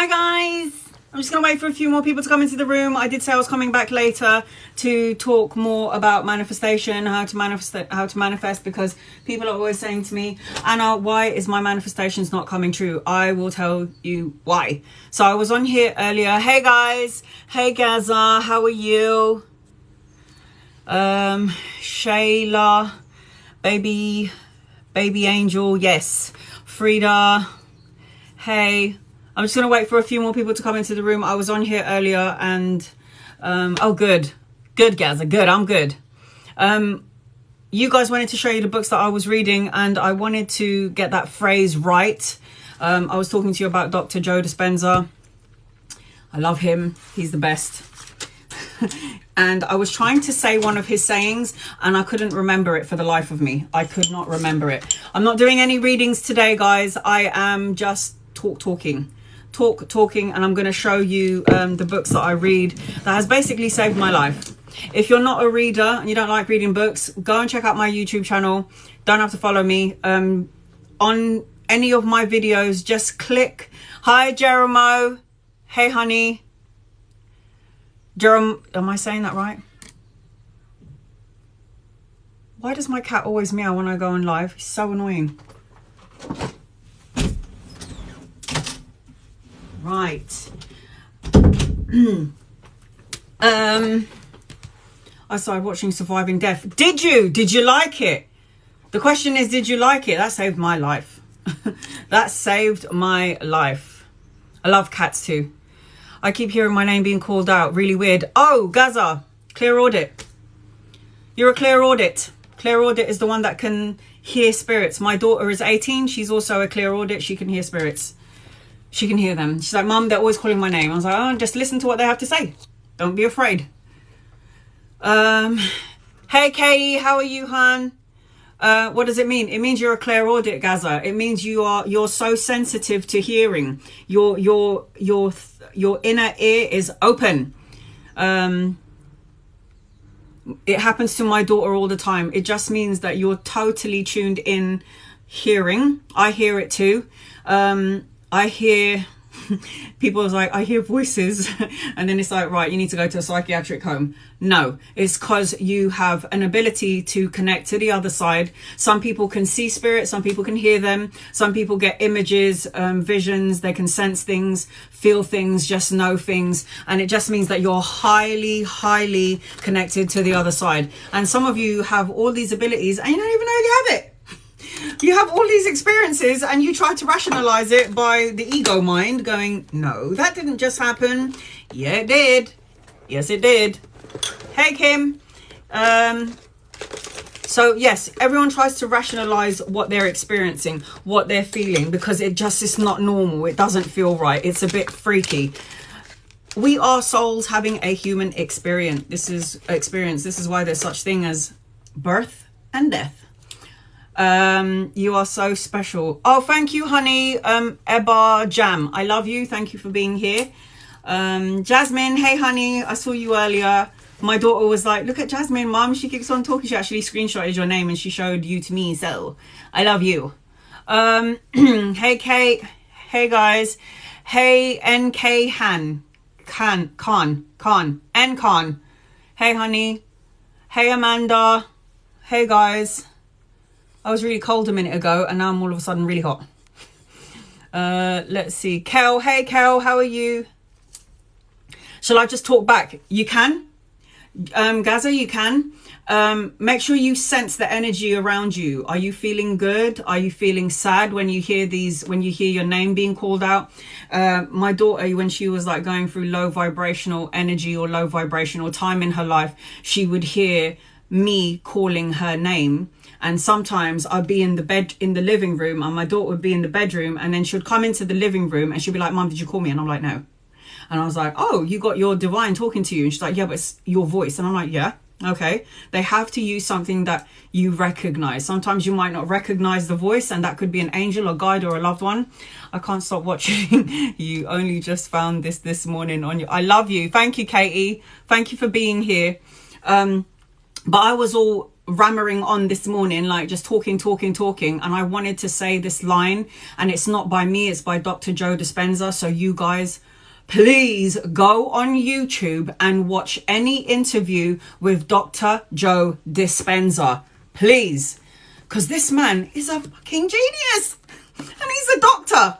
Hi guys, I'm just gonna wait for a few more people to come into the room. I did say I was coming back later to talk more about manifestation, how to manifest, because people are always saying to me, Anna, why is my manifestations not coming true? I will tell you why. So I was on here earlier. Hey guys, hey Gaza, how are you? Shayla, baby angel, yes. Frida, hey. I'm just going to wait for a few more people to come into the room. I was on here earlier and, oh, good, Gaza, good, I'm good. You guys wanted to show you the books that I was reading, and I wanted to get that phrase right. I was talking to you about Dr. Joe Dispenza. I love him. He's the best. And I was trying to say one of his sayings and I couldn't remember it for the life of me. I could not remember it. I'm not doing any readings today, guys. I am just talking, and I'm going to show you the books that I read that has basically saved my life. If you're not a reader and you don't like reading books, go and check out my YouTube channel. Don't have to follow me. On any of my videos, just click. Hi, Jeremo. Hey, honey. Jerome, am I saying that right? Why does my cat always meow when I go on live? It's so annoying. Right. I started watching Surviving Death. Did you like it? The question is, did you like it? That saved my life. That saved my life. I love cats too. I keep hearing my name being called out. Really weird. Oh, Gaza, clear audit. You're a clear audit. Clear audit is the one that can hear spirits. My daughter is 18. She's also a clear audit. She can hear spirits. She can hear them. She's like, Mum, they're always calling my name. I was like, oh, just listen to what they have to say. Don't be afraid. Hey, Katie, how are you, hon? What does it mean? It means you're a clear audit, Gaza. It means you're so sensitive to hearing. Your inner ear is open. It happens to my daughter all the time. It just means that you're totally tuned in hearing. I hear it too. I hear people like, I hear voices and then it's like, right, you need to go to a psychiatric home. No, it's because you have an ability to connect to the other side. Some people can see spirits, some people can hear them, some people get images, visions, they can sense things, feel things, just know things, and it just means that you're highly connected to the other side. And some of you have all these abilities and you don't even know you have it. You have all these experiences and you try to rationalize it by the ego mind going, no, that didn't just happen. Yeah, it did. Yes, it did. Hey, Kim. So yes, everyone tries to rationalize what they're experiencing, what they're feeling, because it just is not normal. It doesn't feel right. It's a bit freaky. We are souls having a human experience. This is why there's such thing as birth and death. You are so special. Oh, thank you, honey. Ebba Jam, I love you. Thank you for being here. Jasmine, hey, honey. I saw you earlier. My daughter was like, look at Jasmine, Mom. She keeps on talking. She actually screenshotted your name and she showed you to me. So I love you. Hey, Kate. Hey, guys. Hey, NK Khan. Hey, honey. Hey, Amanda. Hey, guys. I was really cold a minute ago and now I'm all of a sudden really hot. Let's see. Kel, hey Kel, how are you? Shall I just talk back? You can. Gaza, you can. Make sure you sense the energy around you. Are you feeling good? Are you feeling sad when you hear your name being called out? My daughter, when she was like going through low vibrational energy or low vibrational time in her life, she would hear me calling her name. And sometimes I'd be in the living room and my daughter would be in the bedroom and then she would come into the living room and she'd be like, Mom, did you call me? And I'm like, no. And I was like, oh, you got your divine talking to you. And she's like, yeah, but it's your voice. And I'm like, yeah, okay. They have to use something that you recognize. Sometimes you might not recognize the voice and that could be an angel, a guide or a loved one. I can't stop watching. You only just found this morning on your, I love you. Thank you, Katie. Thank you for being here. But I was all rammering on this morning, like just talking, and I wanted to say this line, and it's not by me, it's by Dr. Joe Dispenza. So you guys, please go on YouTube and watch any interview with Dr. Joe Dispenza, please, because this man is a fucking genius, and he's a doctor.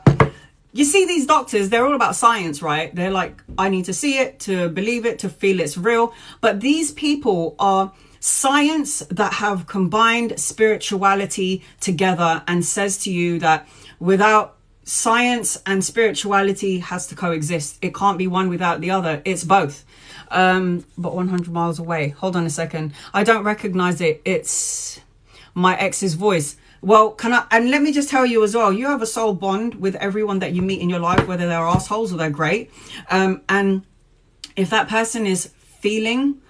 You see, these doctors, they're all about science, right? They're like, I need to see it, to believe it, to feel it's real. But these people are science that have combined spirituality together, and says to you that without science and spirituality has to coexist. It can't be one without the other. It's both. But 100 miles away. Hold on a second. I don't recognize it. It's my ex's voice. Well, and let me just tell you as well, you have a soul bond with everyone that you meet in your life, whether they're assholes or they're great. And if that person is feeling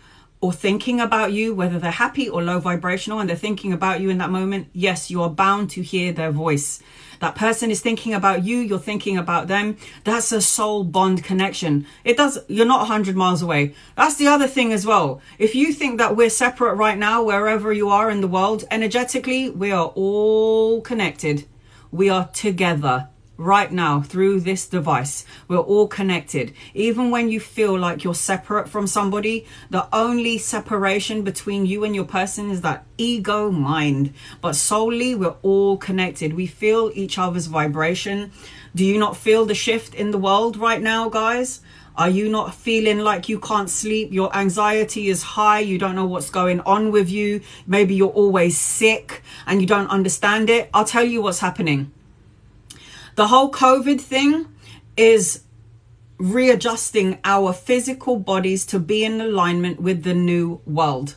or thinking about you, whether they're happy or low vibrational, and they're thinking about you in that moment, yes, you are bound to hear their voice. That person is thinking about you, you're thinking about them. That's a soul bond connection. You're not 100 miles away. That's the other thing as well. If you think that we're separate right now, wherever you are in the world, energetically, we are all connected. We are together right now through this device. We're all connected. Even when you feel like you're separate from somebody, the only separation between you and your person is that ego mind. But solely, we're all connected. We feel each other's vibration. Do you not feel the shift in the world right now, guys? Are you not feeling like you can't sleep? Your anxiety is high. You don't know what's going on with you. Maybe you're always sick and you don't understand it. I'll tell you what's happening. The whole COVID thing is readjusting our physical bodies to be in alignment with the new world.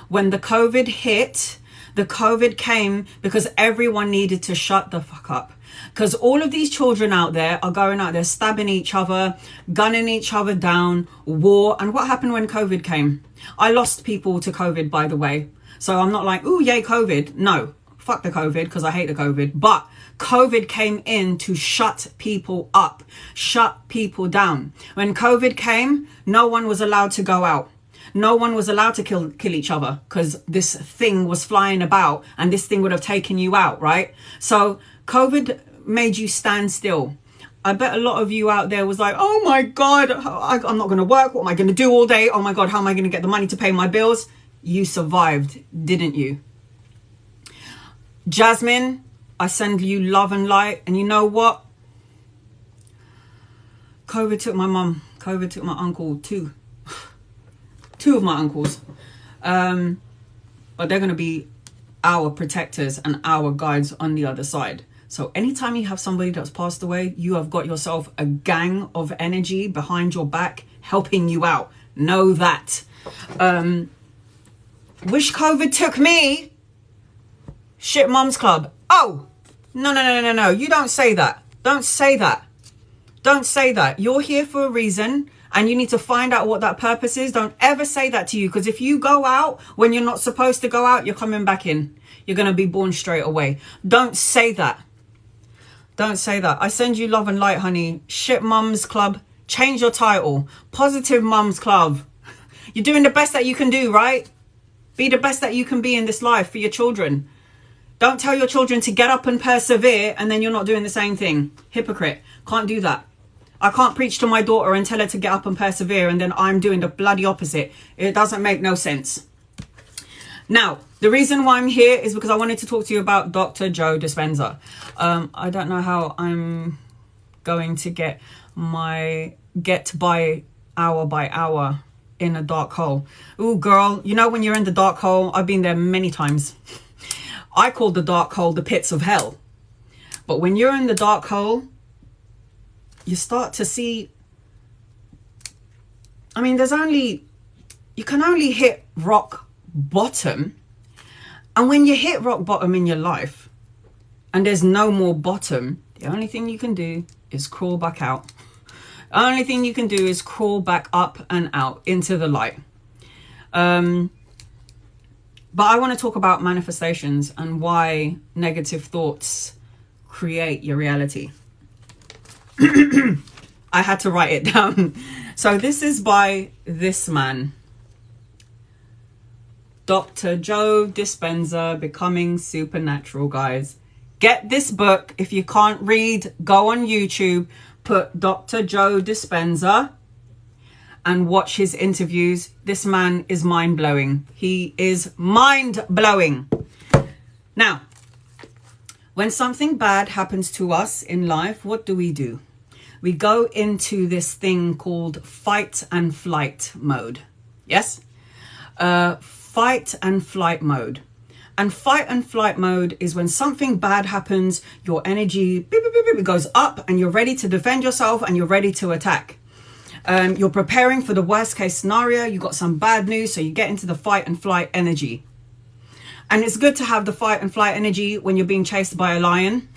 When the COVID hit, the COVID came because everyone needed to shut the fuck up. Because all of these children out there are going out there stabbing each other, gunning each other down, war. And what happened when COVID came? I lost people to COVID, by the way. So I'm not like, ooh, yay, COVID. No, fuck the COVID, because I hate the COVID. But COVID came in to shut people up, shut people down. When COVID came, no one was allowed to go out. No one was allowed to kill each other, because this thing was flying about and this thing would have taken you out, right? So COVID made you stand still. I bet a lot of you out there was like, oh my God, I'm not going to work. What am I going to do all day? Oh my God, how am I going to get the money to pay my bills? You survived, didn't you? Jasmine, I send you love and light. And you know what? COVID took my mum. COVID took my uncle too. Two of my uncles. But they're going to be our protectors and our guides on the other side. So anytime you have somebody that's passed away, you have got yourself a gang of energy behind your back helping you out. Know that. Wish COVID took me. Shit Mums Club. Oh, no. You don't say that. Don't say that. Don't say that. You're here for a reason and you need to find out what that purpose is. Don't ever say that to you, because if you go out when you're not supposed to go out, you're coming back in. You're going to be born straight away. Don't say that. Don't say that. I send you love and light, honey. Shit Mums Club. Change your title. Positive Mums Club. You're doing the best that you can do, right? Be the best that you can be in this life for your children. Don't tell your children to get up and persevere and then you're not doing the same thing. Hypocrite. Can't do that. I can't preach to my daughter and tell her to get up and persevere and then I'm doing the bloody opposite. It doesn't make no sense. Now, the reason why I'm here is because I wanted to talk to you about Dr. Joe Dispenza. I don't know how I'm going to get by hour in a dark hole. Ooh, girl, you know when you're in the dark hole, I've been there many times. I call the dark hole the pits of hell. But when you're in the dark hole, you start to see, I mean, you can only hit rock bottom. And when you hit rock bottom in your life and there's no more bottom, the only thing you can do is crawl back out. The only thing you can do is crawl back up and out into the light. But I want to talk about manifestations and why negative thoughts create your reality. I had to write it down. So this is by this man. Dr. Joe Dispenza, Becoming Supernatural, guys. Get this book. If you can't read, go on YouTube, put Dr. Joe Dispenza and watch his interviews. This man is mind-blowing. He is mind-blowing. Now, when something bad happens to us in life, what do? We go into this thing called fight and flight mode. Yes? Fight and flight mode. And fight and flight mode is when something bad happens, your energy beep, beep, beep, beep, goes up and you're ready to defend yourself and you're ready to attack. You're preparing for the worst case scenario. You got some bad news, so you get into the fight and flight energy. And it's good to have the fight and flight energy when you're being chased by a lion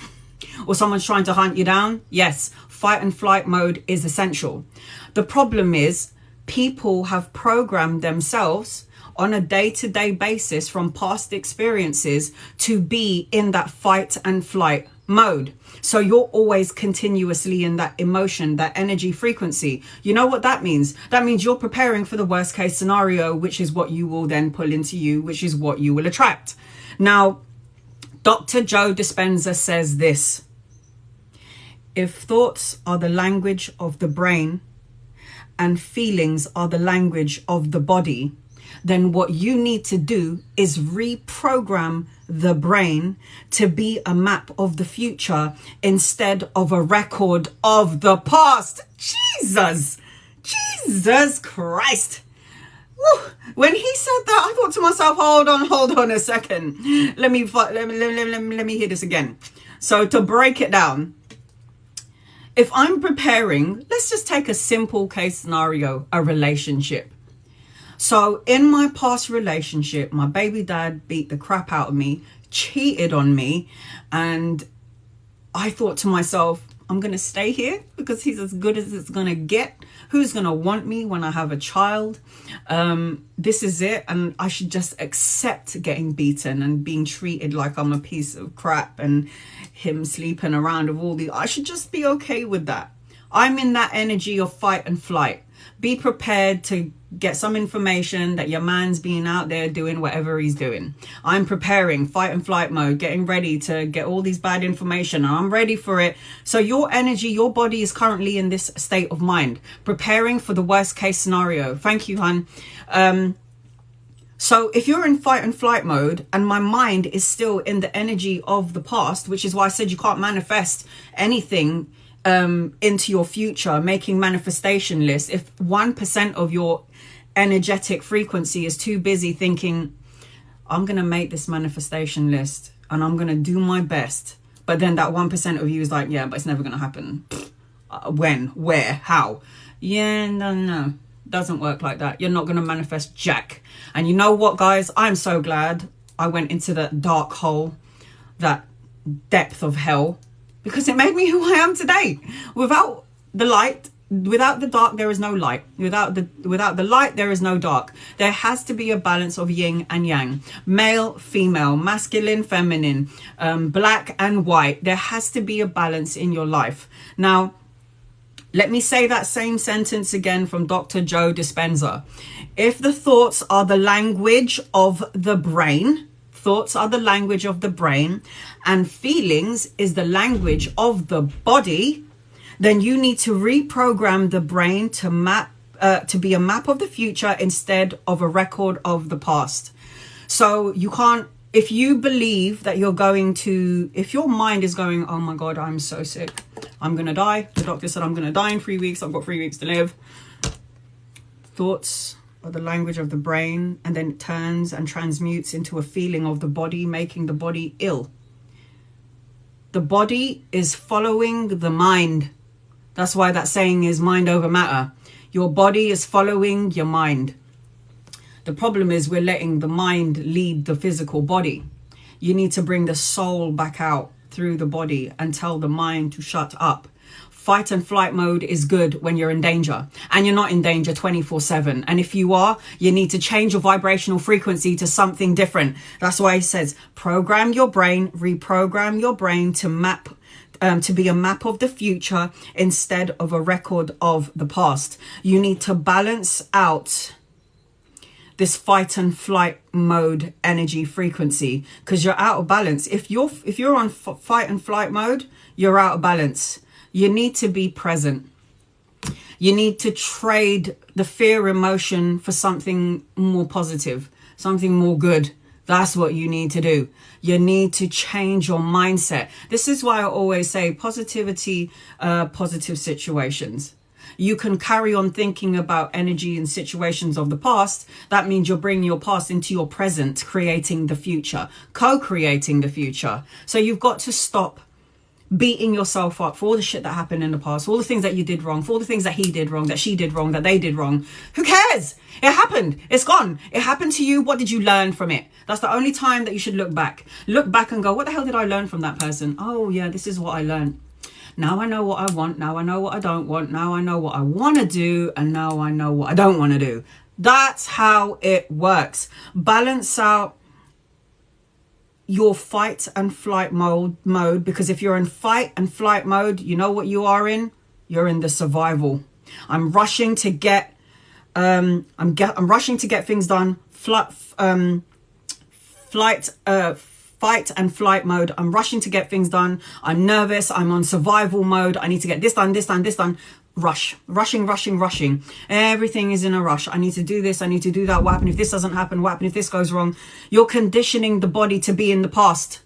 or someone's trying to hunt you down. Yes, fight and flight mode is essential. The problem is people have programmed themselves on a day-to-day basis from past experiences to be in that fight and flight mode. So you're always continuously in that emotion, that energy frequency. You know what that means? That means you're preparing for the worst case scenario, which is what you will then pull into you, which is what you will attract. Now, Dr. Joe Dispenza says this: if thoughts are the language of the brain and feelings are the language of the body, then what you need to do is reprogram the brain to be a map of the future instead of a record of the past. Jesus Christ. Woo. When he said that, I thought to myself, hold on a second. Let me hear this again. So to break it down, if I'm preparing, let's just take a simple case scenario, a relationship. So in my past relationship, my baby dad beat the crap out of me, cheated on me, and I thought to myself, I'm going to stay here because he's as good as it's going to get. Who's going to want me when I have a child? This is it. And I should just accept getting beaten and being treated like I'm a piece of crap and him sleeping around with all the... I should just be okay with that. I'm in that energy of fight and flight. Be prepared to get some information that your man's being out there doing whatever he's doing. I'm preparing, fight and flight mode, getting ready to get all these bad information. And I'm ready for it. So your energy, your body is currently in this state of mind, preparing for the worst case scenario. Thank you, hon. So if you're in fight and flight mode and my mind is still in the energy of the past, which is why I said you can't manifest anything into your future, making manifestation lists. If 1% of your energetic frequency is too busy thinking, I'm going to make this manifestation list and I'm going to do my best. But then that 1% of you is like, yeah, but it's never going to happen. When, where, how? Yeah, no. Doesn't work like that. You're not going to manifest jack. And you know what, guys? I'm so glad I went into that dark hole, that depth of hell, because it made me who I am today. Without the light, without the dark, there is no light. Without the light, there is no dark. There has to be a balance of yin and yang, male, female, masculine, feminine, black and white. There has to be a balance in your life. Now, let me say that same sentence again from Dr. Joe Dispenza. If the thoughts are the language of the brain, thoughts are the language of the brain, and feelings is the language of the body, then you need to reprogram the brain to be a map of the future instead of a record of the past. So you can't, if you believe that you're going to, if your mind is going, oh my God, I'm so sick, I'm going to die. The doctor said I'm going to die in 3 weeks. I've got 3 weeks to live. Thoughts are the language of the brain, and then it turns and transmutes into a feeling of the body, making the body ill. The body is following the mind. That's why that saying is mind over matter. Your body is following your mind. The problem is we're letting the mind lead the physical body. You need to bring the soul back out through the body and tell the mind to shut up. Fight and flight mode is good when you're in danger, and you're not in danger 24/7. And if you are, you need to change your vibrational frequency to something different. That's why he says, program your brain, reprogram your brain to map, to be a map of the future instead of a record of the past. You need to balance out this fight and flight mode energy frequency, because you're out of balance. If you're on fight and flight mode, you're out of balance. You need to be present. You need to trade the fear emotion for something more positive, something more good. That's what you need to do. You need to change your mindset. This is why I always say positivity, positive situations. You can carry on thinking about energy and situations of the past. That means you're bringing your past into your present, creating the future, co-creating the future. So you've got to stop beating yourself up for all the shit that happened in the past, for all the things that you did wrong, for all the things that he did wrong, that she did wrong, that they did wrong. Who cares? It happened. It's gone. It happened to you. What did you learn from it? That's the only time that you should look back. Look back and go, what the hell did I learn from that person? Oh yeah, this is what I learned. Now I know what I want. Now I know what I don't want. Now I know what I want to do. And now I know what I don't want to do. That's how it works. Balance out your fight and flight mode, because if you're in fight and flight mode, you know what you are in? You're in the survival. I'm rushing to get I'm rushing to get things done. Fight and flight mode. I'm rushing to get things done. I'm nervous. I'm on survival mode. I need to get this done, this done, this done. Rushing. Everything is in a rush. I need to do this. I need to do that. What happened if this doesn't happen? What happened if this goes wrong? You're conditioning the body to be in the past.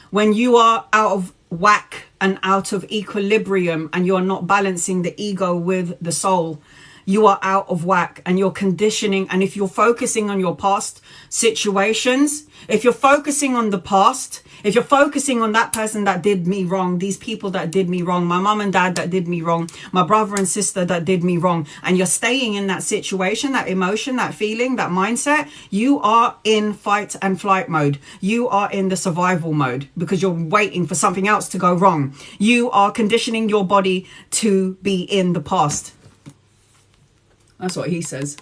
When you are out of whack and out of equilibrium and you're not balancing the ego with the soul, you are out of whack and you're conditioning. And if you're focusing on your past situations, if you're focusing on the past, if you're focusing on that person that did me wrong, these people that did me wrong, my mom and dad that did me wrong, my brother and sister that did me wrong, and you're staying in that situation, that emotion, that feeling, that mindset, you are in fight and flight mode. You are in the survival mode because you're waiting for something else to go wrong. You are conditioning your body to be in the past. That's what he says.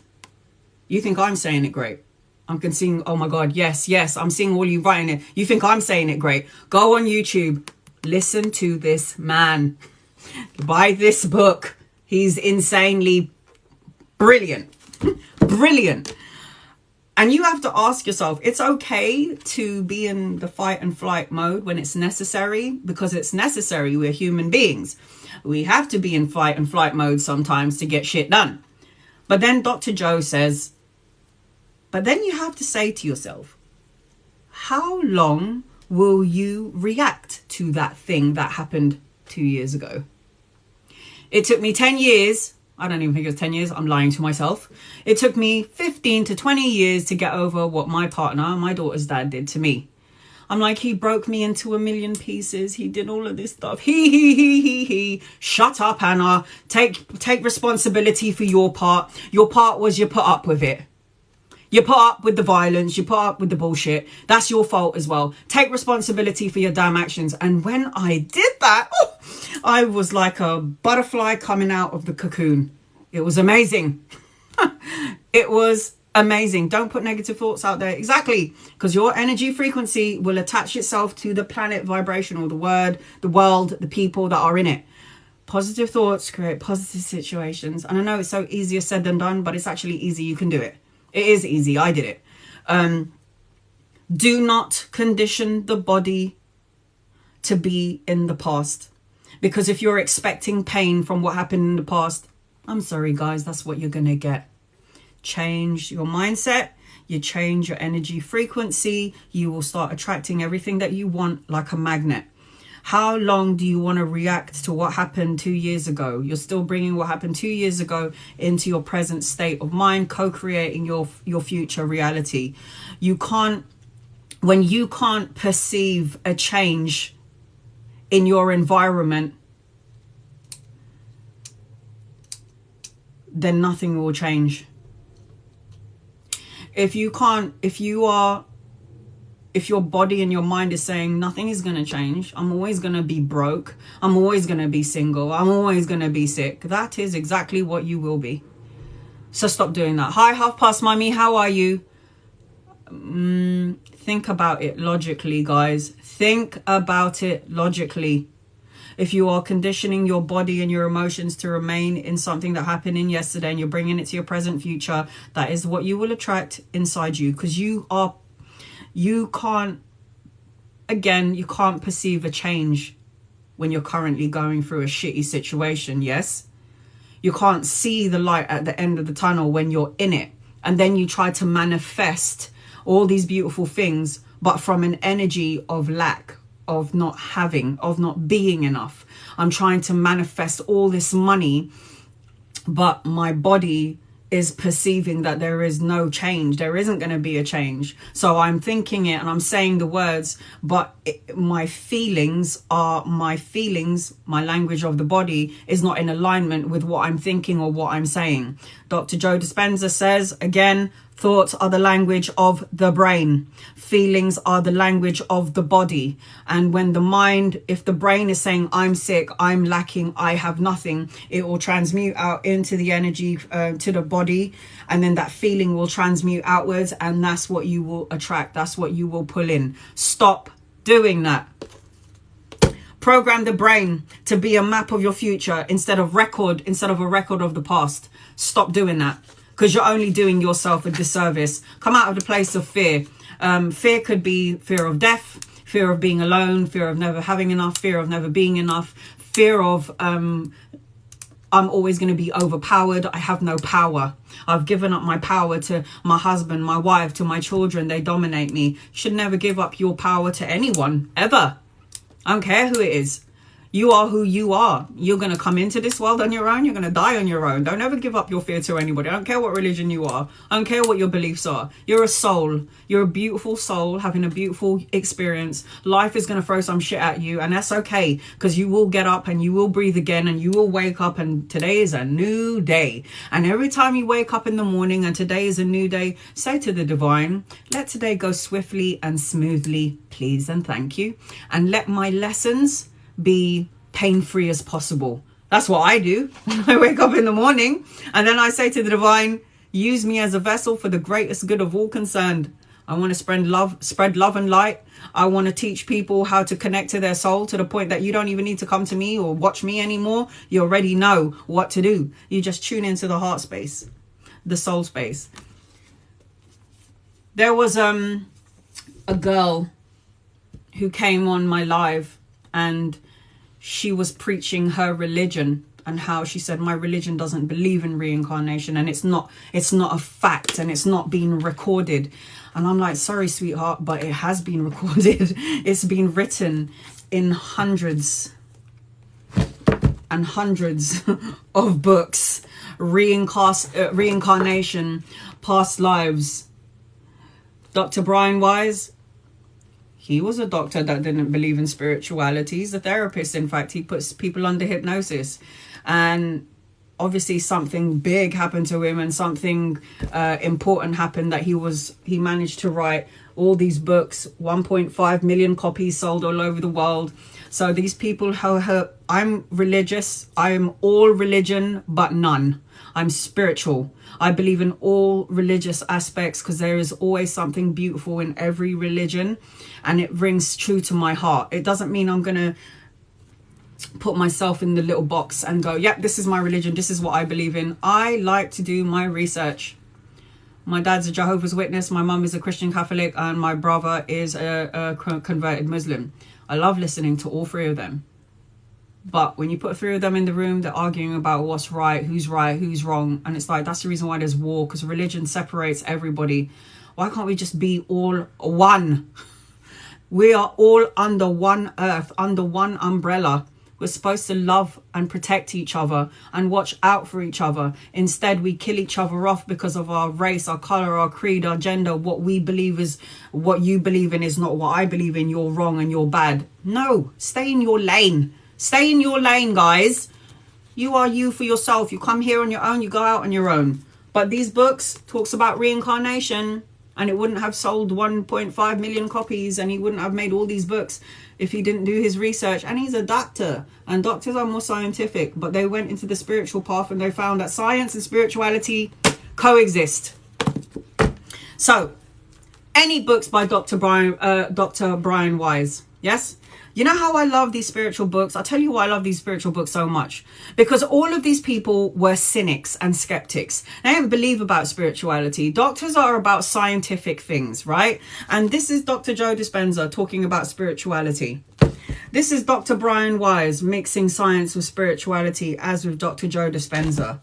You think I'm saying it great? I'm seeing, oh my God, yes, I'm seeing all you writing it. You think I'm saying it great? Go on YouTube, listen to this man, buy this book. He's insanely brilliant, brilliant. And you have to ask yourself, it's okay to be in the fight and flight mode when it's necessary, because it's necessary. We're human beings. We have to be in fight and flight mode sometimes to get shit done. But then Dr. Joe says, but then you have to say to yourself, how long will you react to that thing that happened 2 years ago? It took me 10 years. I don't even think it was 10 years. I'm lying to myself. It took me 15 to 20 years to get over what my partner, my daughter's dad, did to me. I'm like, he broke me into a million pieces. He did all of this stuff. He. Shut up, Anna. Take responsibility for your part. Your part was you put up with it. You put up with the violence. You put up with the bullshit. That's your fault as well. Take responsibility for your damn actions. And when I did that, I was like a butterfly coming out of the cocoon. It was amazing. It was amazing. Don't put negative thoughts out there. Exactly. Because your energy frequency will attach itself to the planet vibration, or the word, the world, the people that are in it. Positive thoughts create positive situations. And I know it's so easier said than done, but it's actually easy. You can do it. It is easy. I did it. Do not condition the body to be in the past. Because if you're expecting pain from what happened in the past, I'm sorry, guys, that's what you're going to get. Change your mindset. You change your energy frequency. You will start attracting everything that you want like a magnet. How long do you want to react to what happened 2 years ago? You're still bringing what happened 2 years ago into your present state of mind, co-creating your future reality. When you can't perceive a change in your environment, then nothing will change. If your body and your mind is saying nothing is going to change, I'm always going to be broke, I'm always going to be single, I'm always going to be sick, that is exactly what you will be. So stop doing that. Hi, half past mummy, how are you? Think about it logically, guys. Think about it logically. if you are conditioning your body and your emotions to remain in something that happened in yesterday and you're bringing it to your present future, that is what you will attract inside you. Because you can't perceive a change when you're currently going through a shitty situation. Yes, you can't see the light at the end of the tunnel when you're in it, and then you try to manifest all these beautiful things, but from an energy of lack, of not having, of not being enough. I'm trying to manifest all this money, but my body is perceiving that there is no change. There isn't going to be a change. So I'm thinking it and I'm saying the words, but my feelings, my language of the body is not in alignment with what I'm thinking or what I'm saying. Dr. Joe Dispenza says, again, thoughts are the language of the brain. Feelings are the language of the body. And when the mind, if the brain is saying, I'm sick, I'm lacking, I have nothing, it will transmute out into the energy, to the body. And then that feeling will transmute outwards. And that's what you will attract. That's what you will pull in. Stop doing that. Program the brain to be a map of your future instead of a record of the past. Stop doing that. Because you're only doing yourself a disservice. Come out of the place of fear. Fear could be fear of death, fear of being alone, fear of never having enough, fear of never being enough, fear of I'm always going to be overpowered. I have no power. I've given up my power to my husband, my wife, to my children. They dominate me. You should never give up your power to anyone, ever. I don't care who it is. You are who you are. You're going to come into this world on your own. You're going to die on your own. Don't ever give up your fear to anybody. I don't care what religion you are. I don't care what your beliefs are. You're a soul. You're a beautiful soul having a beautiful experience. Life is going to throw some shit at you, and that's okay, because you will get up and you will breathe again and you will wake up, and today is a new day. And every time you wake up in the morning and today is a new day, say to the divine, let today go swiftly and smoothly, please and thank you. And let my lessons be pain-free as possible. That's what I do when I wake up in the morning. And then I say to the divine, use me as a vessel for the greatest good of all concerned. I want to spread love and light. I want to teach people how to connect to their soul to the point that you don't even need to come to me or watch me anymore. You already know what to do. You just tune into the heart space, the soul space. There was a girl who came on my live, and she was preaching her religion and how she said, my religion doesn't believe in reincarnation, and it's not a fact, and it's not being recorded. And I'm like, sorry, sweetheart, but it has been recorded. It's been written in hundreds and hundreds of books. Reincarnation, past lives. Dr. Brian Weiss, he was a doctor that didn't believe in spirituality. He's a therapist. In fact, he puts people under hypnosis. And obviously something big happened to him, and something important happened, that he managed to write all these books, 1.5 million copies sold all over the world. So these people, I'm religious. I'm all religion, but none. I'm spiritual. I believe in all religious aspects because there is always something beautiful in every religion, and it rings true to my heart. It doesn't mean I'm going to put myself in the little box and go, yep, this is my religion, this is what I believe in. I like to do my research. My dad's a Jehovah's Witness, my mum is a Christian Catholic, and my brother is a converted Muslim. I love listening to all three of them. But when you put three of them in the room, they're arguing about what's right, who's wrong. And it's like, that's the reason why there's war, because religion separates everybody. Why can't we just be all one? We are all under one earth, under one umbrella. We're supposed to love and protect each other and watch out for each other. Instead, we kill each other off because of our race, our color, our creed, our gender. What we believe is what you believe in is not what I believe in. You're wrong and you're bad. No, stay in your lane. Stay in your lane, guys. You are you for yourself. You come here on your own, you go out on your own. But these books talks about reincarnation, and it wouldn't have sold 1.5 million copies, and he wouldn't have made all these books if he didn't do his research. And he's a doctor, and doctors are more scientific, but they went into the spiritual path and they found that science and spirituality coexist. So any books by Dr. Brian Weiss? Yes. You know how I love these spiritual books? I'll tell you why I love these spiritual books so much. Because all of these people were cynics and skeptics. They didn't believe about spirituality. Doctors are about scientific things, right? And this is Dr. Joe Dispenza talking about spirituality. This is Dr. Brian Weiss mixing science with spirituality, as with Dr. Joe Dispenza.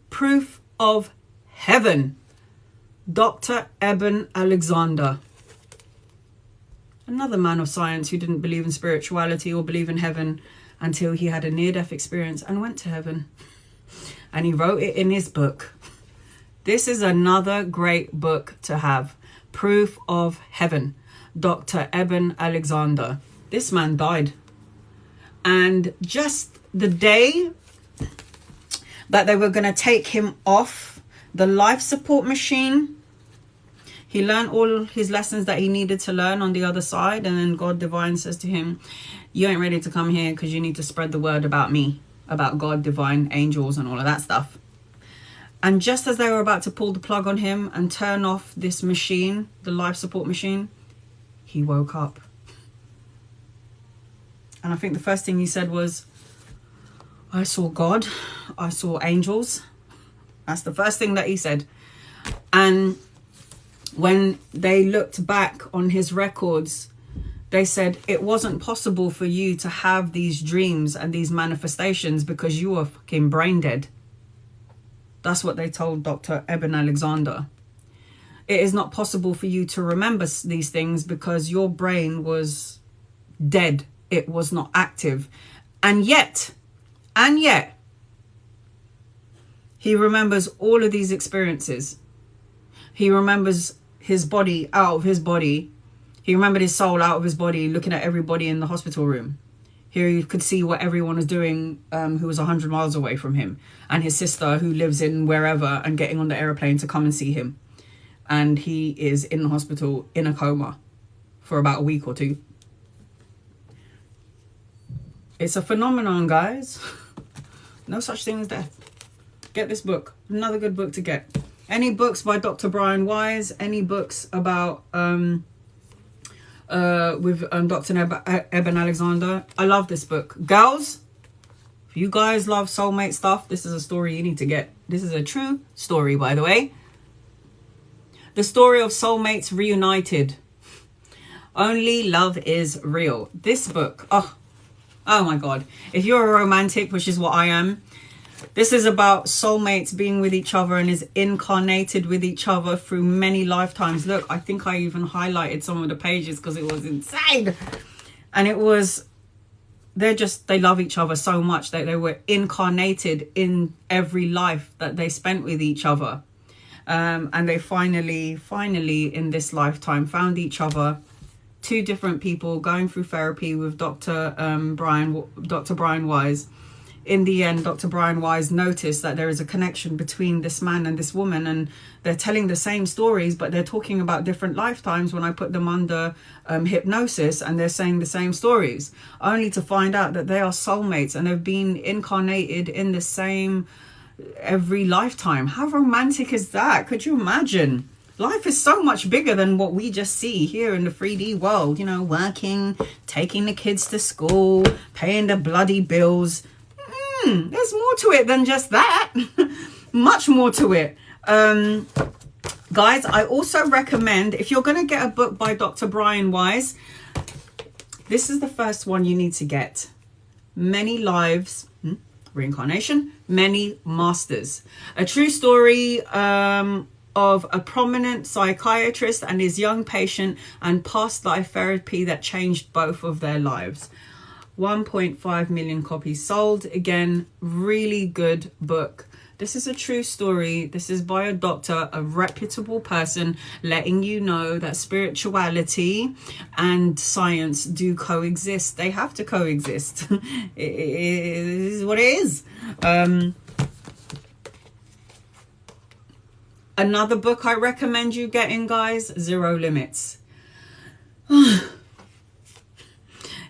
Proof of Heaven. Dr. Eben Alexander. Another man of science who didn't believe in spirituality or believe in heaven until he had a near-death experience and went to heaven. And he wrote it in his book. This is another great book to have. Proof of Heaven. Dr. Eben Alexander. This man died. And just the day that they were going to take him off the life support machine, he learned all his lessons that he needed to learn on the other side. And then God Divine says to him, you ain't ready to come here because you need to spread the word about me, about God Divine, angels and all of that stuff. And just as they were about to pull the plug on him and turn off this machine, the life support machine, he woke up. And I think the first thing he said was, I saw God, I saw angels. That's the first thing that he said. And when they looked back on his records, they said it wasn't possible for you to have these dreams and these manifestations because you were fucking brain dead. That's what they told Dr. Eben Alexander. It is not possible for you to remember these things because your brain was dead. It was not active. And yet, he remembers all of these experiences. He remembers his body out of his body. He remembered his soul out of his body, looking at everybody in the hospital room. Here you could see what everyone was doing who was 100 miles away from him. And his sister who lives in wherever and getting on the airplane to come and see him. And he is in the hospital in a coma for about a week or two. It's a phenomenon, guys. No such thing as death. Get this book. Another good book to get. Any books by Dr. Brian Weiss, any books about with Dr. Eben Alexander. I love this book. Girls, if you guys love soulmate stuff, this is a story you need to get. This is a true story, by the way. The story of soulmates reunited. Only love is real. This book, oh my God. If you're a romantic, which is what I am, this is about soulmates being with each other and is incarnated with each other through many lifetimes. Look, I think I even highlighted some of the pages because it was insane. And it was, they love each other so much that they were incarnated in every life that they spent with each other. And they finally in this lifetime found each other. Two different people going through therapy with Dr. Brian Weiss. In the end, Dr. Brian Weiss noticed that there is a connection between this man and this woman, and they're telling the same stories, but they're talking about different lifetimes when I put them under hypnosis, and they're saying the same stories, only to find out that they are soulmates and they've been incarnated in the same every lifetime. How romantic is that? Could you imagine? Life is so much bigger than what we just see here in the 3D world. You know, working, taking the kids to school, paying the bloody bills. There's more to it than just that. Much more to it. Guys, I also recommend, if you're going to get a book by Dr. Brian Weiss, this is the first one you need to get. Many Lives, Reincarnation, Many Masters. A true story of a prominent psychiatrist and his young patient and past life therapy that changed both of their lives. 1.5 million copies sold. Again, really good book. This is a true story. This is by a doctor, a reputable person, letting you know that spirituality and science do coexist. They have to coexist. It is what it is. Another book I recommend you getting, guys, Zero Limits.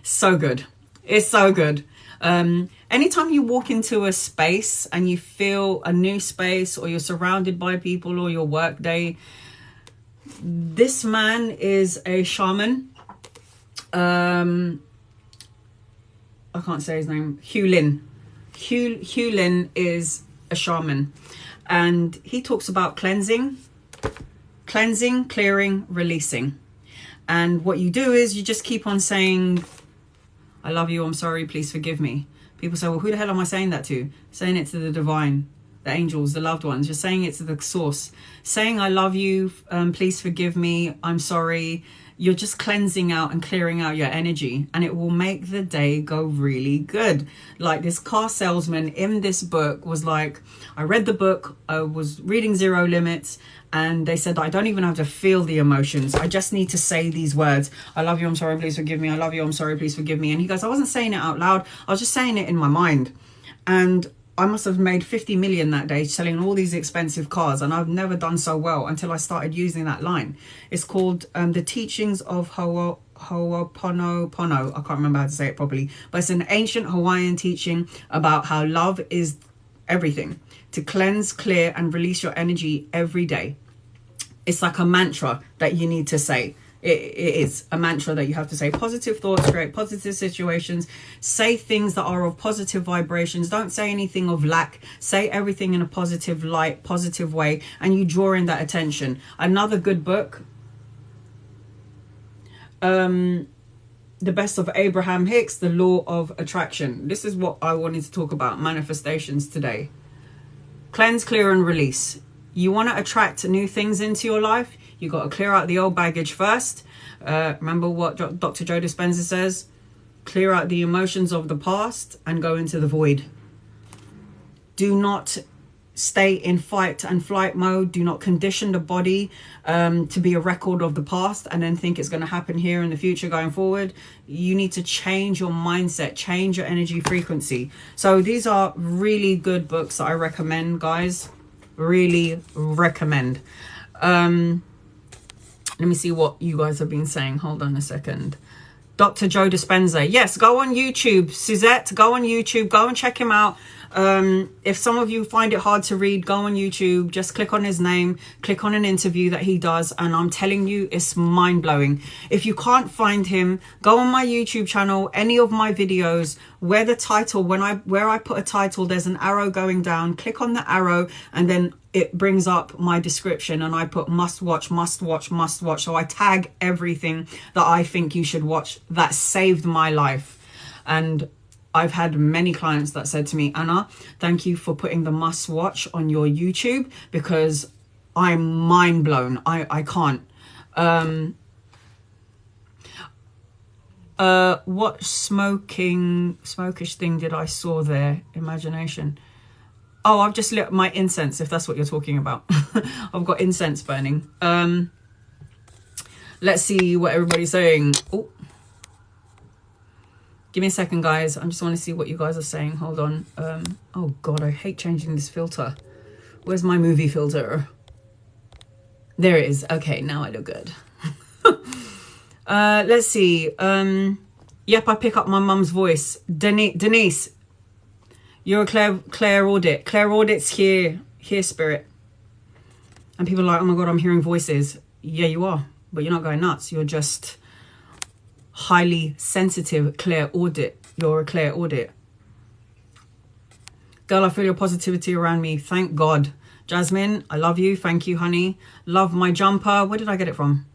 So good. It's so good. Anytime you walk into a space and you feel a new space, or you're surrounded by people, or your work day, This man is a shaman. I can't say his name. Hugh Lin. Hugh Lin is a shaman, and he talks about cleansing, clearing, releasing. And what you do is you just keep on saying, I love you, I'm sorry, please forgive me. People say, well, who the hell am I saying that to? Saying it to the divine, the angels, the loved ones. You're saying it to the source. Saying, I love you, please forgive me, I'm sorry. You're just cleansing out and clearing out your energy, and it will make the day go really good. Like this car salesman in this book was like, I read the book, I was reading Zero Limits, and they said that I don't even have to feel the emotions. I just need to say these words. I love you, I'm sorry, please forgive me. I love you, I'm sorry, please forgive me. And he goes, I wasn't saying it out loud. I was just saying it in my mind. And I must have made 50 million that day selling all these expensive cars, and I've never done so well until I started using that line. It's called The Teachings of Ho'oponopono. I can't remember how to say it properly, but it's an ancient Hawaiian teaching about how love is everything, to cleanse, clear, and release your energy every day. It's like a mantra that you need to say. It is a mantra that you have to say. Positive thoughts create positive situations. Say things that are of positive vibrations. Don't say anything of lack. Say everything in a positive light, positive way, and you draw in that attention. Another good book, The Best of Abraham Hicks, The Law of Attraction. This is what I wanted to talk about, manifestations today. Cleanse, clear, and release. You want to attract new things into your life? You got to clear out the old baggage first. Remember what Dr. Joe Dispenza says? Clear out the emotions of the past and go into the void. Do not stay in fight and flight mode. Do not condition the body to be a record of the past and then think it's going to happen here in the future going forward. You need to change your mindset, change your energy frequency. So these are really good books that I recommend, guys. Really recommend. Let me see what you guys have been saying. Hold on a second. Dr. Joe Dispenza. Yes, go on YouTube. Suzette, go on YouTube. Go and check him out. If some of you find it hard to read, go on YouTube. Just click on his name. Click on an interview that he does. And I'm telling you, it's mind-blowing. If you can't find him, go on my YouTube channel, any of my videos, where the title, where I put a title, there's an arrow going down. Click on the arrow and then it brings up my description, and I put must watch, must watch, must watch. So I tag everything that I think you should watch that saved my life. And I've had many clients that said to me, Anna, thank you for putting the must watch on your YouTube, because I'm mind blown. I can't. What smokish thing did I saw there? Imagination. Oh, I've just lit my incense, if that's what you're talking about. I've got incense burning. Let's see what everybody's saying. Oh, give me a second, guys. I just want to see what you guys are saying. Hold on. Oh, God, I hate changing this filter. Where's my movie filter? There it is. Okay, now I look good. Let's see. Yep, I pick up my mum's voice. Denise. You're a Claire Audit. Claire Audit's here, spirit. And people are like, oh my God, I'm hearing voices. Yeah, you are, but you're not going nuts. You're just highly sensitive Claire Audit. You're a Claire Audit. Girl, I feel your positivity around me. Thank God. Jasmine, I love you. Thank you, honey. Love my jumper. Where did I get it from?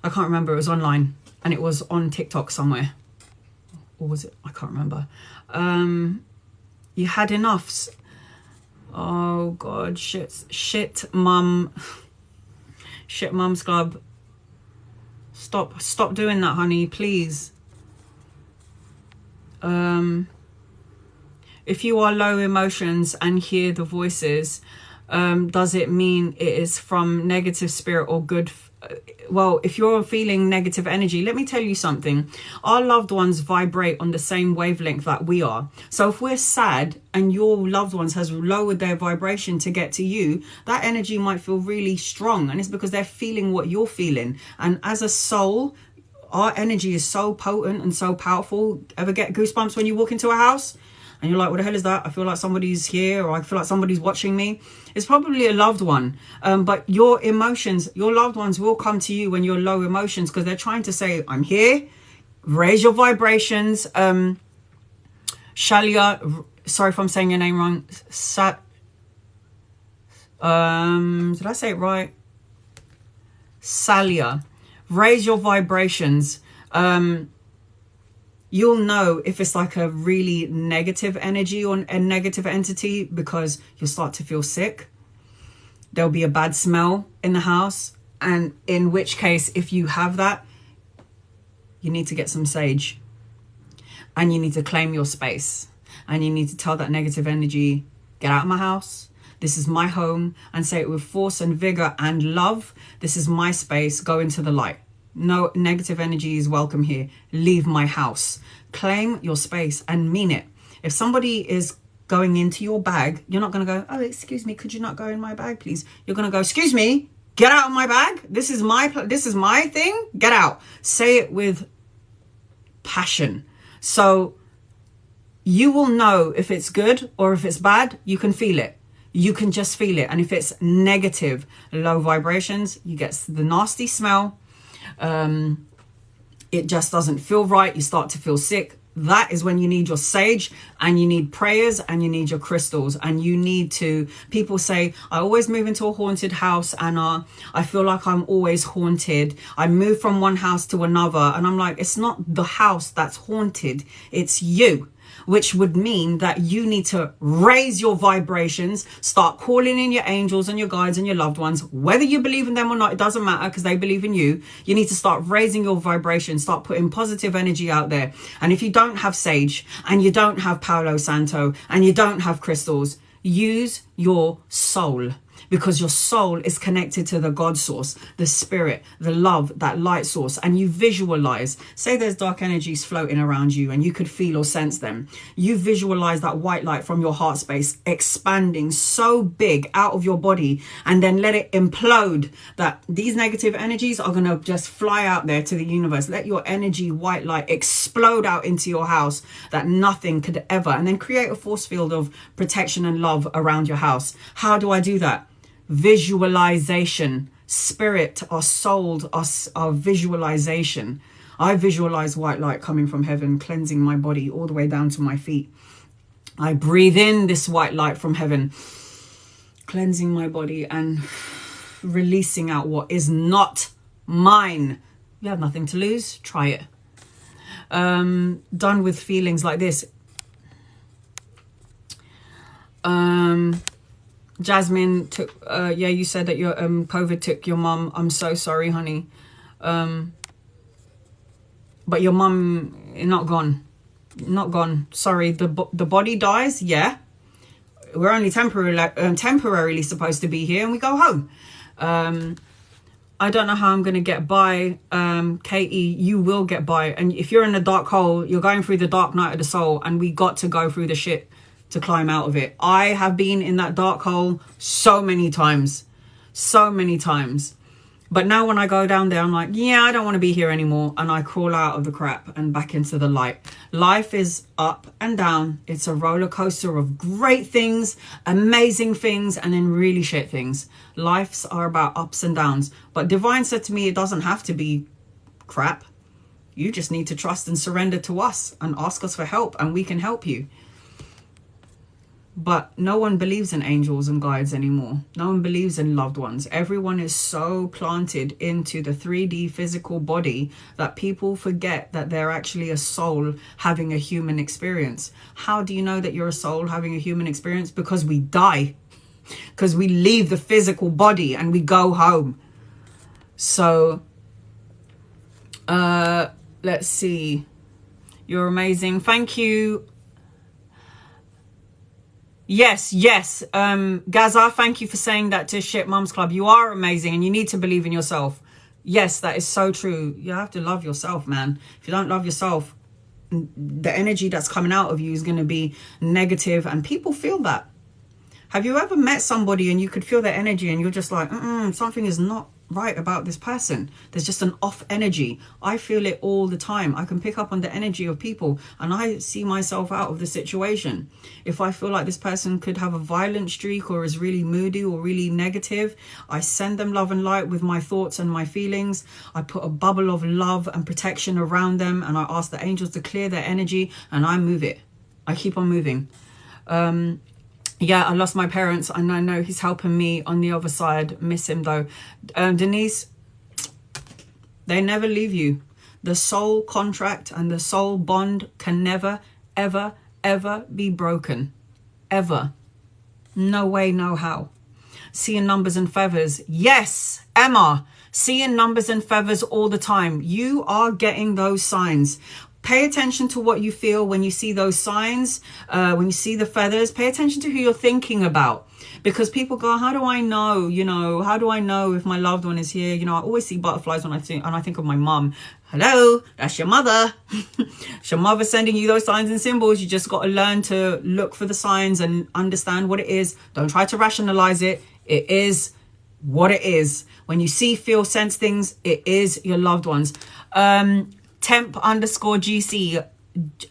I can't remember. It was online and it was on TikTok somewhere. Or was it? I can't remember. You had enough. Oh God, shit mum's club. Stop doing that, honey, please. If you are low emotions and hear the voices, does it mean it is from negative spirit or good? Well, if you're feeling negative energy, let me tell you something. Our loved ones vibrate on the same wavelength that we are. So if we're sad and your loved ones has lowered their vibration to get to you, that energy might feel really strong. And it's because they're feeling what you're feeling. And as a soul, our energy is so potent and so powerful. Ever get goosebumps when you walk into a house? and you're like, what the hell is that? I feel like somebody's here, or I feel like somebody's watching me. It's probably a loved one. But your emotions, your loved ones will come to you when you're low emotions, because they're trying to say, I'm here. Raise your vibrations. Shalia, sorry if I'm saying your name wrong. Did I say it right? Salia, raise your vibrations. You'll know if it's like a really negative energy or a negative entity, because you'll start to feel sick. There'll be a bad smell in the house, and in which case, if you have that, you need to get some sage, and you need to claim your space, and you need to tell that negative energy, get out of my house. This is my home, and say it with force and vigor and love. This is my space. Go into the light. No negative energy is welcome here. Leave my house. Claim your space and mean it. If somebody is going into your bag, you're not going to go, oh, excuse me, could you not go in my bag, please? You're going to go, excuse me, get out of my bag. This is my thing. Get out. Say it with passion. So you will know if it's good or if it's bad. You can feel it. You can just feel it. And if it's negative, low vibrations, you get the nasty smell. It just doesn't feel right. You start to feel sick. That is when you need your sage, and you need prayers, and you need your crystals, and you need to, people say, I always move into a haunted house, and I feel like I'm always haunted. I move from one house to another, and I'm like, it's not the house that's haunted, it's you. Which would mean that you need to raise your vibrations, start calling in your angels and your guides and your loved ones. Whether you believe in them or not, it doesn't matter, because they believe in you. You need to start raising your vibrations, start putting positive energy out there. And if you don't have sage, and you don't have Palo Santo, and you don't have crystals, use your soul. Because your soul is connected to the God source, the spirit, the love, that light source. And you visualize, say there's dark energies floating around you and you could feel or sense them. You visualize that white light from your heart space expanding so big out of your body, and then let it implode, that these negative energies are going to just fly out there to the universe. Let your energy, white light, explode out into your house, that nothing could ever, and then create a force field of protection and love around your house. How do I do that? Visualization. Spirit, our soul, our visualization. I visualize white light coming from heaven, cleansing my body all the way down to my feet. I breathe in this white light from heaven, cleansing my body and releasing out what is not mine. You have nothing to lose. Try it. Done with feelings like this. Jasmine took, yeah, you said that your COVID took your mum. I'm so sorry, honey. But your mum, not gone. Not gone. Sorry, the body dies, yeah. We're only temporarily supposed to be here, and we go home. I don't know how I'm going to get by. Katie, you will get by. And if you're in a dark hole, you're going through the dark night of the soul, and we got to go through the shit to climb out of it. I have been in that dark hole so many times. But now when I go down there, I'm like, yeah, I don't want to be here anymore. And I crawl out of the crap and back into the light. Life is up and down. It's a roller coaster of great things, amazing things, and then really shit things. Lives are about ups and downs. But Divine said to me, it doesn't have to be crap. You just need to trust and surrender to us and ask us for help, and we can help you. But no one believes in angels and guides anymore. No one believes in loved ones. Everyone is so planted into the 3D physical body that people forget that they're actually a soul having a human experience. How do you know that you're a soul having a human experience? Because we die. Because we leave the physical body and we go home. So, let's see. You're amazing. Thank you. Yes. Gaza, thank you for saying that to Shit Mums Club. You are amazing, and you need to believe in yourself. Yes, that is so true. You have to love yourself, man. If you don't love yourself, the energy that's coming out of you is going to be negative, and people feel that. Have you ever met somebody and you could feel their energy and you're just like, something is not right about this person. There's just an off energy. I feel it all the time. I can pick up on the energy of people, and I see myself out of the situation. If I feel like this person could have a violent streak or is really moody or really negative, I send them love and light with my thoughts and my feelings. I put a bubble of love and protection around them, and I ask the angels to clear their energy, and I move it. I keep on moving. Yeah, I lost my parents, and I know he's helping me on the other side. Miss him though. Denise, they never leave you. The soul contract and the soul bond can never, ever, ever be broken. Ever. No way, no how. Seeing numbers and feathers. Yes, Emma. Seeing numbers and feathers all the time. You are getting those signs. Pay attention to what you feel when you see those signs, when you see the feathers. Pay attention to who you're thinking about, because people go, how do I know, how do I know if my loved one is here? I always see butterflies when I think of my mum. Hello, that's your mother. It's your mother sending you those signs and symbols. You just got to learn to look for the signs and understand what it is. Don't try to rationalize it. It is what it is. When you see, feel, sense things, it is your loved ones. Temp_GC,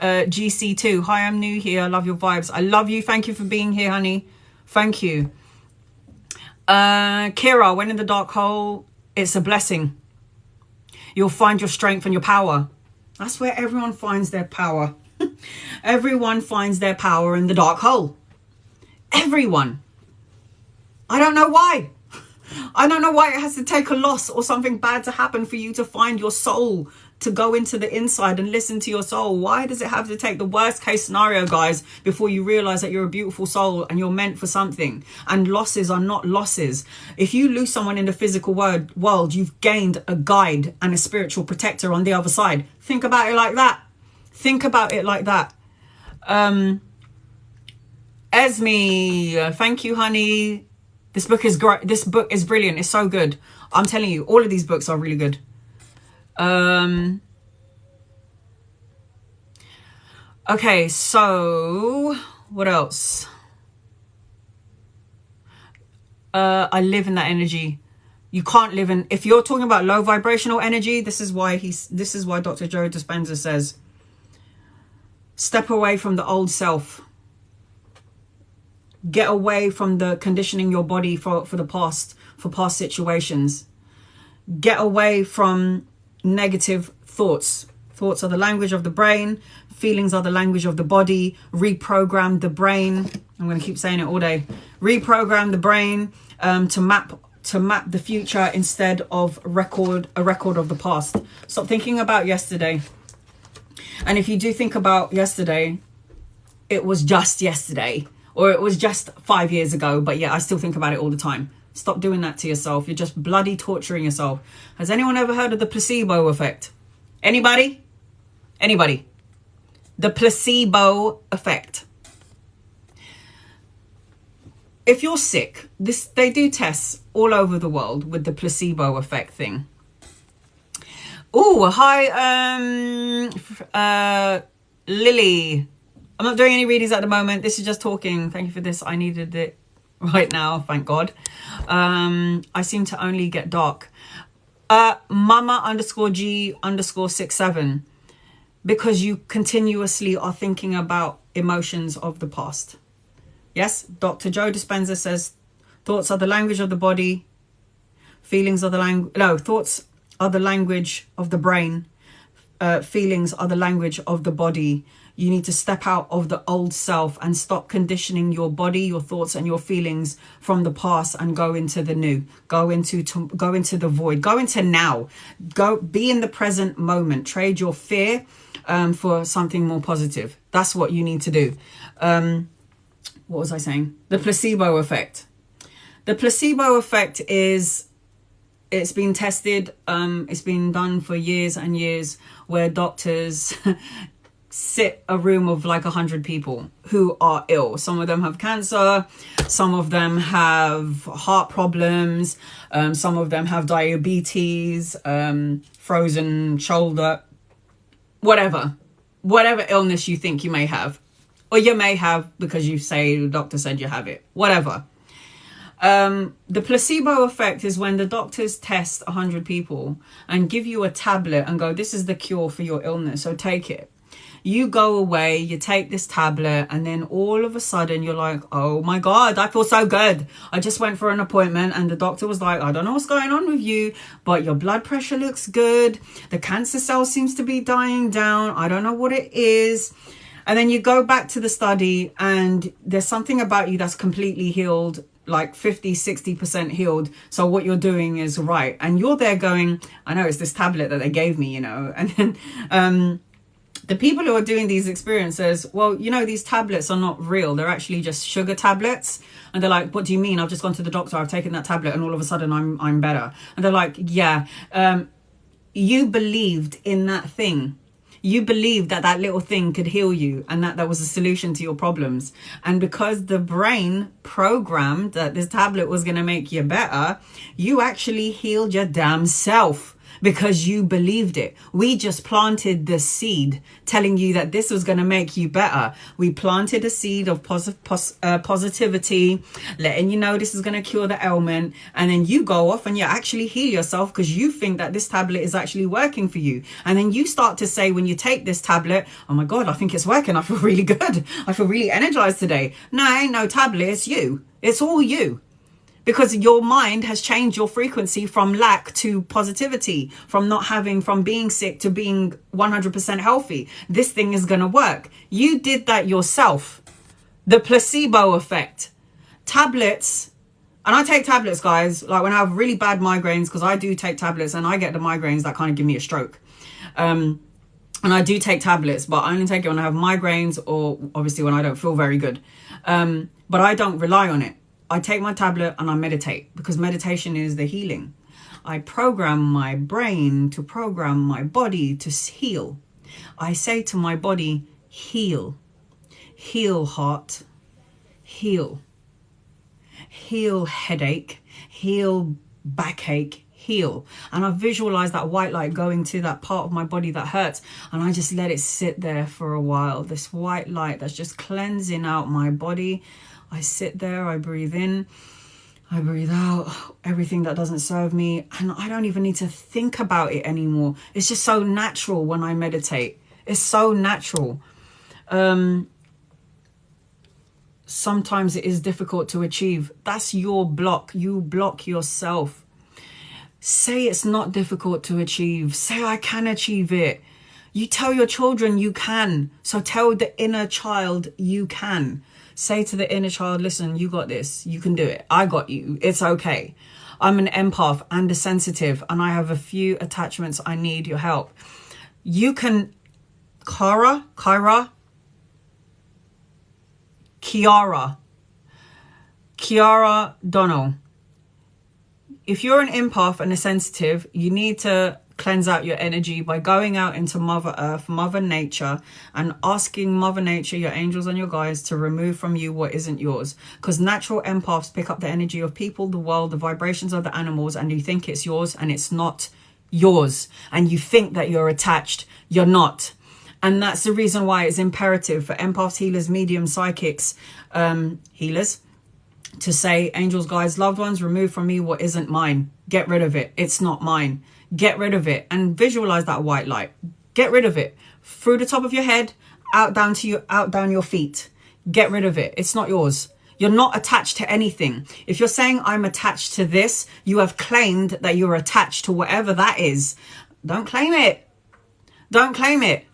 GC2. Hi, I'm new here. I love your vibes. I love you. Thank you for being here, honey. Thank you. Kira, when in the dark hole, it's a blessing. You'll find your strength and your power. That's where everyone finds their power. Everyone finds their power in the dark hole. Everyone. I don't know why. I don't know why it has to take a loss or something bad to happen for you to find your soul, to go into the inside and listen to your soul. Why does it have to take the worst case scenario, guys, before you realize that you're a beautiful soul and you're meant for something? And losses are not losses. If you lose someone in the physical world, you've gained a guide and a spiritual protector on the other side. Think about it like that. Think about it like that. Esme, thank you, honey. This book is great. This book is brilliant. It's so good. I'm telling you, all of these books are really good. Okay, so what else? I live in that energy. You can't live in, if you're talking about low vibrational energy, this is why Dr. Joe Dispenza says, step away from the old self. Get away from the conditioning your body for the past, for past situations. Get away from negative thoughts. Thoughts are the language of the brain. Feelings are the language of the body. Reprogram the brain. I'm going to keep saying it all day. Reprogram the brain to map the future instead of a record of the past. Stop thinking about yesterday. And if you do think about yesterday, it was just yesterday, or it was just 5 years ago, but yeah, I still think about it all the time. Stop doing that to yourself. You're just bloody torturing yourself. Has anyone ever heard of the placebo effect? Anybody? Anybody? The placebo effect. If you're sick, they do tests all over the world with the placebo effect thing. Oh, hi, Lily. I'm not doing any readings at the moment. This is just talking. Thank you for this. I needed it right now. Thank God. I seem to only get dark. Mama_G_67. Because you continuously are thinking about emotions of the past. Yes, Dr. Joe Dispenza says, thoughts are the language of the body. Feelings are the language. No, thoughts are the language of the brain. Feelings are the language of the body. You need to step out of the old self and stop conditioning your body, your thoughts and your feelings from the past and go into the new. Go into the void. Go into now. Be in the present moment. Trade your fear for something more positive. That's what you need to do. What was I saying? The placebo effect. The placebo effect is, it's been tested. It's been done for years and years, where doctors sit a room of like 100 people who are ill. Some of them have cancer. Some of them have heart problems. Some of them have diabetes, frozen shoulder, whatever illness you think you may have, or you may have because you say the doctor said you have it, whatever. The placebo effect is when the doctors test 100 people and give you a tablet and go, this is the cure for your illness, so take it. You go away, you take this tablet, and then all of a sudden you're like, oh my God, I feel so good. I just went for an appointment and the doctor was like, I don't know what's going on with you, but your blood pressure looks good. The cancer cell seems to be dying down. I don't know what it is. And then you go back to the study and there's something about you that's completely healed, like 50-60% healed. So what you're doing is right. And you're there going, I know it's this tablet that they gave me, you know. And then the people who are doing these experiences, well, you know, these tablets are not real. They're actually just sugar tablets. And they're like, what do you mean? I've just gone to the doctor, I've taken that tablet, and all of a sudden I'm better. And they're like, yeah, you believed in that thing. You believed that that little thing could heal you and that that was a solution to your problems. And because the brain programmed that this tablet was going to make you better, you actually healed your damn self because you believed it. We just planted the seed telling you that this was going to make you better. We planted a seed of positivity, letting you know this is going to cure the ailment. And then you go off and you actually heal yourself because you think that this tablet is actually working for you. And then you start to say, when you take this tablet, oh my God, I think it's working. I feel really good. I feel really energized today. No, ain't no tablet. It's you. It's all you. Because your mind has changed your frequency from lack to positivity, from not having, from being sick to being 100% healthy. This thing is going to work. You did that yourself. The placebo effect. Tablets. And I take tablets, guys, like when I have really bad migraines, because I do take tablets and I get the migraines that kind of give me a stroke. And I do take tablets, but I only take it when I have migraines or obviously when I don't feel very good. But I don't rely on it. I take my tablet and I meditate because meditation is the healing. I program my brain to program my body to heal. I say to my body, heal. Heal heart. Heal. Heal headache. Heal backache. Heal. And I visualize that white light going to that part of my body that hurts. And I just let it sit there for a while. This white light that's just cleansing out my body. I sit there, I breathe in, I breathe out, everything that doesn't serve me. And I don't even need to think about it anymore. It's just so natural when I meditate. It's so natural. Sometimes it is difficult to achieve. That's your block. You block yourself. Say it's not difficult to achieve. Say I can achieve it. You tell your children you can. So tell the inner child you can. Say to the inner child, listen, you got this. You can do it. I got you. It's okay. I'm an empath and a sensitive, and I have a few attachments. I need your help. You can, Kiara Donnell. If you're an empath and a sensitive, you need to cleanse out your energy by going out into Mother Earth, Mother Nature, and asking Mother Nature, your angels and your guides, to remove from you what isn't yours. Because natural empaths pick up the energy of people, the world, the vibrations of the animals, and you think it's yours and it's not yours. And you think that you're attached. You're not. And that's the reason why it's imperative for empaths, healers, mediums, psychics, healers, to say, angels, guides, loved ones, remove from me what isn't mine. Get rid of it. It's not mine. Get rid of it and visualize that white light. Get rid of it through the top of your head, out down your feet. Get rid of it. It's not yours. You're not attached to anything. If you're saying I'm attached to this, you have claimed that you're attached to whatever that is. Don't claim it. Don't claim it.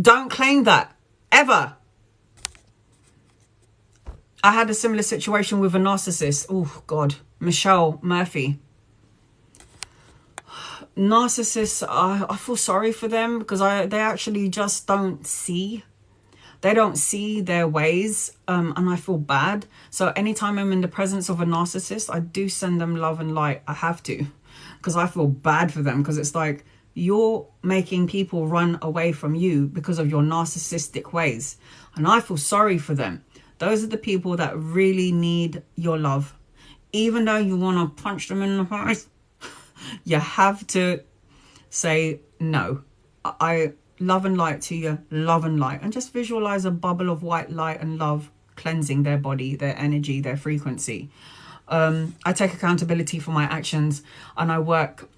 Don't claim that ever. I had a similar situation with a narcissist. Oh God, Michelle Murphy. Narcissists, I feel sorry for them because they actually just don't see. They don't see their ways, and I feel bad. So anytime I'm in the presence of a narcissist, I do send them love and light. I have to, because I feel bad for them, because it's like, you're making people run away from you because of your narcissistic ways. And I feel sorry for them. Those are the people that really need your love. Even though you want to punch them in the face, you have to say, no, I love and light to you, love and light. And just visualize a bubble of white light and love cleansing their body, their energy, their frequency. I take accountability for my actions, and I work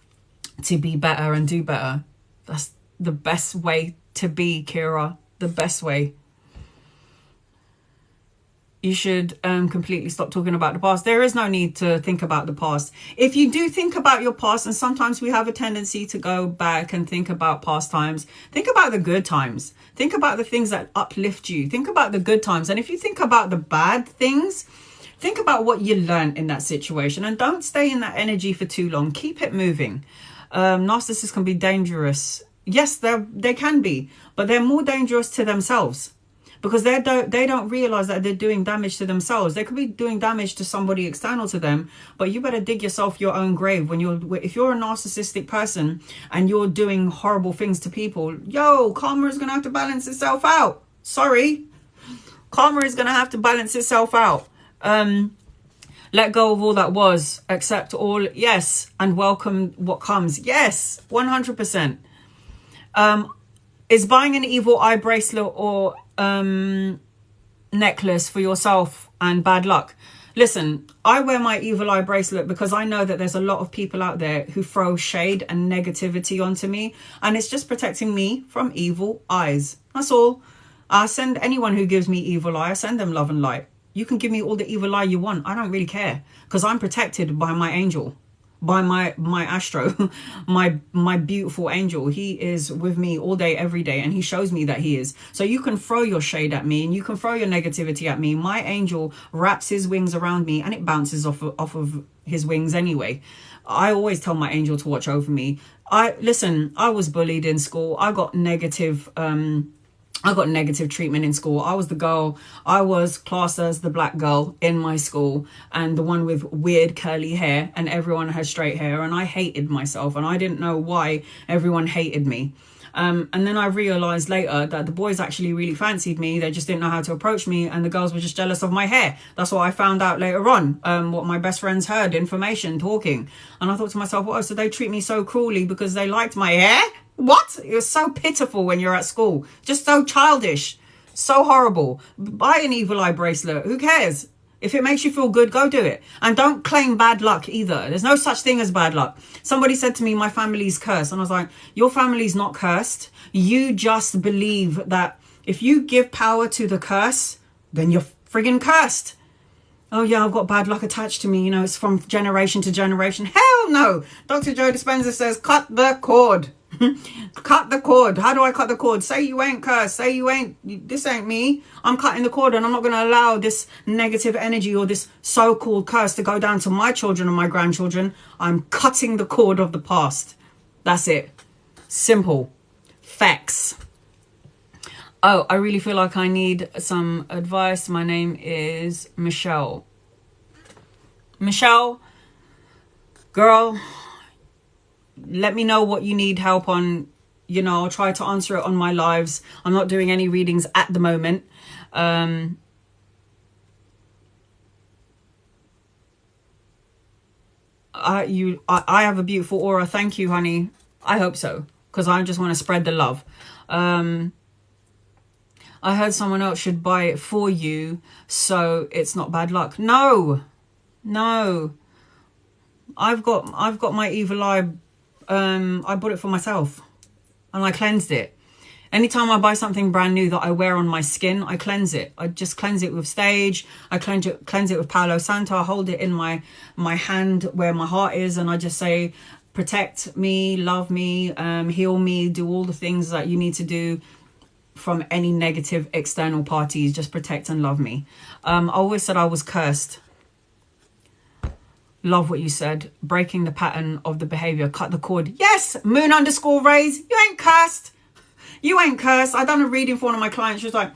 to be better and do better. That's the best way to be, Kira. The best way. You should completely stop talking about the past. There is no need to think about the past. If you do think about your past, and sometimes we have a tendency to go back and think about past times, think about the good times. Think about the things that uplift you. Think about the good times. And if you think about the bad things, think about what you learned in that situation, and don't stay in that energy for too long. Keep it moving. Narcissists can be dangerous. Yes, they can be, but they're more dangerous to themselves, because they don't realize that they're doing damage to themselves. They could be doing damage to somebody external to them, but you better dig yourself your own grave. If you're a narcissistic person and you're doing horrible things to people, karma is gonna have to balance itself out. Sorry, karma is gonna have to balance itself out. Let go of all that was, accept all, yes, and welcome what comes. Yes, 100%. Is buying an evil eye bracelet or necklace for yourself and bad luck? Listen, I wear my evil eye bracelet because I know that there's a lot of people out there who throw shade and negativity onto me, and it's just protecting me from evil eyes. That's all. I send anyone who gives me evil eye, I send them love and light. You can give me all the evil eye you want. I don't really care, because I'm protected by my angel, by my astro, my beautiful angel. He is with me all day, every day, and he shows me that he is. So you can throw your shade at me and you can throw your negativity at me. My angel wraps his wings around me and it bounces off of his wings anyway. I always tell my angel to watch over me. Listen, I was bullied in school. I got negative treatment in school. I was the girl. I was classed as the black girl in my school, and the one with weird curly hair, and everyone had straight hair, and I hated myself, and I didn't know why everyone hated me. And then I realized later that the boys actually really fancied me. They just didn't know how to approach me, and the girls were just jealous of my hair. That's what I found out later on, what my best friends heard, information, talking. And I thought to myself, oh, so they treat me so cruelly because they liked my hair? What? It was so pitiful when you're at school. Just so childish. So horrible. Buy an evil eye bracelet. Who cares? If it makes you feel good, go do it. And don't claim bad luck either. There's no such thing as bad luck. Somebody said to me, my family's cursed. And I was like, your family's not cursed. You just believe that if you give power to the curse, then you're friggin' cursed. Oh yeah, I've got bad luck attached to me. You know, it's from generation to generation. Hell no. Dr. Joe Dispenza says, cut the cord. Cut the cord. How do I cut the cord? Say you ain't cursed. Say you ain't, this ain't me. I'm cutting the cord, and I'm not going to allow this negative energy or this so-called curse to go down to my children and my grandchildren. I'm cutting the cord of the past. That's it. Simple. Facts. Oh, I really feel like I need some advice. My name is Michelle. Michelle, girl, let me know what you need help on. You know, I'll try to answer it on my lives. I'm not doing any readings at the moment. I have a beautiful aura. Thank you, honey. I hope so, because I just want to spread the love. I heard someone else should buy it for you, so it's not bad luck. No. I've got my evil eye. I bought it for myself, and I cleansed it. Anytime I buy something brand new that I wear on my skin, I cleanse it. I just cleanse it with sage. I cleanse it with Palo Santo. I hold it in my hand where my heart is, and I just say, protect me, love me, heal me, do all the things that you need to do from any negative external parties. Just protect and love me. I always said I was cursed. Love what you said. Breaking the pattern of the behavior. Cut the cord. Yes. Moon_Rays. You ain't cursed. You ain't cursed. I done a reading for one of my clients. She was like,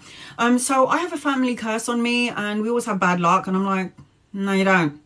so I have a family curse on me and we always have bad luck. And I'm like, no, you don't.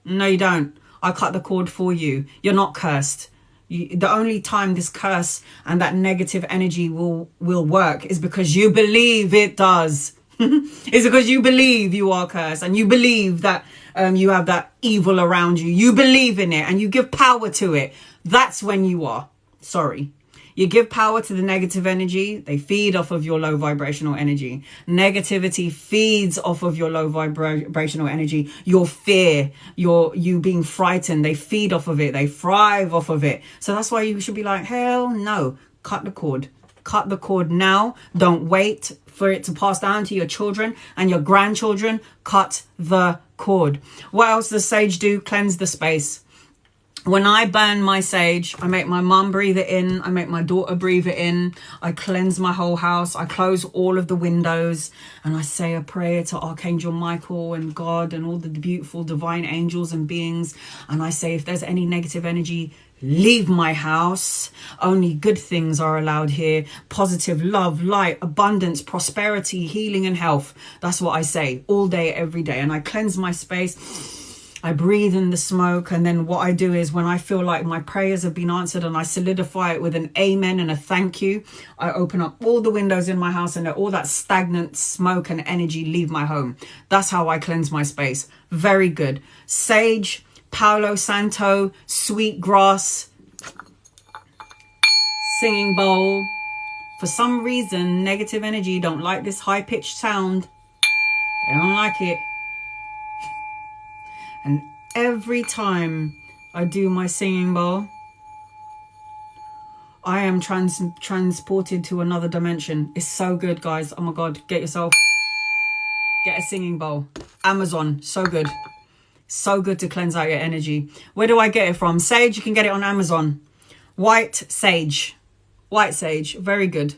No, you don't. I cut the cord for you. You're not cursed. The only time this curse and that negative energy will work is because you believe it does. It's because you believe you are cursed, and you believe that you have that evil around you. You believe in it and you give power to it. That's when you are. Sorry. You give power to the negative energy, they feed off of your low vibrational energy. Negativity feeds off of your low vibrational energy. Your fear, you being frightened, they feed off of it. They thrive off of it. So that's why you should be like, hell no, cut the cord. Cut the cord now. Don't wait for it to pass down to your children and your grandchildren. Cut the cord. What else does sage do? Cleanse the space. When I burn my sage, I make my mum breathe it in. I make my daughter breathe it in. I cleanse my whole house. I close all of the windows and I say a prayer to Archangel Michael and God and all the beautiful divine angels and beings. And I say, if there's any negative energy, leave my house. Only good things are allowed here. Positive love, light, abundance, prosperity, healing and health. That's what I say all day, every day. And I cleanse my space. I breathe in the smoke, and then what I do is when I feel like my prayers have been answered and I solidify it with an amen and a thank you, I open up all the windows in my house and let all that stagnant smoke and energy leave my home. That's how I cleanse my space. Very good. Sage, Palo Santo, sweet grass, singing bowl. For some reason, negative energy don't like this high-pitched sound. They don't like it. And every time I do my singing bowl, I am transported to another dimension. It's so good, guys. Oh my God, get a singing bowl. Amazon, so good. So good to cleanse out your energy. Where do I get it from? Sage, you can get it on Amazon. White sage, very good.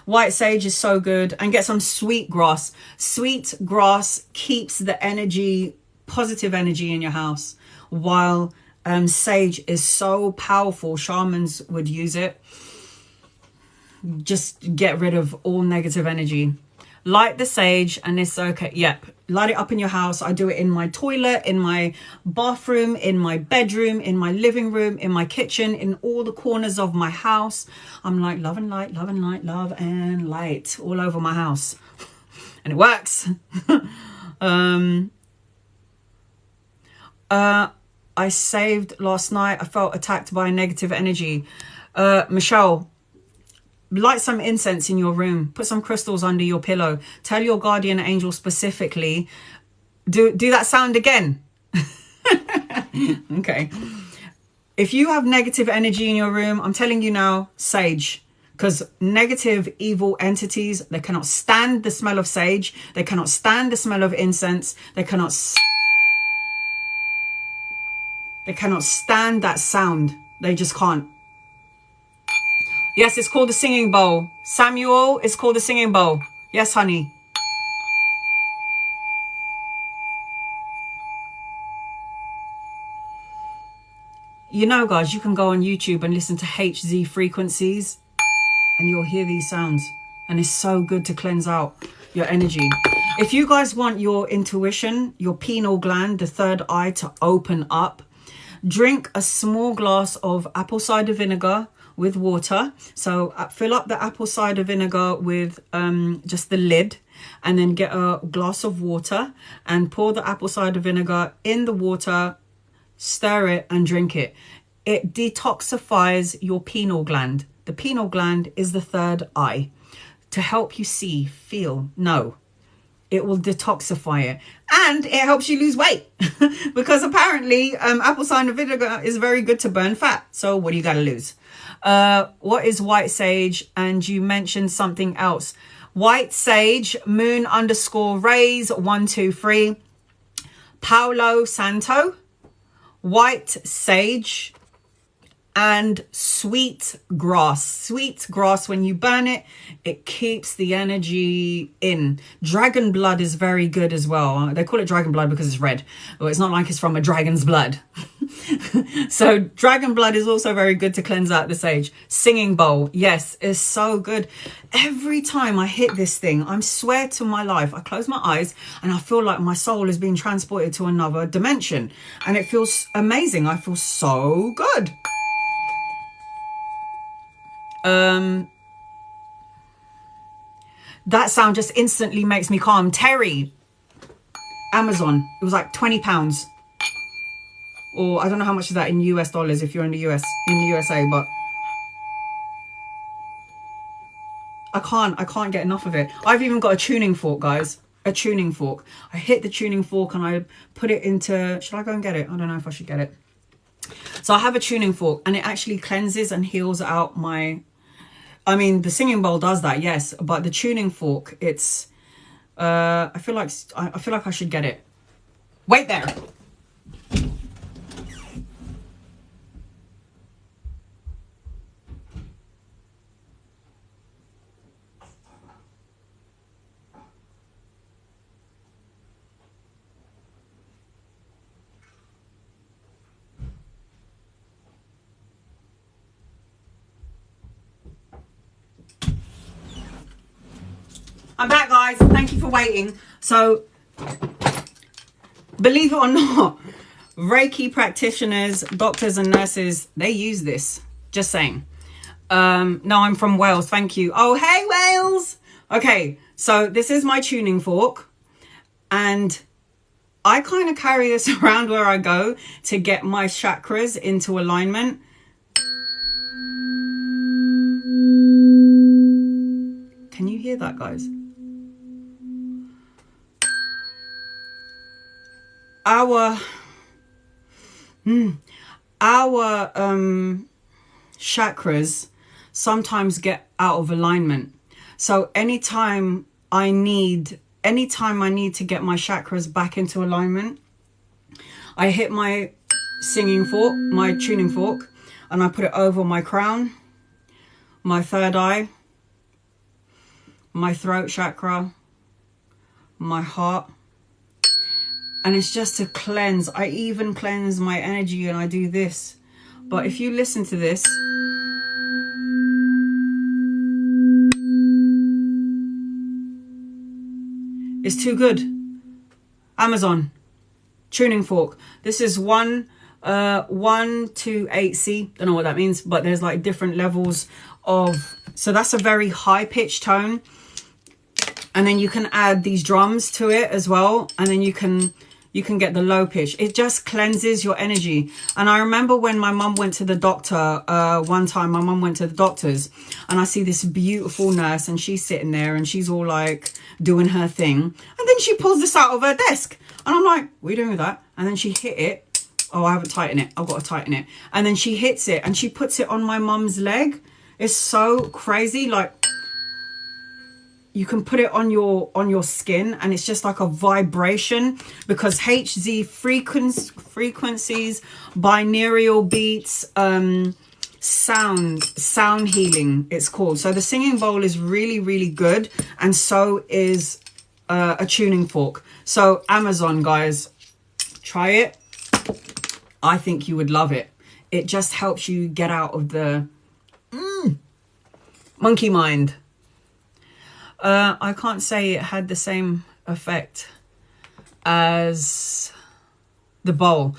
White sage is so good. And get some sweet grass. Sweet grass keeps the energy, positive energy in your house. While sage is so powerful, shamans would use it. Just get rid of all negative energy. Light the sage and it's okay. Yep. Light it up in your house. I do it in my toilet, in my bathroom, in my bedroom, in my living room, in my kitchen, in all the corners of my house. I'm like love and light, love and light, love and light all over my house. And it works. I saved last night. I felt attacked by negative energy. Michelle, light some incense in your room. Put some crystals under your pillow. Tell your guardian angel specifically. Do that sound again. Okay. If you have negative energy in your room, I'm telling you now, sage. Because negative, evil entities, they cannot stand the smell of sage. They cannot stand the smell of incense. They cannot stand that sound. They just can't. Yes, it's called the singing bowl. Samuel, it's called the singing bowl. Yes, honey. You know, guys, you can go on YouTube and listen to HZ frequencies and you'll hear these sounds. And it's so good to cleanse out your energy. If you guys want your intuition, your pineal gland, the third eye to open up, drink a small glass of apple cider vinegar with water. So fill up the apple cider vinegar with just the lid, and then get a glass of water and pour the apple cider vinegar in the water, stir it and drink it. It detoxifies your pineal gland. The pineal gland is the third eye to help you see, feel, know. It will detoxify it, and it helps you lose weight because apparently apple cider vinegar is very good to burn fat. So what do you got to lose? What is white sage? And you mentioned something else. White sage, moon_rays123, Palo Santo, white sage, and sweet grass. Sweet grass, when you burn it, it keeps the energy in. Dragon blood is very good as well. They call it dragon blood because it's red. Well, it's not like it's from a dragon's blood. So dragon blood is also very good to cleanse out the sage. Singing bowl, yes, it's so good. Every time I hit this thing, I swear to my life, I close my eyes and I feel like my soul is being transported to another dimension. And it feels amazing. I feel so good. That sound just instantly makes me calm. Terry, Amazon, it was like £20, or I don't know how much is that in US dollars if you're in the US, in the USA, but I can't get enough of it. I've even got a tuning fork, guys. A tuning fork. I hit the tuning fork and I put it into, should I go and get it? I don't know if I should get it. So I have a tuning fork and it actually cleanses and heals out my, I mean, the singing bowl does that, yes, but the tuning fork, it's, I feel like I should get it. Wait there. I'm back, guys. Thank you for waiting. So, believe it or not, Reiki practitioners, doctors and nurses, they use this. Just saying. No, I'm from Wales. Thank you. Oh, hey, Wales. Okay, so this is my tuning fork. And I kind of carry this around where I go to get my chakras into alignment. Can you hear that, guys? Our chakras sometimes get out of alignment. So anytime I need to get my chakras back into alignment, I hit my singing fork, my tuning fork, and I put it over my crown, my third eye, my throat chakra, my heart. And it's just to cleanse. I even cleanse my energy and I do this. But if you listen to this, it's too good. Amazon tuning fork. This is 128C. Don't know what that means, but there's like different levels of. So that's a very high pitched tone. And then you can add these drums to it as well. And then you can get the low pitch. It just cleanses your energy. And I remember when my mum went to the doctor, one time my mum went to the doctor's and I see this beautiful nurse and she's sitting there and she's all like doing her thing. And then she pulls this out of her desk. And I'm like, what are you doing with that? And then she hit it. Oh, I haven't tightened it. I've got to tighten it. And then she hits it and she puts it on my mum's leg. It's so crazy. Like, you can put it on your skin and it's just like a vibration, because HZ frequencies, binaural beats, sound healing, it's called. So the singing bowl is really, really good. And so is a tuning fork. So Amazon, guys, try it. I think you would love it. It just helps you get out of the monkey mind. I can't say it had the same effect as the bowl.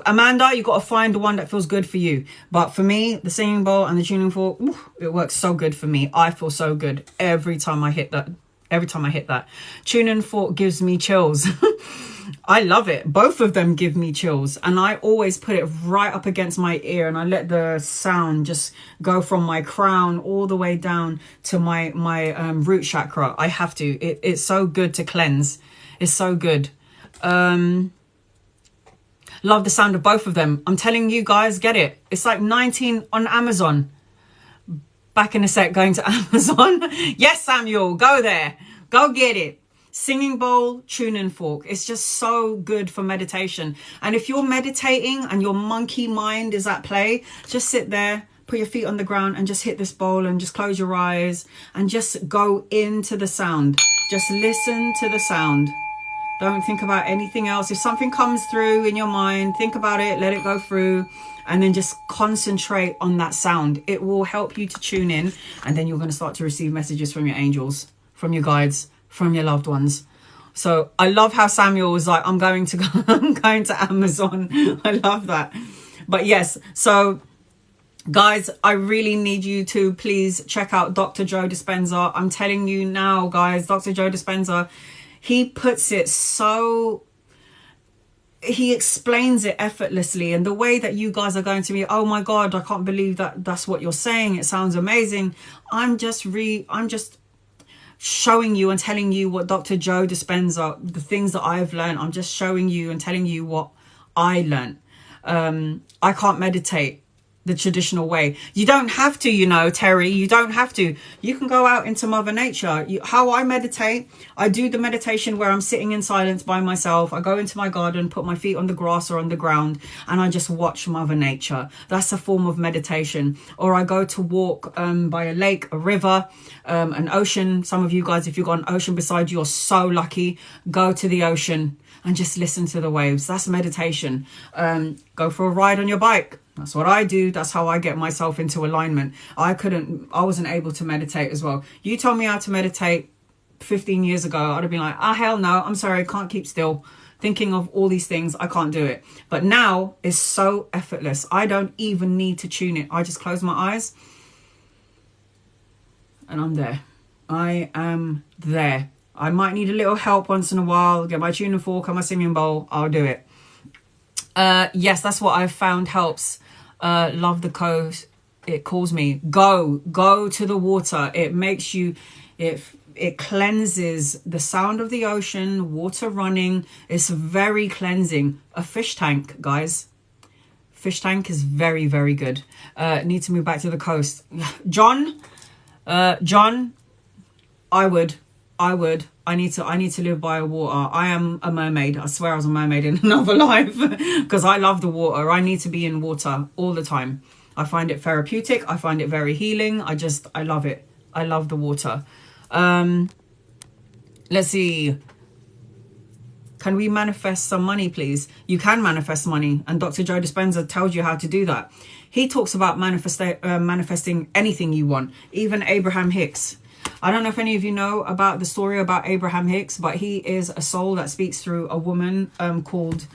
Amanda, you got to find the one that feels good for you. But for me, the singing bowl and the tuning fork, it works so good for me. I feel so good every time I hit that. Tuning fork gives me chills. I love it. Both of them give me chills. And I always put it right up against my ear and I let the sound just go from my crown all the way down to my root chakra. I have to. It's so good to cleanse. It's so good. Love the sound of both of them. I'm telling you guys, get it. It's like 19 on Amazon. Back in a sec, going to Amazon. Yes, Samuel, go there. Go get it. Singing bowl, tuning fork. It's just so good for meditation. And if you're meditating and your monkey mind is at play, just sit there, put your feet on the ground and just hit this bowl and just close your eyes and just go into the sound. Just listen to the sound. Don't think about anything else. If something comes through in your mind, think about it, let it go through, and then just concentrate on that sound. It will help you to tune in, and then you're going to start to receive messages from your angels, from your guides, from your loved ones. So I love how Samuel was like, I'm going to Amazon. I love that. But yes, so guys, I really need you to please check out Dr. Joe Dispenza. I'm telling you now, guys, Dr. Joe Dispenza, he puts it so... he explains it effortlessly, and the way that you guys are going to me, oh my god, I can't believe that's what you're saying, it sounds amazing. I'm just showing you and telling you what Dr. Joe Dispenza, the things that I've learned. I'm just showing you and telling you what I learned. I can't meditate the traditional way. You don't have to, you know, Terry, you don't have to. You can go out into Mother Nature. How I meditate, I do the meditation where I'm sitting in silence by myself. I go into my garden, put my feet on the grass or on the ground, and I just watch Mother Nature. That's a form of meditation. Or I go to walk by a lake, a river, an ocean. Some of you guys, if you've got an ocean beside you, you're so lucky. Go to the ocean and just listen to the waves. That's meditation. Go for a ride on your bike. That's what I do. That's how I get myself into alignment. I wasn't able to meditate as well. You told me how to meditate 15 years ago. I'd have been like, hell no, I'm sorry, I can't keep still. Thinking of all these things, I can't do it. But now it's so effortless. I don't even need to tune it. I just close my eyes and I'm there. I am there. I might need a little help once in a while. Get my tuning fork and my singing bowl. I'll do it. Yes, that's what I've found helps. Love the coast. It calls me. Go to the water. It makes you, it cleanses the sound of the ocean, water running. It's very cleansing. A fish tank, guys. Fish tank is very, very good. Need to move back to the coast. John, I would. I need to live by water. I am a mermaid. I swear I was a mermaid in another life because I love the water. I need to be in water all the time. I find it therapeutic. I find it very healing. I love it. I love the water. Let's see. Can we manifest some money, please? You can manifest money. And Dr. Joe Dispenza tells you how to do that. He talks about manifesting anything you want. Even Abraham Hicks. I don't know if any of you know about the story about Abraham Hicks, but he is a soul that speaks through a woman called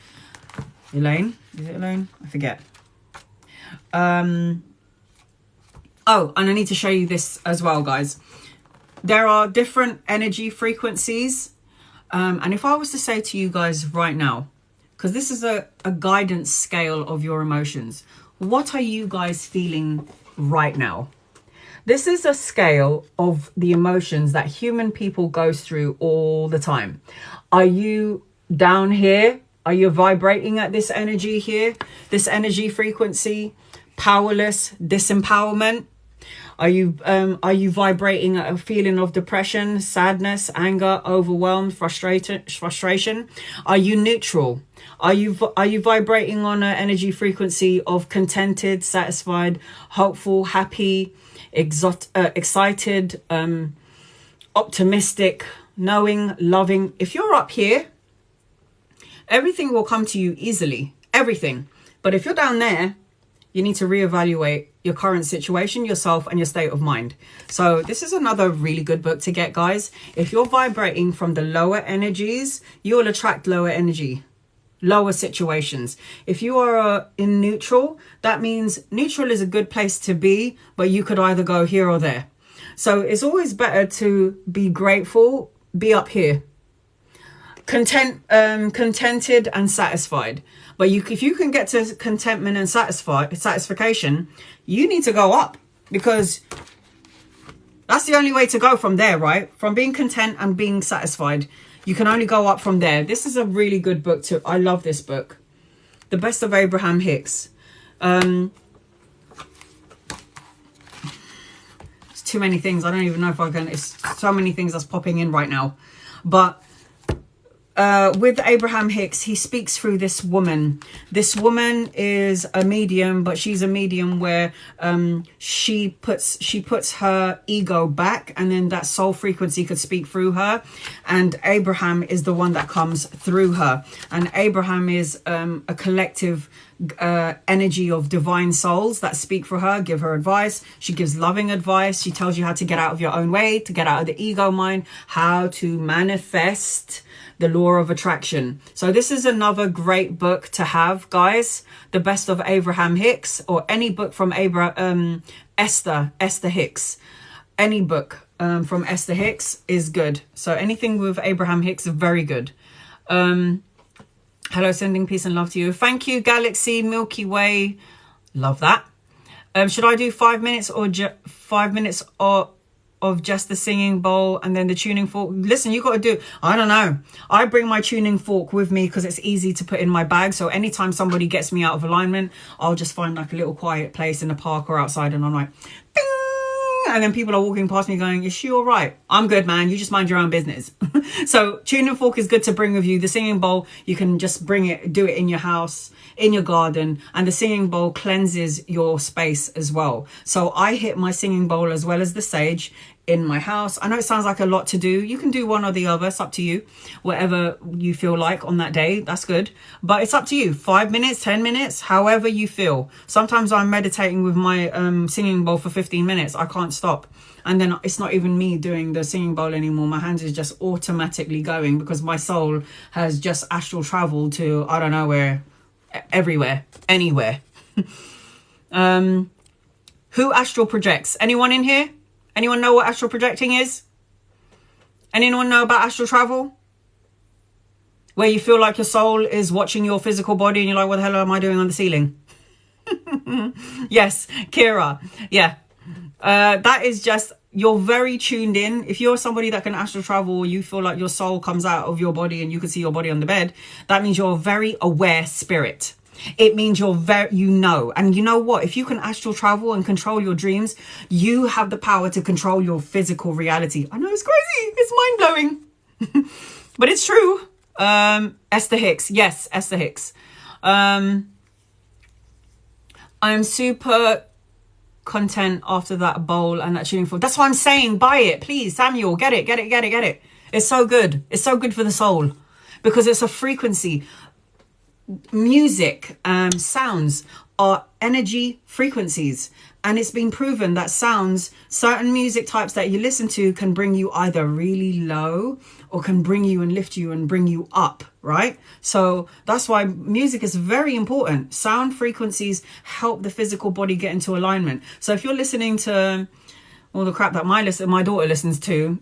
Elaine. Is it Elaine? I forget. Oh, and I need to show you this as well, guys. There are different energy frequencies. And if I was to say to you guys right now, because this is a guidance scale of your emotions, what are you guys feeling right now? This is a scale of the emotions that human people goes through all the time. Are you down here? Are you vibrating at this energy here? This energy frequency? Powerless, disempowerment? Are you vibrating at a feeling of depression, sadness, anger, overwhelmed, frustration? Are you neutral? Are you vibrating on an energy frequency of contented, satisfied, hopeful, happy, excited, optimistic, knowing, loving? If you're up here, everything will come to you easily. Everything. But if you're down there, you need to reevaluate your current situation, yourself, and your state of mind. So this is another really good book to get, guys. If you're vibrating from the lower energies, you will attract lower energy, lower situations. If you are in neutral, that means neutral is a good place to be, but you could either go here or there. So it's always better to be grateful, be up here. Contented and satisfied. But if you can get to contentment and satisfaction, you need to go up, because that's the only way to go from there, right? From being content and being satisfied, you can only go up from there. This is a really good book too. I love this book. The Best of Abraham Hicks. It's too many things. I don't even know if I can. It's so many things that's popping in right now. But with Abraham Hicks, he speaks through this woman. This woman is a medium, but she's a medium where she puts her ego back, and then that soul frequency could speak through her, and Abraham is the one that comes through her. And Abraham is a collective energy of divine souls that speak for her, give her advice. She gives loving advice. She tells you how to get out of your own way, to get out of the ego mind, how to manifest the law of attraction. So this is another great book to have, guys. The Best of Abraham Hicks, or any book from Esther Hicks. Any book from Esther Hicks is good. So anything with Abraham Hicks is very good. Hello, sending peace and love to you. Thank you, Galaxy Milky Way. Love that. Should I do 5 minutes or 5 minutes of just the singing bowl and then the tuning fork? Listen, you got to do, I don't know. I bring my tuning fork with me because it's easy to put in my bag. So anytime somebody gets me out of alignment, I'll just find like a little quiet place in the park or outside, and I'm like, bing! And then people are walking past me going, is she all right? I'm good, man. You just mind your own business. So tuning fork is good to bring with you. The singing bowl, you can just bring it, do it in your house, in your garden. And the singing bowl cleanses your space as well. So I hit my singing bowl as well as the sage in my house. I know it sounds like a lot to do. You can do one or the other. It's up to you. Whatever you feel like on that day, that's good. But it's up to you. 5 minutes, 10 minutes, however you feel. Sometimes I'm meditating with my singing bowl for 15 minutes. I can't stop. And then it's not even me doing the singing bowl anymore. My hands is just automatically going because my soul has just astral traveled to, I don't know where, everywhere, anywhere. Who astral projects? Anyone in here? Anyone know what astral projecting is? Anyone know about astral travel? Where you feel like your soul is watching your physical body and you're like, what the hell am I doing on the ceiling? Yes, Kira. Yeah. That is just, you're very tuned in. If you're somebody that can astral travel, you feel like your soul comes out of your body and you can see your body on the bed. That means you're a very aware spirit. It means you're very, you know. And you know what? If you can astral travel and control your dreams, you have the power to control your physical reality. I know it's crazy. It's mind-blowing. But it's true. Esther Hicks. Yes, Esther Hicks. I'm super content after that bowl and that tuning fork. That's why I'm saying buy it. Please, Samuel, get it, get it, get it, get it. It's so good. It's so good for the soul because it's a frequency. Music, sounds are energy frequencies, and it's been proven that sounds, certain music types that you listen to can bring you either really low or can bring you and lift you and bring you up, right? So that's why music is very important. Sound frequencies help the physical body get into alignment. So if you're listening to all the crap that my daughter listens to,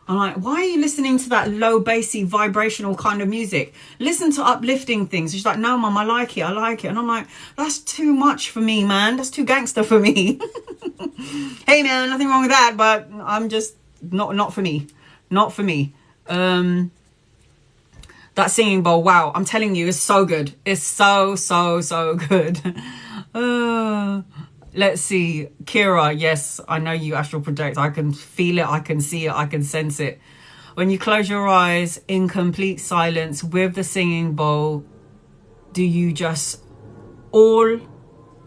I'm like, why are you listening to that low bassy vibrational kind of music? Listen to uplifting things. She's like, no, mum, I like it. I like it. And I'm like, that's too much for me, man. That's too gangster for me. Hey, man, nothing wrong with that. But I'm just not for me. Not for me. That singing bowl, wow. I'm telling you, it's so good. It's so good. Let's see. Kira, yes, I know you astral project. I can feel it. I can see it. I can sense it. When you close your eyes in complete silence with the singing bowl, do you just all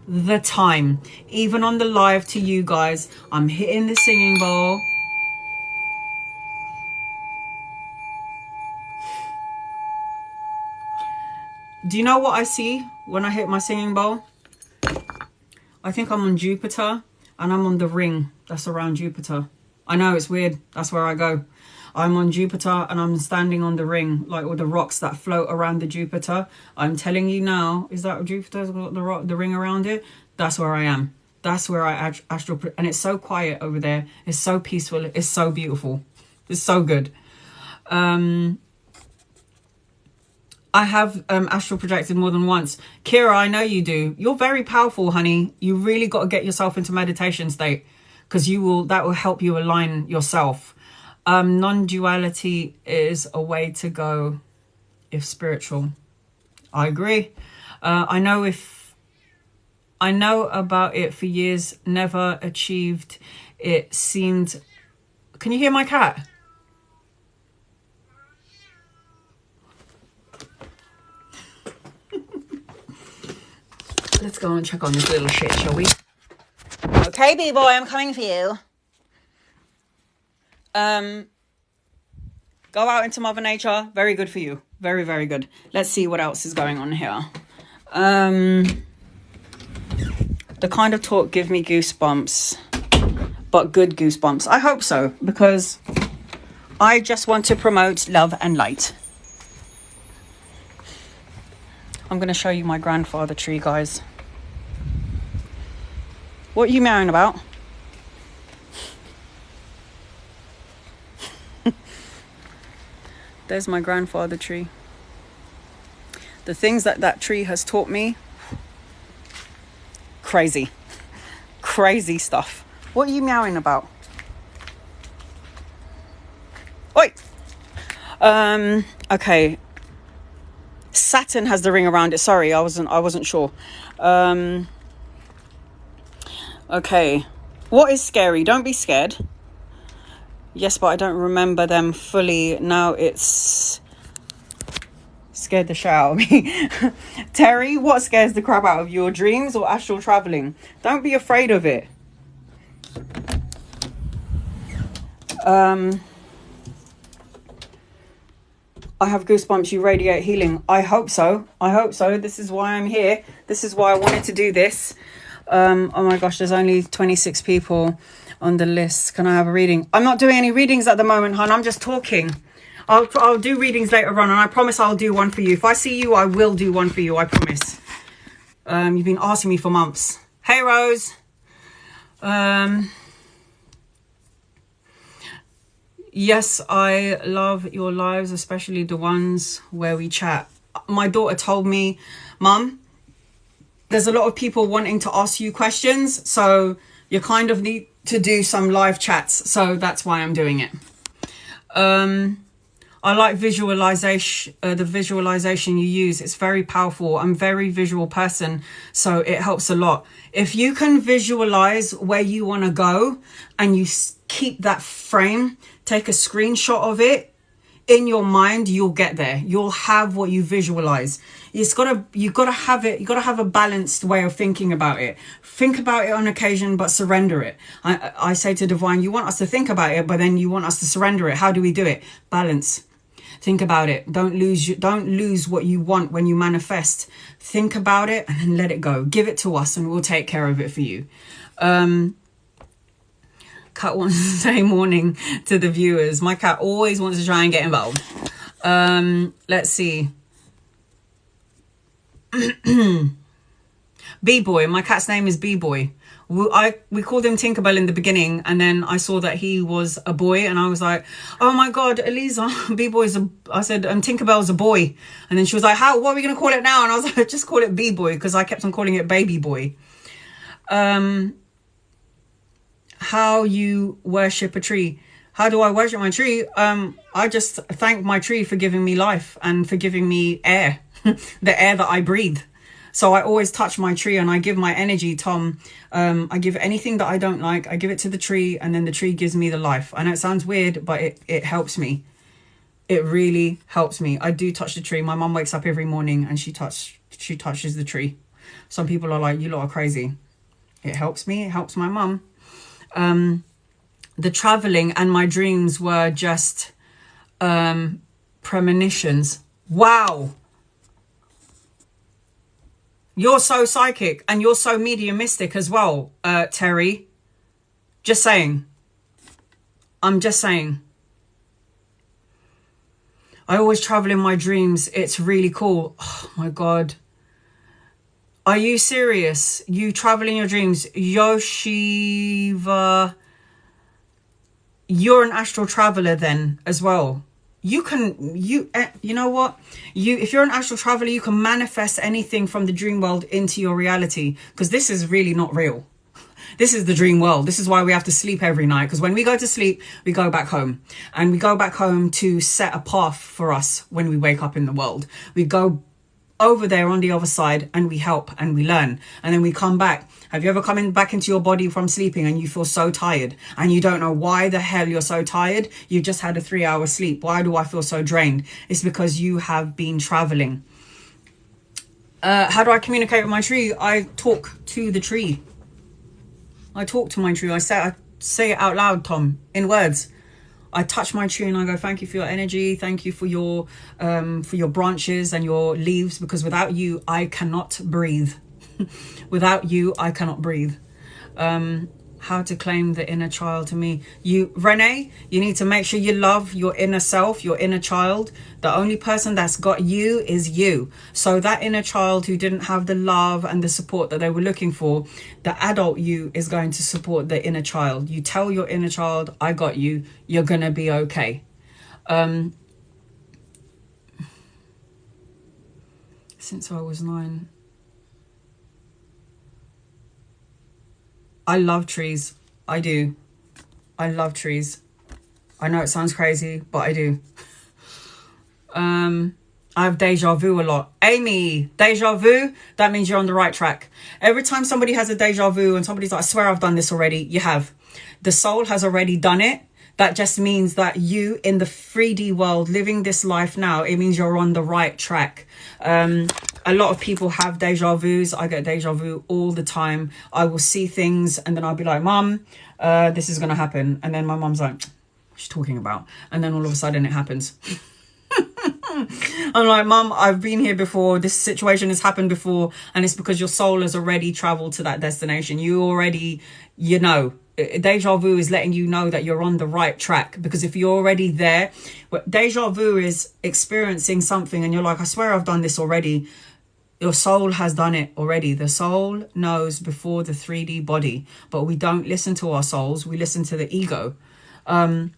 the time, even on the live to you guys, I'm hitting the singing bowl. Do you know what I see when I hit my singing bowl? I think I'm on Jupiter and I'm on the ring that's around Jupiter. I know it's weird. That's where I go. I'm on Jupiter and I'm standing on the ring, like with the rocks that float around the Jupiter. I'm telling you now, is that Jupiter's got the ring around it? That's where I am. That's where I astral, and it's so quiet over there. It's so peaceful. It's so beautiful. It's so good. I have astral projected more than once. Kira, I know you do. You're very powerful, honey. You really got to get yourself into meditation state because that will help you align yourself. Non-duality is a way to go if spiritual. I agree. I know about it for years, never achieved. It seemed... Can you hear my cat? Let's go and check on this little shit, shall we? Okay, B-boy, I'm coming for you. Go out into Mother Nature. Very good for you. Very, very good. Let's see what else is going on here. The kind of talk give me goosebumps, but good goosebumps. I hope so, because I just want to promote love and light. I'm going to show you my grandfather tree, guys. What are you meowing about? There's my grandfather tree. The things that that tree has taught me, crazy stuff. What are you meowing about? Oi. Okay. Saturn has the ring around it. Sorry, I wasn't sure. Okay. What is scary? Don't be scared. Yes, but I don't remember them fully. Now it's scared the shit out of me. Terry, what scares the crap out of you? Your dreams or astral traveling? Don't be afraid of it. I have goosebumps. You radiate healing. I hope so. This is why I'm here. This is why I wanted to do this. Oh my gosh, there's only 26 people on the list. Can I have a reading? I'm not doing any readings at the moment, hon. I'm just talking. I'll do readings later on, and I promise I'll do one for you. If I see you, I will do one for you. I promise. You've been asking me for months. Hey, Rose. Yes, I love your lives, especially the ones where we chat. My daughter told me, Mum, there's a lot of people wanting to ask you questions, so you kind of need to do some live chats. So that's why I'm doing it. I like visualization, the visualization you use. It's very powerful. I'm a very visual person, so it helps a lot. If you can visualize where you want to go and you keep that frame, take a screenshot of it in your mind, you'll get there. You'll have what you visualize. You've got to have it. You've got to have a balanced way of thinking about it. Think about it on occasion, but surrender it. I say to Divine, you want us to think about it, but then you want us to surrender it. How do we do it? Balance. Think about it. Don't lose what you want when you manifest. Think about it and then let it go. Give it to us and we'll take care of it for you. Cat wants to say morning to the viewers. My cat always wants to try and get involved. Let's see. B-Boy. My cat's name is B-Boy. We called him Tinkerbell in the beginning, and then I saw that he was a boy, and I was like, oh my God, Eliza, B-Boy's I said, Tinkerbell's a boy. And then she was like, what are we going to call it now? And I was like, just call it B-Boy, because I kept on calling it Baby Boy. How you worship a tree. How do I worship my tree? I just thank my tree for giving me life and for giving me air, the air that I breathe. So I always touch my tree and I give my energy, Tom. I give anything that I don't like, I give it to the tree, and then the tree gives me the life. I know it sounds weird, but it helps me. It really helps me. I do touch the tree. My mum wakes up every morning and she touches the tree. Some people are like, you lot are crazy. It helps me. It helps my mum. The traveling and my dreams were just premonitions. Wow. You're so psychic and you're so mediumistic as well, Terry. Just saying. I'm just saying. I always travel in my dreams. It's really cool. Oh my God. Are you serious? You travel in your dreams. Yoshiva. You're an astral traveler then as well. You know what? If you're an astral traveler, you can manifest anything from the dream world into your reality, because this is really not real. This is the dream world. This is why we have to sleep every night, because when we go to sleep, we go back home, and we go back home to set a path for us when we wake up in the world. We go over there on the other side and we help and we learn, and then we come back. Have you ever come back into your body from sleeping and you feel so tired and you don't know why the hell you're so tired? You've just had a 3-hour sleep. Why do I feel so drained? It's because you have been traveling. How do I communicate with my tree? I talk to the tree. I talk to my tree. I say it out loud, Tom, in words. I touch my tree and I go, thank you for your energy. Thank you for your branches and your leaves, because without you, I cannot breathe. Without you, I cannot breathe. How to claim the inner child to me. Renee, you need to make sure you love your inner self, your inner child. The only person that's got you is you. So that inner child who didn't have the love and the support that they were looking for, the adult you is going to support the inner child. You tell your inner child, I got you. You're going to be okay. Since I was 9. I love trees. I do. I love trees. I know it sounds crazy, but I do. I have deja vu a lot. Amy, deja vu, that means you're on the right track. Every time somebody has a deja vu and somebody's like, I swear I've done this already, you have. The soul has already done it. That just means that you in the 3D world living this life now, it means you're on the right track. A lot of people have deja vus. I get deja vu all the time. I will see things and then I'll be like, Mum, this is going to happen. And then my mum's like, what's she talking about? And then all of a sudden it happens. I'm like, Mum, I've been here before. This situation has happened before. And it's because your soul has already traveled to that destination. You already, you know. Deja vu is letting you know that you're on the right track, because if you're already there, deja vu is experiencing something and you're like, I swear I've done this already. Your soul has done it already. The soul knows before the 3D body, but we don't listen to our souls. We listen to the ego. I'm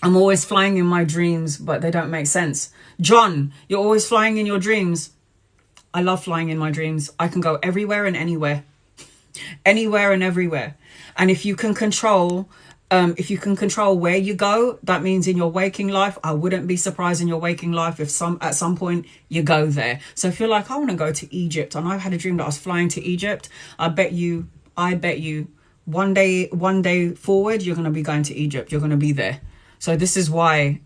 always flying in my dreams, but they don't make sense. John, you're always flying in your dreams. I love flying in my dreams. I can go everywhere and anywhere. Anywhere and everywhere. And if you can control where you go, that means in your waking life, I wouldn't be surprised in your waking life if at some point you go there. So if you're like, I want to go to Egypt, and I've had a dream that I was flying to Egypt, I bet you one day forward, you're going to be going to Egypt. You're going to be there. So this is why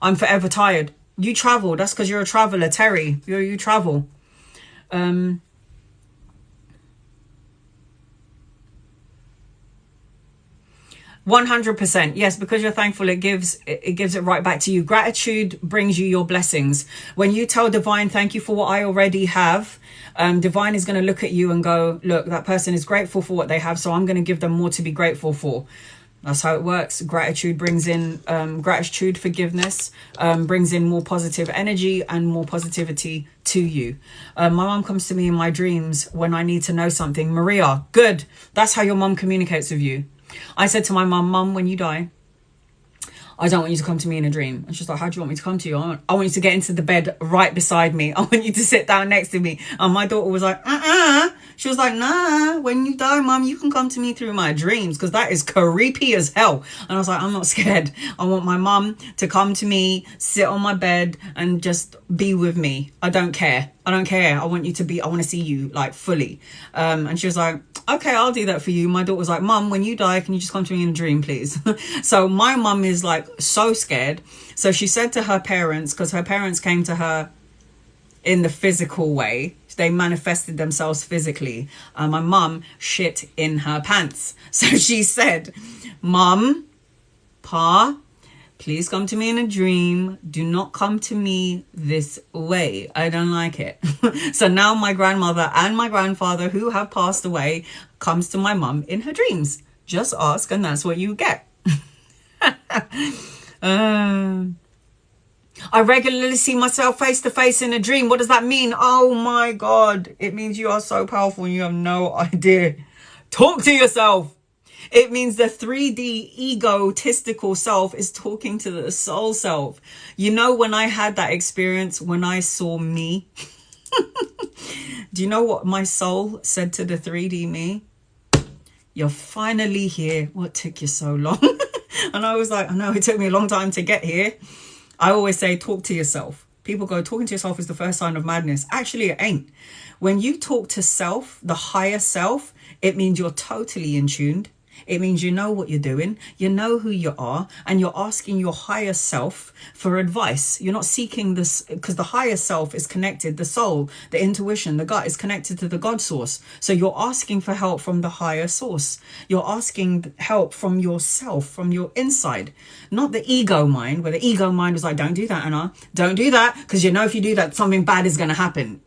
I'm forever tired. You travel. That's because you're a traveler, Terry. You travel. 100%. Yes, because you're thankful, it gives it right back to you. Gratitude brings you your blessings. When you tell divine, thank you for what I already have, divine is going to look at you and go, look, that person is grateful for what they have, so I'm going to give them more to be grateful for. That's how it works. Gratitude brings in gratitude, forgiveness, brings in more positive energy and more positivity to you. My mom comes to me in my dreams when I need to know something. Maria, good. That's how your mom communicates with you. I said to my mum, when you die, I don't want you to come to me in a dream. And she's like, how do you want me to come to you? I want you to get into the bed right beside me. I want you to sit down next to me. And my daughter was like, She was like, nah, when you die, Mum, you can come to me through my dreams, because that is creepy as hell. And I was like, I'm not scared. I want my mum to come to me, sit on my bed and just be with me. I don't care. I don't care. I want to see you like fully. And she was like, okay, I'll do that for you. My daughter was like, Mum, when you die, can you just come to me in a dream, please? So my mum is like so scared. So she said to her parents, because her parents came to her in the physical way, they manifested themselves physically. My mum shit in her pants. So she said, Mum, Pa, please come to me in a dream. Do not come to me this way. I don't like it. So now my grandmother and my grandfather, who have passed away, comes to my mum in her dreams. Just ask and that's what you get. I regularly see myself face to face in a dream. What does that mean? Oh my God. It means you are so powerful and you have no idea. Talk to yourself. It means the 3D egotistical self is talking to the soul self. You know, when I had that experience, when I saw me, do you know what my soul said to the 3D me? You're finally here. What took you so long? And I was like, I know it took me a long time to get here. I always say, talk to yourself. People go, talking to yourself is the first sign of madness. Actually, it ain't. When you talk to self, the higher self, it means you're totally in tune. It means you know what you're doing, you know who you are, and you're asking your higher self for advice. You're not seeking this, because the higher self is connected, the soul, the intuition, the gut is connected to the God source. So you're asking for help from the higher source. You're asking help from yourself, from your inside, not the ego mind, where the ego mind is like, don't do that, Anna. Don't do that, because you know if you do that, something bad is going to happen.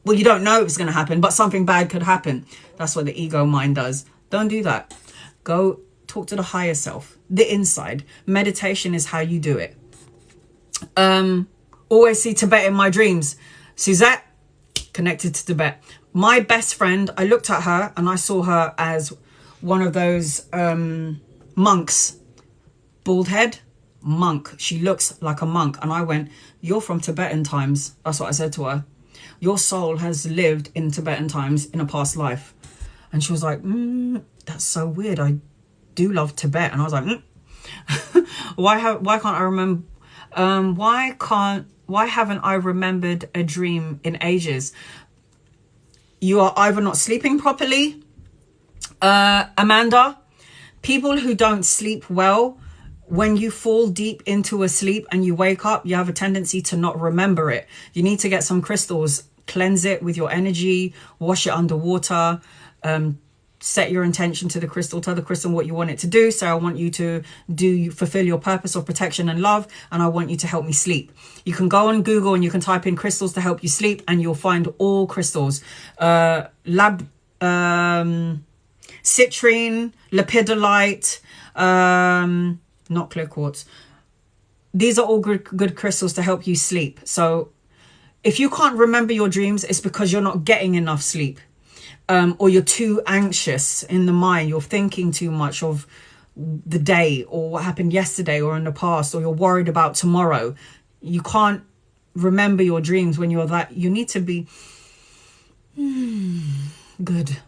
Well, you don't know if it's going to happen, but something bad could happen. That's what the ego mind does. Don't do that. Go talk to the higher self, the inside. Meditation is how you do it. Always see Tibet in my dreams. Suzette, connected to Tibet. My best friend, I looked at her and I saw her as one of those monks. Bald head, monk. She looks like a monk. And I went, you're from Tibetan times. That's what I said to her. your soul has lived in Tibetan times in a past life. And she was like, that's so weird. I do love Tibet. And I was like, why can't I remember? Why haven't I remembered a dream in ages? You are either not sleeping properly, Amanda. People who don't sleep well, when you fall deep into a sleep and you wake up, you have a tendency to not remember it. You need to get some crystals, cleanse it with your energy, wash it underwater, set your intention to the crystal, tell the crystal what you want it to do. So I want you to fulfill your purpose of protection and love, and I want you to help me sleep. You can go on Google and you can type in crystals to help you sleep, and you'll find all crystals. Citrine, lepidolite, not clear quartz. These are all good crystals to help you sleep. So if you can't remember your dreams, it's because you're not getting enough sleep. Or you're too anxious in the mind. You're thinking too much of the day or what happened yesterday or in the past, or you're worried about tomorrow. You can't remember your dreams when you're that. You need to be good.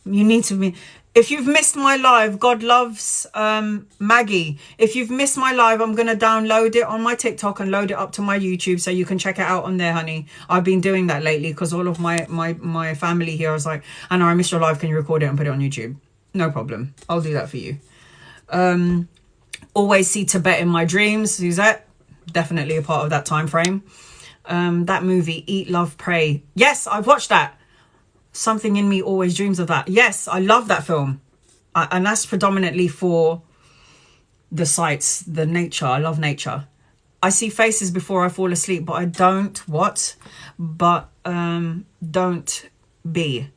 You need to be. If you've missed my live, God loves Maggie. If you've missed my live, I'm going to download it on my TikTok and load it up to my YouTube so you can check it out on there, honey. I've been doing that lately because all of my family here was like, Anna, I missed your live. Can you record it and put it on YouTube? No problem. I'll do that for you. Always see Tibet in my dreams. Suzette, definitely a part of that time frame. That movie, Eat, Love, Pray. Yes, I've watched that. Something in me always dreams of that. Yes, I love that film. And that's predominantly for the sights, the nature. I love nature. I see faces before I fall asleep, but I don't don't be.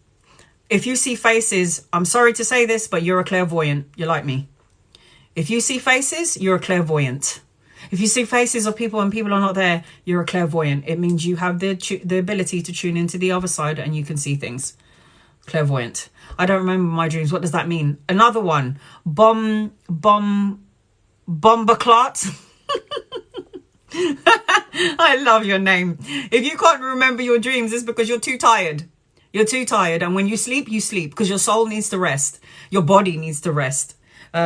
If you see faces, I'm sorry to say this, but you're a clairvoyant. You're like me. If you see faces, you're a clairvoyant. If you see faces of people and people are not there, you're a clairvoyant. It means you have the ability to tune into the other side and you can see things. Clairvoyant. I don't remember my dreams. What does that mean? Another one. Bombaclot. I love your name. If you can't remember your dreams, it's because you're too tired. You're too tired. And when you sleep because your soul needs to rest. Your body needs to rest.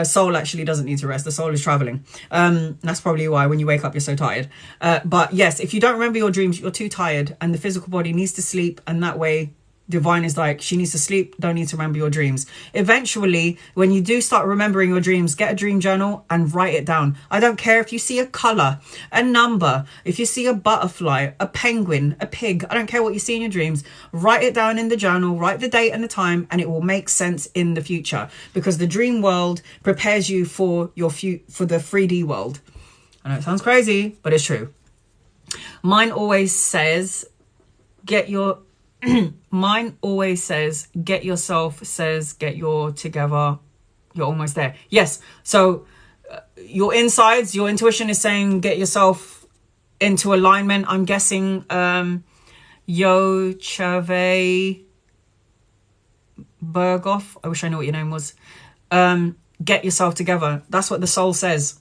Soul actually doesn't need to rest. The soul is traveling. That's probably why when you wake up, you're so tired. But yes, if you don't remember your dreams, you're too tired and the physical body needs to sleep. And that way, divine is like, she needs to sleep, don't need to remember your dreams. Eventually, when you do start remembering your dreams, get a dream journal and write it down. I don't care if you see a color, a number, if you see a butterfly, a penguin, a pig, I don't care what you see in your dreams. Write it down in the journal, write the date and the time, and it will make sense in the future, because the dream world prepares you for for the 3D world. I know it sounds crazy, but it's true. Mine always says, get yourself, says, get your together. You're almost there. Yes. So your insides, your intuition is saying, get yourself into alignment. I'm guessing, Yo Chave Berghoff. I wish I knew what your name was. Get yourself together. That's what the soul says.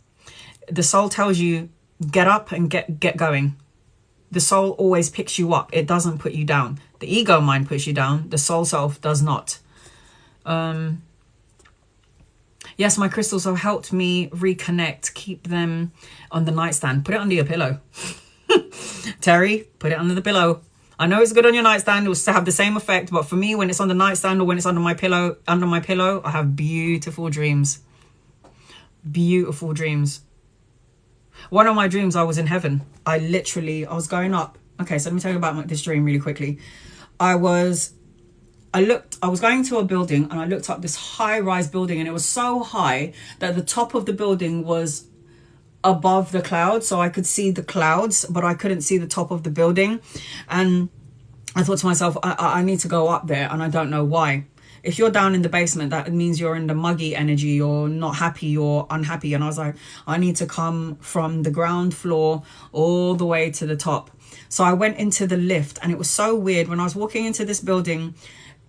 The soul tells you, get up and get going. The soul always picks you up. It doesn't put you down. The ego mind puts you down. The soul self does not. Yes, my crystals have helped me reconnect. Keep them on the nightstand. Put it under your pillow. Terry, put it under the pillow. I know it's good on your nightstand. It will still have the same effect. But for me, when it's on the nightstand or when it's under my pillow, I have beautiful dreams. Beautiful dreams. One of my dreams, I was in heaven. I was going up. Okay, so let me tell you about this dream really quickly. I was going to a building and I looked up this high-rise building, and it was so high that the top of the building was above the clouds. So I could see the clouds, but I couldn't see the top of the building. And I thought to myself, I need to go up there, and I don't know why. If you're down in the basement, that means you're in the muggy energy, you're not happy, you're unhappy. And I was like, I need to come from the ground floor all the way to the top. So I went into the lift, and it was so weird. When I was walking into this building,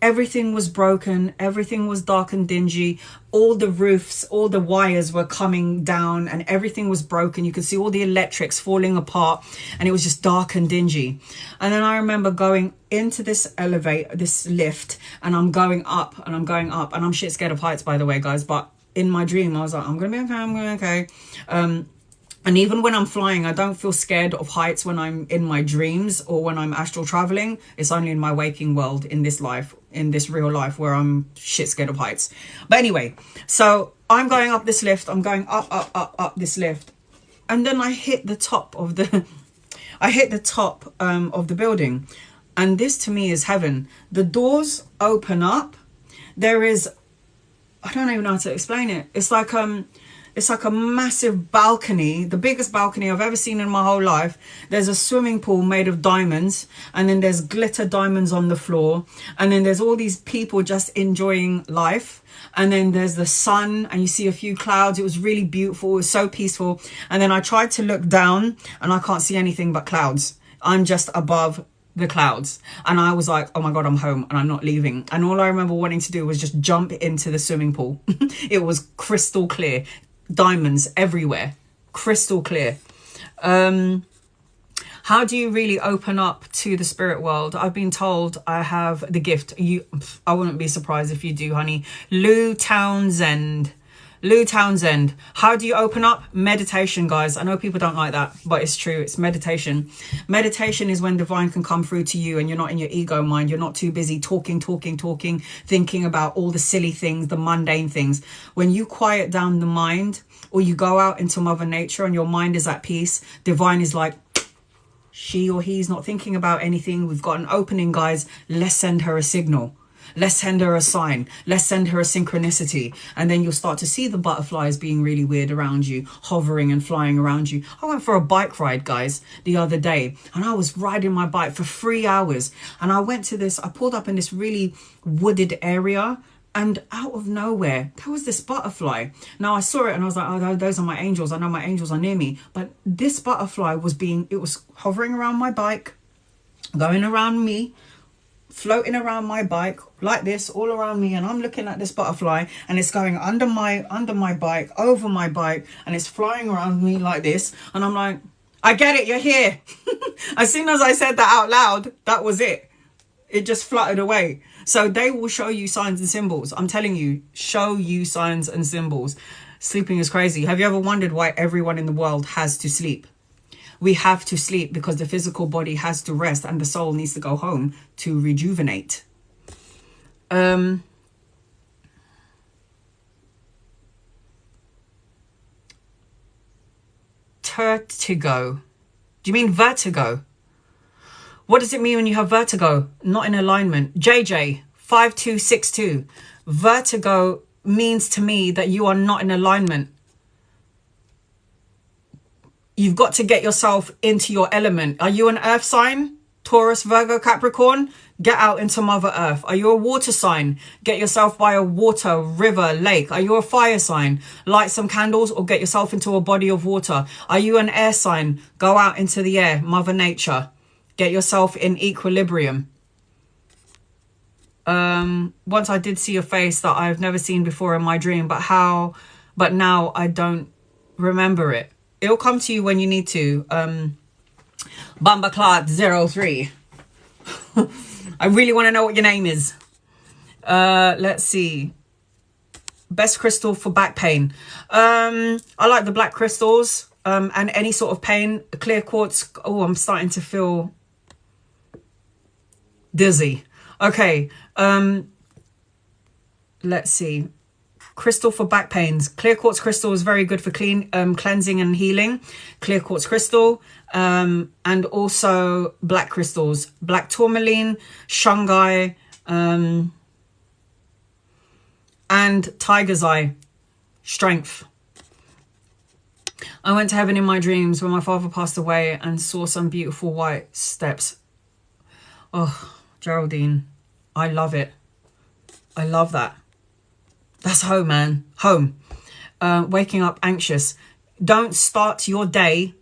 Everything was broken. Everything was dark and dingy. All the roofs, all the wires were coming down and everything was broken. You could see all the electrics falling apart and it was just dark and dingy. And then I remember going into this elevator, this lift, and I'm going up and I'm going up. And I'm shit scared of heights, by the way, guys. But in my dream, I was like, I'm going to be okay. I'm going to be okay. And even when I'm flying, I don't feel scared of heights when I'm in my dreams or when I'm astral traveling. It's only in my waking world, in this life, in this real life, where I'm shit scared of heights. But anyway, so I'm going up this lift. I'm going up this lift. And then I hit the top of the, of the building. And this to me is heaven. The doors open up. There is, I don't even know how to explain it. It's like a massive balcony, the biggest balcony I've ever seen in my whole life. There's a swimming pool made of diamonds, and then there's glitter diamonds on the floor, and then there's all these people just enjoying life, and then there's the sun, and you see a few clouds. It was really beautiful. It was so peaceful. And then I tried to look down and I can't see anything but clouds. I'm just above the clouds, and I was like, oh my god, I'm home and I'm not leaving. And all I remember wanting to do was just jump into the swimming pool. It was crystal clear, diamonds everywhere, crystal clear. How do you really open up to the spirit world? I've been told I have the gift. I wouldn't be surprised if you do, honey. Lou Townsend. How do you open up? Meditation, guys. I know people don't like that, but it's true. It's meditation. Meditation is when divine can come through to you and you're not in your ego mind. You're not too busy talking, thinking about all the silly things, the mundane things. When you quiet down the mind, or you go out into Mother Nature and your mind is at peace, divine is like, she or he's not thinking about anything. We've got an opening, guys. Let's send her a signal. Let's send her a sign. Let's send her a synchronicity. And then you'll start to see the butterflies being really weird around you, hovering and flying around you. I went for a bike ride, guys, the other day, and I was riding my bike for 3 hours. And I pulled up in this really wooded area, and out of nowhere, there was this butterfly. Now I saw it and I was like, oh, those are my angels. I know my angels are near me. But this butterfly was hovering around my bike, going around me, floating around my bike like this, all around me. And I'm looking at this butterfly and it's going under my bike, over my bike, and it's flying around me like this. And I'm like, I get it, you're here. As soon as I said that out loud, that was it. It just fluttered away. So they will show you signs and symbols. I'm telling you, show you signs and symbols. Sleeping is crazy. Have you ever wondered why everyone in the world has to sleep? We have to sleep because the physical body has to rest and the soul needs to go home to rejuvenate. Vertigo. Do you mean vertigo? What does it mean when you have vertigo? Not in alignment. JJ 5262. Vertigo means to me that you are not in alignment. You've got to get yourself into your element. Are you an earth sign? Taurus, Virgo, Capricorn? Get out into Mother Earth. Are you a water sign? Get yourself by a water, river, lake. Are you a fire sign? Light some candles or get yourself into a body of water. Are you an air sign? Go out into the air, Mother Nature. Get yourself in equilibrium. Once I did see a face that I've never seen before in my dream, but now I don't remember it. It'll come to you when you need to. Bamba Clark 03. I really want to know what your name is. Let's see. Best crystal for back pain. I like the black crystals. And any sort of pain. Clear quartz. Oh, I'm starting to feel dizzy. Okay. Let's see. Crystal for back pains. Clear quartz crystal is very good for cleansing and healing. Clear quartz crystal. And also black crystals. Black tourmaline, shungai, and tiger's eye. Strength. I went to heaven in my dreams when my father passed away and saw some beautiful white steps. Oh, Geraldine, I love it. I love that. That's home, man. Home. Waking up anxious. Don't start your day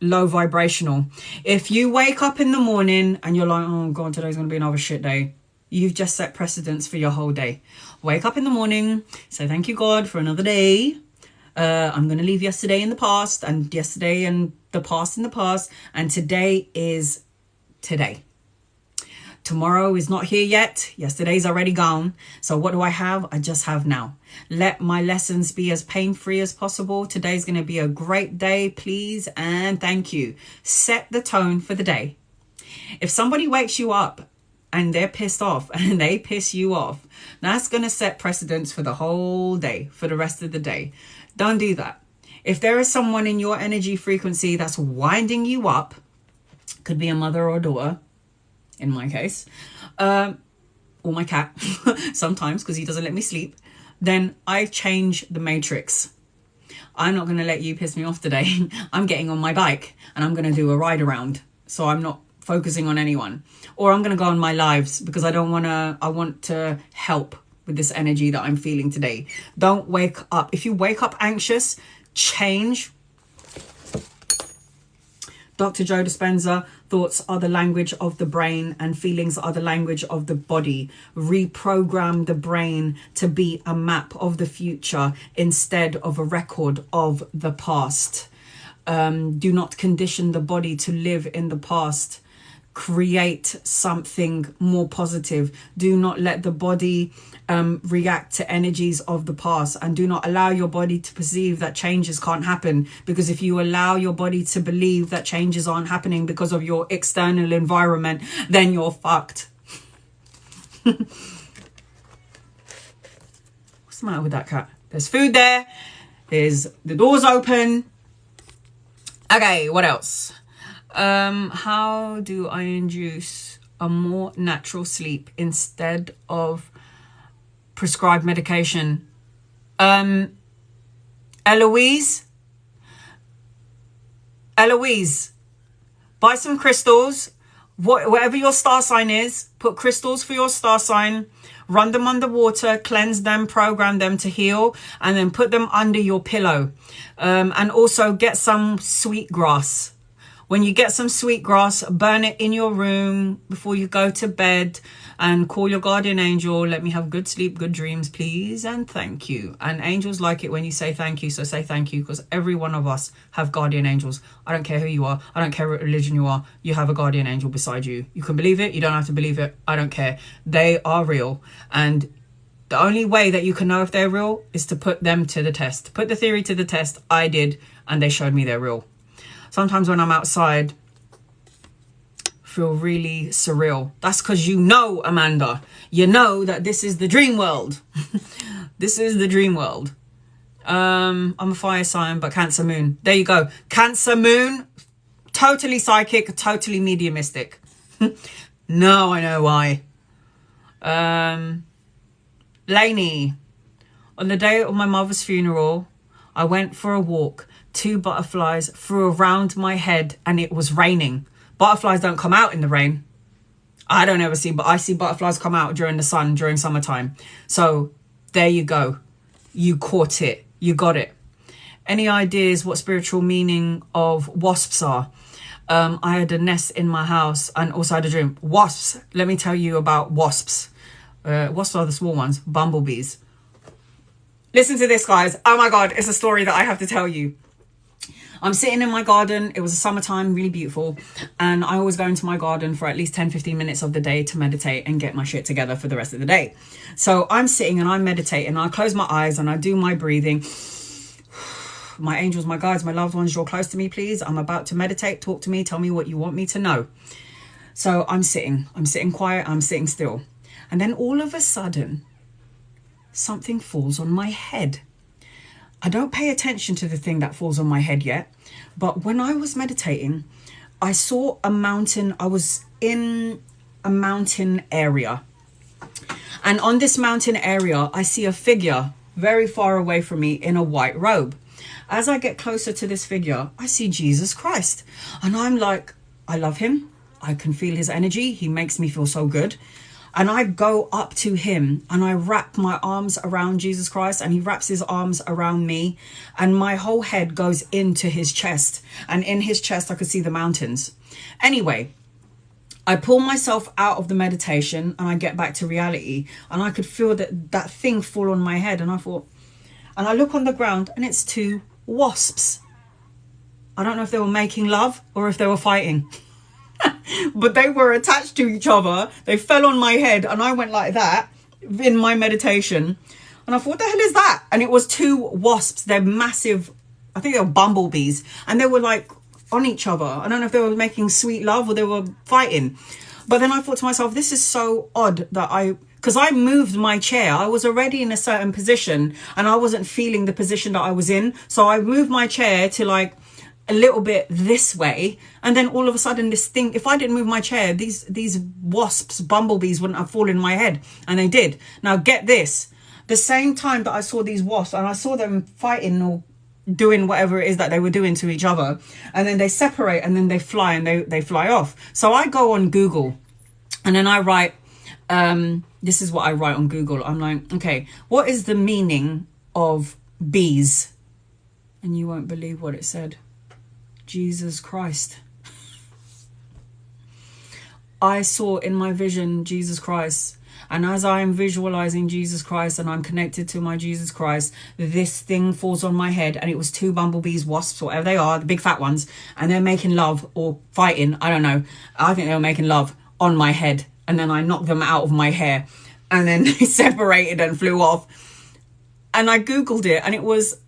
low vibrational. If you wake up in the morning and you're like, oh God, today's going to be another shit day. You've just set precedence for your whole day. Wake up in the morning, say thank you, God, for another day. I'm going to leave yesterday in the past, and yesterday and the past in the past, and today is today. Tomorrow is not here yet. Yesterday's already gone. So what do I have? I just have now. Let my lessons be as pain-free as possible. Today's going to be a great day, please, and thank you. Set the tone for the day. If somebody wakes you up and they're pissed off and they piss you off, that's going to set precedence for the whole day, for the rest of the day. Don't do that. If there is someone in your energy frequency that's winding you up, could be a mother or daughter, in my case, or my cat, sometimes because he doesn't let me sleep, then I change the matrix. I'm not going to let you piss me off today. I'm getting on my bike and I'm going to do a ride around. So I'm not focusing on anyone, or I'm going to go on my lives because I want to help with this energy that I'm feeling today. Don't wake up. If you wake up anxious, change. Dr. Joe Dispenza, thoughts are the language of the brain and feelings are the language of the body. Reprogram the brain to be a map of the future instead of a record of the past. Do not condition the body to live in the past. Create something more positive. Do not let the body react to energies of the past, and do not allow your body to perceive that changes can't happen, because if you allow your body to believe that changes aren't happening because of your external environment, then you're fucked. What's the matter with that cat? There's food there. The door's open. Okay, what else? How do I induce a more natural sleep instead of prescribed medication? Eloise, buy some crystals. Whatever your star sign is, put crystals for your star sign, run them under water, cleanse them, program them to heal, and then put them under your pillow. And also get some sweet grass. When you get some sweet grass, burn it in your room before you go to bed, and call your guardian angel. Let me have good sleep, good dreams, please, and thank you. And angels like it when you say thank you, so say thank you, because every one of us have guardian angels. I don't care who you are. I don't care what religion you are. You have a guardian angel beside you. You can believe it. You don't have to believe it. I don't care. They are real. And the only way that you can know if they're real is to put them to the test. Put the theory to the test. I did, and they showed me they're real. Sometimes when I'm outside, feel really surreal. That's because you know, Amanda, you know that this is the dream world. This is the dream world. I'm a fire sign, but Cancer moon. There you go. Cancer moon, totally psychic, totally mediumistic. No, I know why. Lainey, on the day of my mother's funeral, I went for a walk. 2 butterflies flew around my head and it was raining. Butterflies don't come out in the rain. I don't ever see, but I see butterflies come out during the sun, during summertime. So there you go. You caught it. You got it. Any ideas what spiritual meaning of wasps are? I had a nest in my house and also had a dream. Wasps. Let me tell you about wasps. Wasps are the small ones. Bumblebees. Listen to this, guys. Oh my God. It's a story that I have to tell you. I'm sitting in my garden. It was a summertime, really beautiful. And I always go into my garden for at least 10-15 minutes of the day to meditate and get my shit together for the rest of the day. So I'm sitting and I'm meditating. I close my eyes and I do my breathing. My angels, my guides, my loved ones, draw close to me, please. I'm about to meditate. Talk to me. Tell me what you want me to know. So I'm sitting quiet. I'm sitting still. And then all of a sudden, something falls on my head. I don't pay attention to the thing that falls on my head yet, but when I was meditating, I saw a mountain. I was in a mountain area, and on this mountain area, I see a figure very far away from me in a white robe. As I get closer to this figure, I see Jesus Christ, and I'm like, I love him. I can feel his energy. He makes me feel so good. And I go up to him and I wrap my arms around Jesus Christ and he wraps his arms around me and my whole head goes into his chest. And in his chest, I could see the mountains. Anyway, I pull myself out of the meditation and I get back to reality, and I could feel that thing fall on my head, and I thought, and I look on the ground and it's 2 wasps. I don't know if they were making love or if they were fighting, but they were attached to each other. They fell on my head and I went like that in my meditation, and I thought, what the hell is that? And it was 2 wasps. They're massive. I think they were bumblebees, and they were like on each other. I don't know if they were making sweet love or they were fighting. But then I thought to myself, this is so odd that because I moved my chair. I was already in a certain position and I wasn't feeling the position that I was in. So I moved my chair to like a little bit this way. And then all of a sudden this thing, if I didn't move my chair, these wasps, bumblebees wouldn't have fallen in my head. And they did. Now get this, the same time that I saw these wasps and I saw them fighting or doing whatever it is that they were doing to each other, and then they separate and then they fly, and they fly off. So I go on Google and then I write, this is what I write on Google. I'm like, okay, what is the meaning of bees? And you won't believe what it said. Jesus Christ. I saw in my vision Jesus Christ. And as I'm visualizing Jesus Christ and I'm connected to my Jesus Christ, this thing falls on my head, and it was 2 bumblebees, wasps, whatever they are, the big fat ones, and they're making love or fighting. I don't know. I think they were making love on my head, and then I knocked them out of my hair, and then they separated and flew off. And I Googled it, and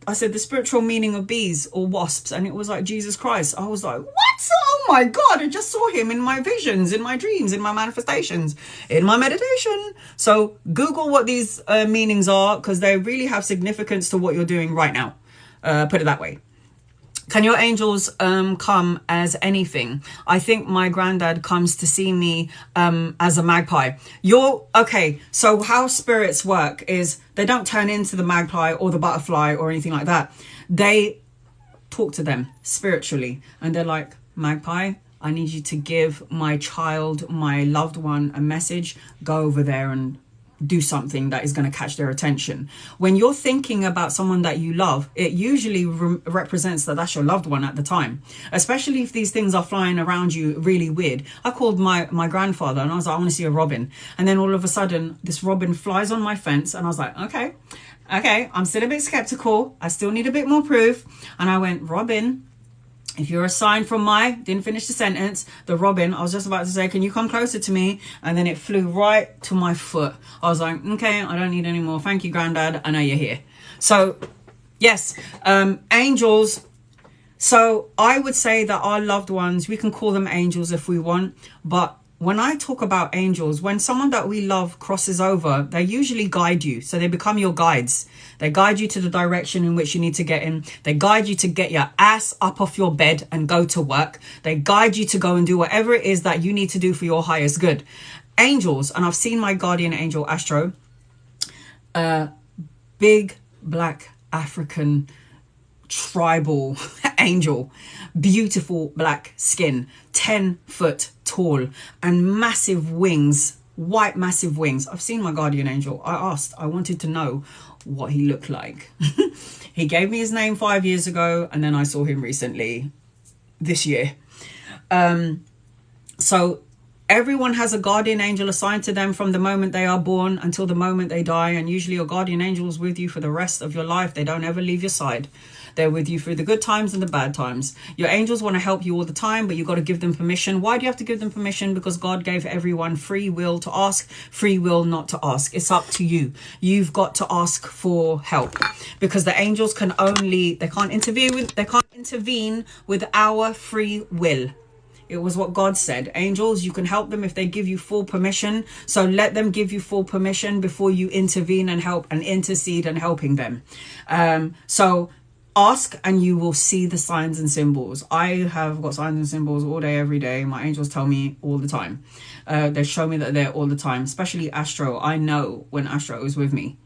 I said the spiritual meaning of bees or wasps, and it was like Jesus Christ. I was like, what? Oh my God, I just saw him in my visions, in my dreams, in my manifestations, in my meditation. So Google what these meanings are, because they really have significance to what you're doing right now. Put it that way. Can your angels come as anything? I think my granddad comes to see me as a magpie. Okay, so how spirits work is they don't turn into the magpie or the butterfly or anything like that. They talk to them spiritually, and they're like, magpie, I need you to give my child, my loved one, a message. Go over there and do something that is going to catch their attention. When you're thinking about someone that you love, it usually represents that that's your loved one at the time, especially if these things are flying around you really weird. I called my grandfather and I was like, I want to see a robin. And then all of a sudden this robin flies on my fence, and I was like, okay, I'm still a bit skeptical. I still need a bit more proof. And I went, Robin, if you're a sign from didn't finish the sentence, the robin, I was just about to say, can you come closer to me? And then it flew right to my foot. I was like, okay, I don't need any more. Thank you, Granddad. I know you're here. So yes, angels. So I would say that our loved ones, we can call them angels if we want. But when I talk about angels, when someone that we love crosses over, they usually guide you. So they become your guides. They guide you to the direction in which you need to get in. They guide you to get your ass up off your bed and go to work. They guide you to go and do whatever it is that you need to do for your highest good. Angels, and I've seen my guardian angel, Astro, big black African tribal angel, beautiful black skin, 10 foot tall, and massive wings, white massive wings. I've seen my guardian angel. I wanted to know what he looked like. He gave me his name 5 years ago, and then I saw him recently this year. So everyone has a guardian angel assigned to them from the moment they are born until the moment they die. And usually your guardian angel is with you for the rest of your life. They don't ever leave your side. They're with you through the good times and the bad times. Your angels want to help you all the time, but you got to give them permission. Why do you have to give them permission? Because God gave everyone free will to ask, free will not to ask. It's up to you. You've got to ask for help, because the angels they can't intervene with our free will. It was what God said. Angels, you can help them if they give you full permission. So let them give you full permission before you intervene and help and intercede and helping them. So ask and you will see the signs and symbols. I have got signs and symbols all day, every day. My angels tell me all the time. They show me that they're all the time, especially Astro. I know when Astro is with me.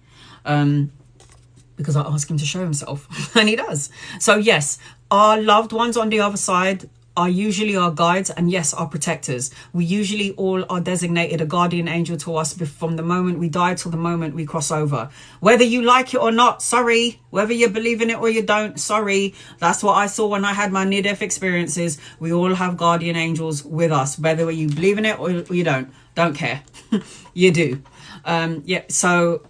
Because I ask him to show himself and he does. So yes, our loved ones on the other side are usually our guides and yes, our protectors. We usually all are designated a guardian angel to us from the moment we die till the moment we cross over. Whether you like it or not, sorry. Whether you believe in it or you don't, sorry. That's what I saw when I had my near-death experiences. We all have guardian angels with us, whether you believe in it or you don't care. You do. Yeah, so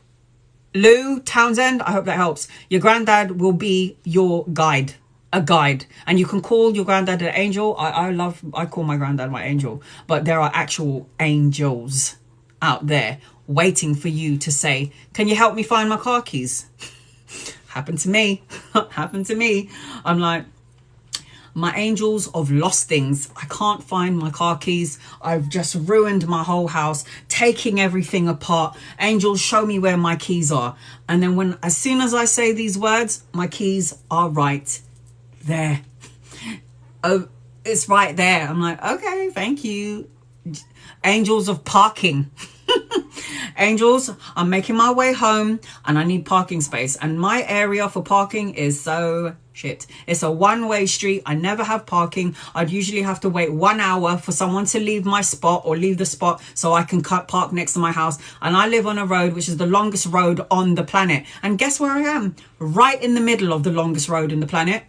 Lou Townsend, I hope that helps. Your granddad will be your guide. A guide, and you can call your granddad an angel. I call my granddad my angel, but there are actual angels out there waiting for you to say, can you help me find my car keys? Happened to me. Happened to me. I'm like, my angels of lost things. I can't find my car keys. I've just ruined my whole house, taking everything apart. Angels, show me where my keys are. And then as soon as I say these words, my keys are right there. Oh, it's right there. I'm like, okay, thank you. Angels of parking. Angels, I'm making my way home and I need parking space, and my area for parking is so shit. It's a one-way street. I never have parking. I'd usually have to wait 1 hour for someone to leave my spot or leave the spot so I can park next to my house. And I live on a road which is the longest road on the planet. And guess where I am? Right in the middle of the longest road in the planet.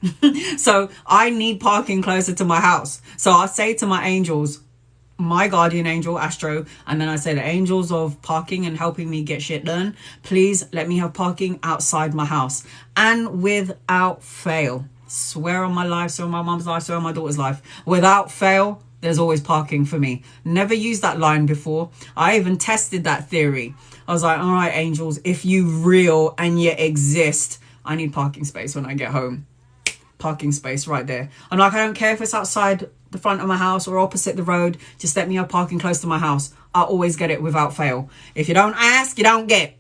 So I need parking closer to my house. So I say to my angels, my guardian angel Astro, and then I say the angels of parking and helping me get shit done, please let me have parking outside my house. And without fail, swear on my life, swear on my mum's life, swear on my daughter's life, without fail, there's always parking for me. Never used that line before. I even tested that theory. I was like, all right, angels, if you real and you exist, I need parking space when I get home. Parking space right there. I'm like, I don't care if it's outside the front of my house or opposite the road, just let me have parking close to my house. I always get it without fail. If you don't ask, you don't get.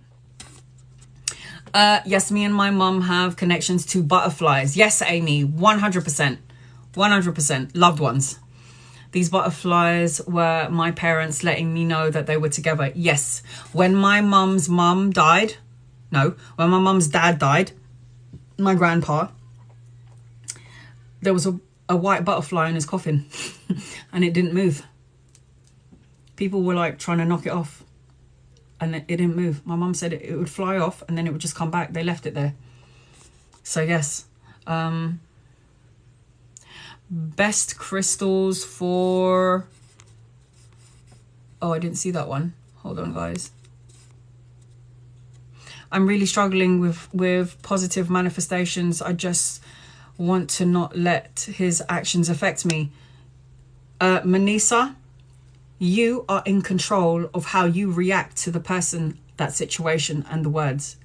Yes, me and my mum have connections to butterflies. Yes, Amy, 100%. 100%. Loved ones. These butterflies were my parents letting me know that they were together. Yes. When my mum's mum died, when my mum's dad died, my grandpa, there was a white butterfly in his coffin and it didn't move. People were like trying to knock it off and it didn't move. My mum said it would fly off and then it would just come back. They left it there. So yes. Best crystals for... Oh, I didn't see that one. Hold on, guys. I'm really struggling with positive manifestations. I just want to not let his actions affect me. Manisa, you are in control of how you react to the person, that situation, and the words.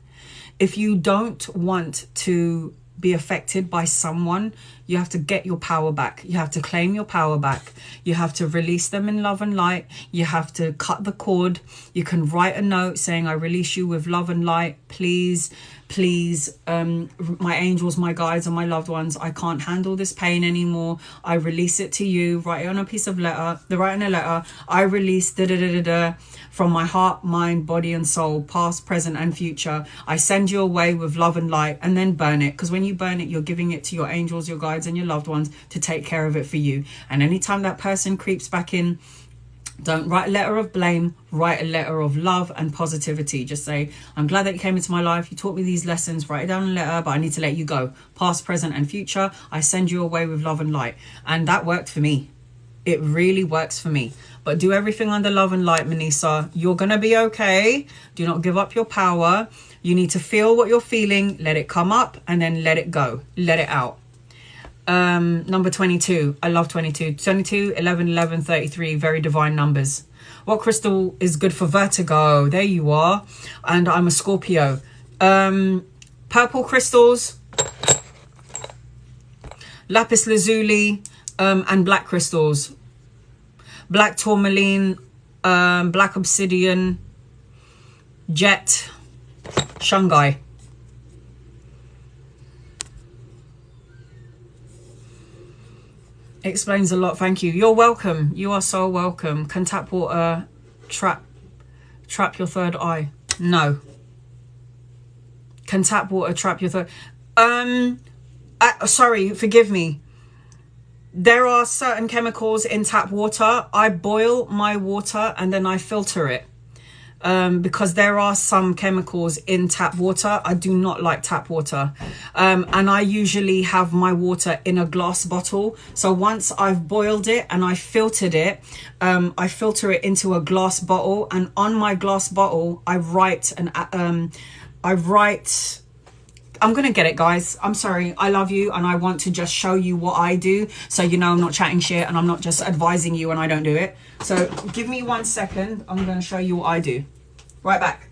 If you don't want to be affected by someone, you have to get your power back. You have to claim your power back. You have to release them in love and light. You have to cut the cord. You can write a note saying, I release you with love and light. Please, my angels, my guides, and my loved ones, I can't handle this pain anymore. I release it to you. Write it on a piece of letter. Write in a letter. I release from my heart, mind, body, and soul, past, present, and future. I send you away with love and light, and then burn it. Because when you burn it, you're giving it to your angels, your guides, and your loved ones to take care of it for you. And anytime that person creeps back in, don't write a letter of blame, write a letter of love and positivity. Just say, I'm glad that you came into my life. You taught me these lessons. Write it down in a letter, but I need to let you go. Past, present, and future. I send you away with love and light. And that worked for me. It really works for me. But do everything under love and light, Manisa. You're going to be okay. Do not give up your power. You need to feel what you're feeling. Let it come up and then let it go. Let it out. Number 22. I love 22. 22, 11, 11, 33. Very divine numbers. What crystal is good for vertigo? There you are. And I'm a Scorpio. Purple crystals. Lapis lazuli. And black crystals. Black tourmaline. Black obsidian. Jet. Shungai. Explains a lot. Thank you. You're welcome. You are so welcome. Can tap water trap your third eye? No. Can tap water trap your third... sorry, forgive me. there are certain chemicals in tap water. I boil my water and then I filter it. Because there are some chemicals in tap water. I do not like tap water. And I usually have my water in a glass bottle. So once I've boiled it and I filtered it, I filter it into a glass bottle. And on my glass bottle, I write, I'm going to get it, guys. I'm sorry. I love you. And I want to just show you what I do. So, you know, I'm not chatting shit and I'm not just advising you and I don't do it. So give me 1 second. I'm going to show you what I do. Right back.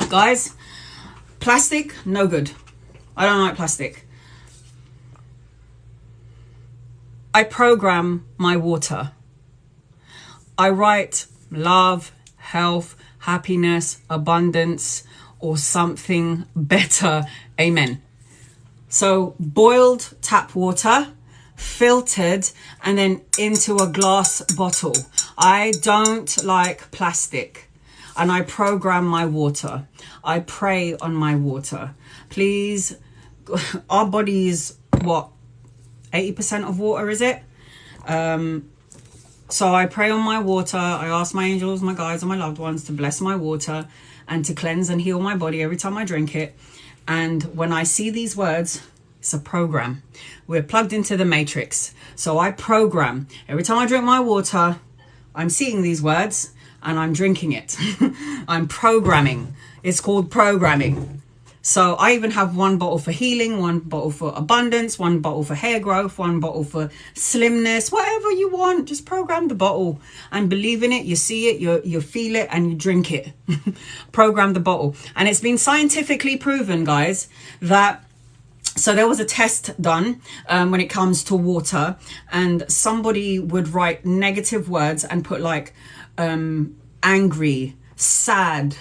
Guys, plastic, no good. I don't like plastic. I program my water. I write love, health, happiness, abundance, or something better. Amen. So boiled tap water, filtered, and then into a glass bottle. I don't like plastic. And I program my water. I pray on my water. Please, our body is what? 80% of water, is it? So I pray on my water. I ask my angels, my guides, and my loved ones to bless my water and to cleanse and heal my body every time I drink it. And when I see these words, it's a program. We're plugged into the matrix. So I program. Every time I drink my water, I'm seeing these words and I'm drinking it. I'm programming. It's called programming. So I even have 1 bottle for healing, 1 bottle for abundance, 1 bottle for hair growth, 1 bottle for slimness, whatever you want. Just program the bottle and believe in it. You see it, you feel it, and you drink it. Program the bottle. And it's been scientifically proven, guys, that so there was a test done when it comes to water, and somebody would write negative words and put like angry, sad,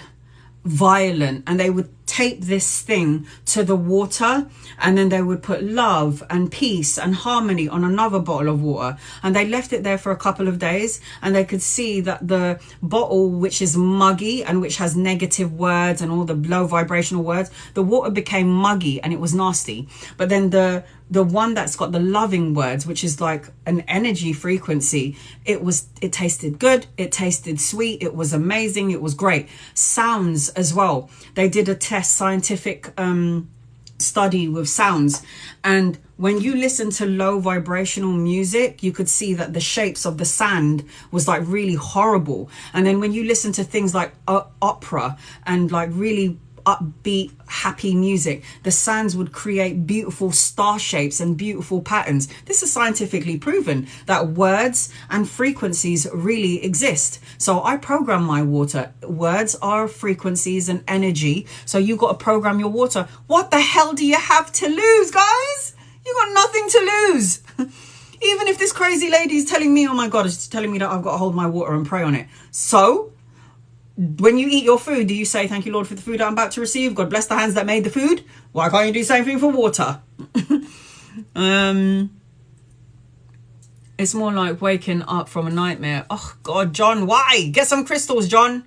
violent, and they would tape this thing to the water, and then they would put love and peace and harmony on another bottle of water, and they left it there for a couple of days, and they could see that the bottle, which is muggy and which has negative words and all the low vibrational words, the water became muggy and it was nasty. But then the one that's got the loving words, which is like an energy frequency, it tasted good, it tasted sweet, it was amazing, it was great. Sounds as well. They did a test scientific study with sounds, and when you listen to low vibrational music, you could see that the shapes of the sand was like really horrible. And then when you listen to things like opera and like really upbeat, happy music, the sands would create beautiful star shapes and beautiful patterns. This is scientifically proven that words and frequencies really exist. So I program my water. Words are frequencies and energy. So you got to program your water. What the hell do you have to lose, guys? You got nothing to lose. Even if this crazy lady is telling me, oh my God, it's telling me that I've got to hold my water and pray on it. So when you eat your food, do you say, thank you, Lord, for the food I'm about to receive? God bless the hands that made the food. Why can't you do the same thing for water? It's more like waking up from a nightmare. Oh, God, John, why? Get some crystals, John.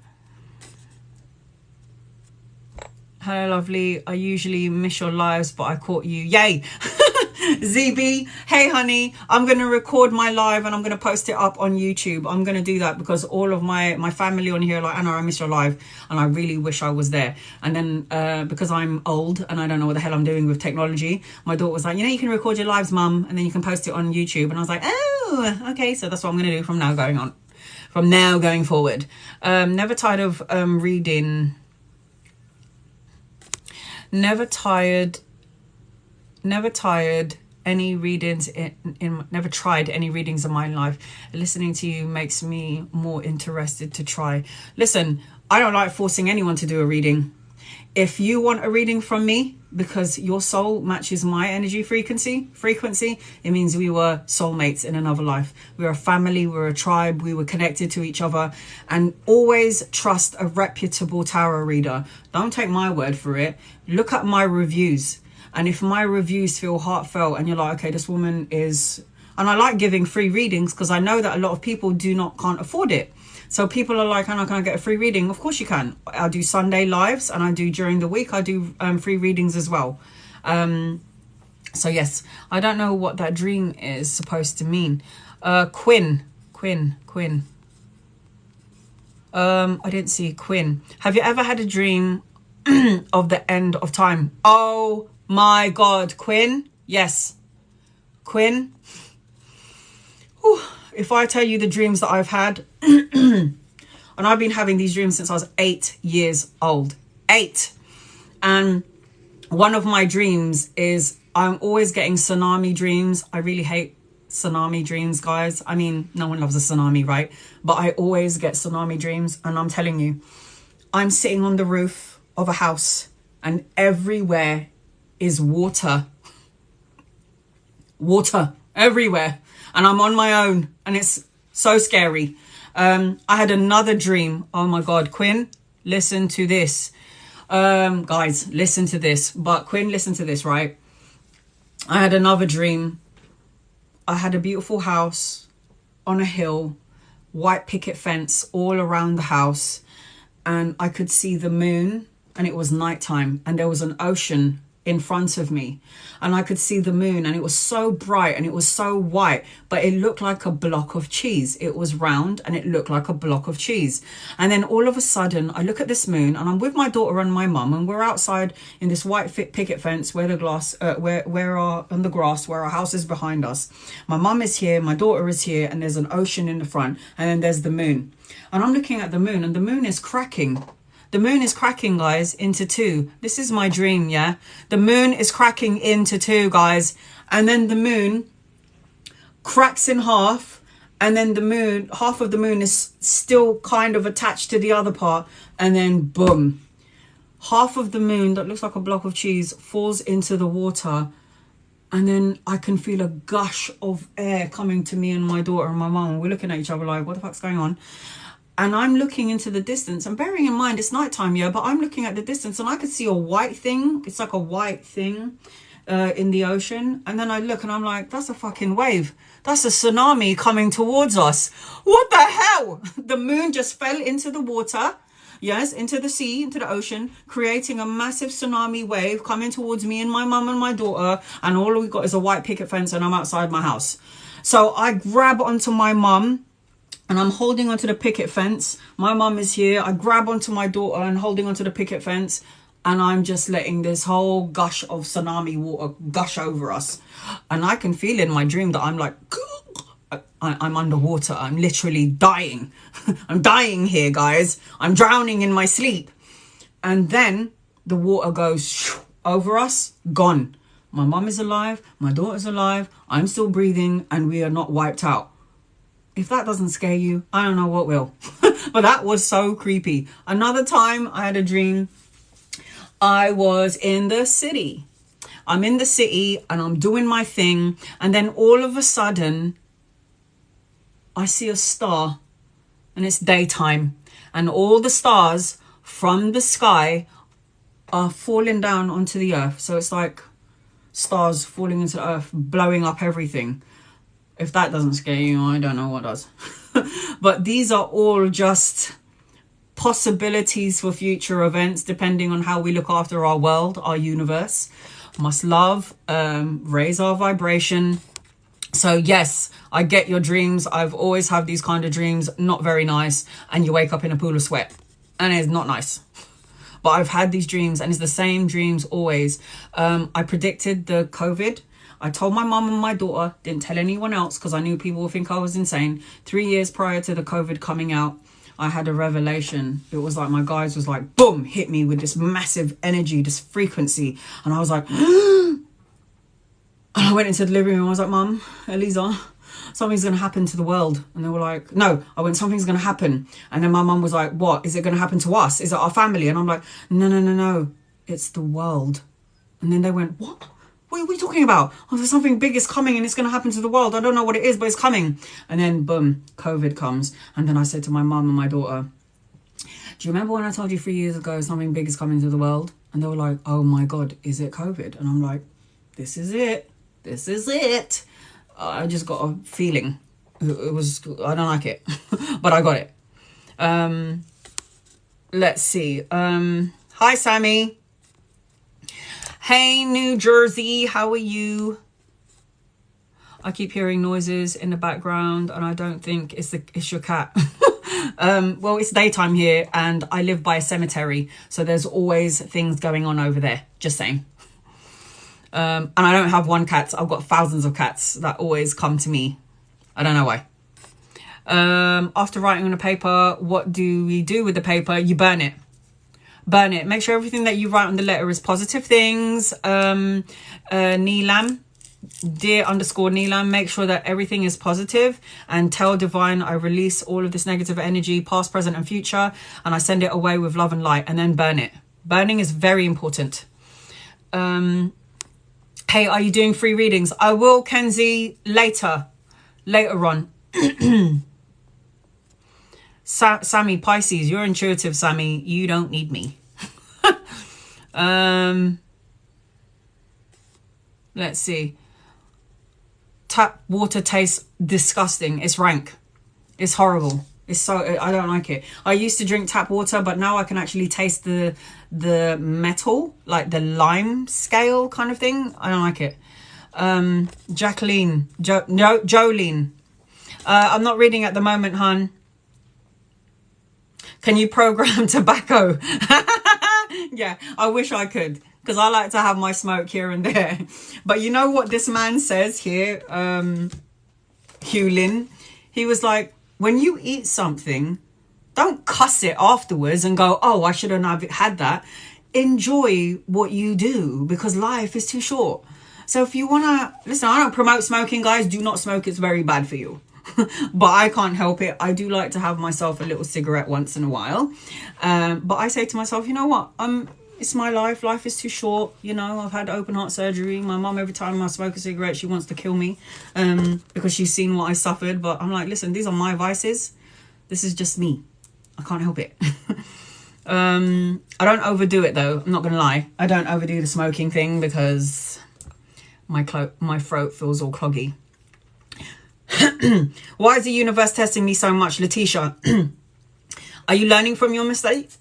Hello, lovely. I usually miss your lives, but I caught you. Yay. ZB, hey honey, I'm going to record my live and I'm going to post it up on YouTube. I'm going to do that because all of my family on here are like, Anna, I miss your live and I really wish I was there. And then because I'm old and I don't know what the hell I'm doing with technology, my daughter was like, you know, you can record your lives, mum, and then you can post it on YouTube. And I was like, oh, okay, so that's what I'm going to do from now going forward. Never tired of reading. Never tried any readings in my life. Listening to you makes me more interested to try. Listen, I don't like forcing anyone to do a reading. If you want a reading from me because your soul matches my energy frequency, it means we were soulmates in another life. We were a family, we were a tribe, we were connected to each other. And always trust a reputable tarot reader. Don't take my word for it. Look at my reviews. And if my reviews feel heartfelt and you're like, okay, this woman is... And I like giving free readings because I know that a lot of people can't afford it. So people are like, Hannah, can I get a free reading? Of course you can. I do Sunday lives, and I do during the week, I do free readings as well. So yes, I don't know what that dream is supposed to mean. Quinn. I didn't see Quinn. Have you ever had a dream of the end of time? Oh my God, Quinn. Yes, Quinn. Whew. If I tell you the dreams that I've had, and I've been having these dreams since I was 8 years old. 8. And one of my dreams is I'm always getting tsunami dreams. I really hate tsunami dreams, guys. I mean, no one loves a tsunami, right? But I always get tsunami dreams. And I'm telling you, I'm sitting on the roof of a house and everywhere is water. Water everywhere. And I'm on my own and it's so scary. I had another dream. Oh my God, Quinn, listen to this. Guys, listen to this. But Quinn, listen to this, right? I had another dream. I had a beautiful house on a hill, white picket fence all around the house. And I could see the moon and it was nighttime and there was an ocean in front of me and I could see the moon and it was so bright and it was so white, but it looked like a block of cheese. It was round and it looked like a block of cheese. And then all of a sudden I look at this moon and I'm with my daughter and my mum and we're outside in this white picket fence where the glass on the grass where our house is behind us. My mum is here, my daughter is here, and there's an ocean in the front, and then there's the moon. And I'm looking at the moon and the moon is cracking. The moon is cracking, guys, into two. This is my dream, yeah? The moon is cracking into two, guys. And then the moon cracks in half. And then the moon, half of the moon is still kind of attached to the other part. And then boom. Half of the moon that looks like a block of cheese falls into the water. And then I can feel a gush of air coming to me and my daughter and my mum. We're looking at each other like, what the fuck's going on? And I'm looking into the distance, and bearing in mind it's nighttime, yeah, but I'm looking at the distance and I could see a white thing. It's like a white thing in the ocean. And then I look and I'm like, that's a fucking wave. That's a tsunami coming towards us. What the hell? The moon just fell into the water, yes, into the sea, into the ocean, creating a massive tsunami wave coming towards me and my mum and my daughter. And all we got is a white picket fence and I'm outside my house. So I grab onto my mum. And I'm holding onto the picket fence. My mum is here. I grab onto my daughter and holding onto the picket fence. And I'm just letting this whole gush of tsunami water gush over us. And I can feel in my dream that I'm like, I'm underwater. I'm literally dying. I'm dying here, guys. I'm drowning in my sleep. And then the water goes over us, gone. My mum is alive. My daughter's alive. I'm still breathing and we are not wiped out. If that doesn't scare you, I don't know what will. But that was so creepy. Another time I had a dream. I was in the city. I'm in the city and I'm doing my thing. And then all of a sudden, I see a star and it's daytime. And all the stars from the sky are falling down onto the earth. So it's like stars falling into the earth, blowing up everything. If that doesn't scare you, I don't know what does. But these are all just possibilities for future events, depending on how we look after our world, our universe. Must love, raise our vibration. So yes, I get your dreams. I've always had these kind of dreams, not very nice. And you wake up in a pool of sweat and it's not nice. But I've had these dreams and it's the same dreams always. I predicted the COVID. I told my mum and my daughter, didn't tell anyone else because I knew people would think I was insane. 3 years prior to the COVID coming out, I had a revelation. It was like my guys was like, boom, hit me with this massive energy, this frequency. And I was like, and I went into the living room. I was like, Mum, Eliza, something's going to happen to the world. And they were like, no. I went, something's going to happen. And then my mum was like, what? Is it going to happen to us? Is it our family? And I'm like, no. It's the world. And then they went, what? What are we talking about? Oh, there's something big is coming and it's going to happen to the world. I don't know what it is, but it's coming. And then, boom, COVID comes. And then I said to my mum and my daughter, do you remember when I told you 3 years ago something big is coming to the world? And they were like, oh my God, is it COVID? And I'm like, this is it. This is it. I just got a feeling. It was, I don't like it, but I got it. Let's see. Hi, Sammy. Hey, New Jersey. How are you? I keep hearing noises in the background and I don't think it's your cat. Well, it's daytime here and I live by a cemetery. So there's always things going on over there. Just saying. And I don't have one cat. I've got thousands of cats that always come to me. I don't know why. After writing on a paper, what do we do with the paper? You burn it. Burn it. Make sure everything that you write on the letter is positive things. Neelam, dear_Neelam, make sure that everything is positive and tell Divine I release all of this negative energy, past, present and future, and I send it away with love and light, and then burn it. Burning is very important. Hey, are you doing free readings? I will, Kenzie, later on. Sammy, Pisces, you're intuitive, Sammy. You don't need me. Let's see. Tap water tastes disgusting. It's rank. It's horrible. It's so, I don't like it. I used to drink tap water, but now I can actually taste the metal, like the lime scale kind of thing. I don't like it. Jacqueline, Jolene. I'm not reading at the moment, hun. Can you program tobacco? Yeah, I wish I could, because I like to have my smoke here and there. But you know what this man says here, Hugh Lin? He was like, when you eat something, don't cuss it afterwards and go, oh, I shouldn't have had that. Enjoy what you do, because life is too short. So if you want to, listen, I don't promote smoking, guys. Do not smoke. It's very bad for you. But I can't help it. I do like to have myself a little cigarette once in a while. But I say to myself, you know what? It's my life. Life is too short. You know, I've had open heart surgery. My mum, every time I smoke a cigarette, she wants to kill me because she's seen what I suffered. But I'm like, listen, these are my vices. This is just me. I can't help it. I don't overdo it, though. I'm not going to lie. I don't overdo the smoking thing because my throat feels all cloggy. Why is the universe testing me so much, Letitia? Are you learning from your mistakes?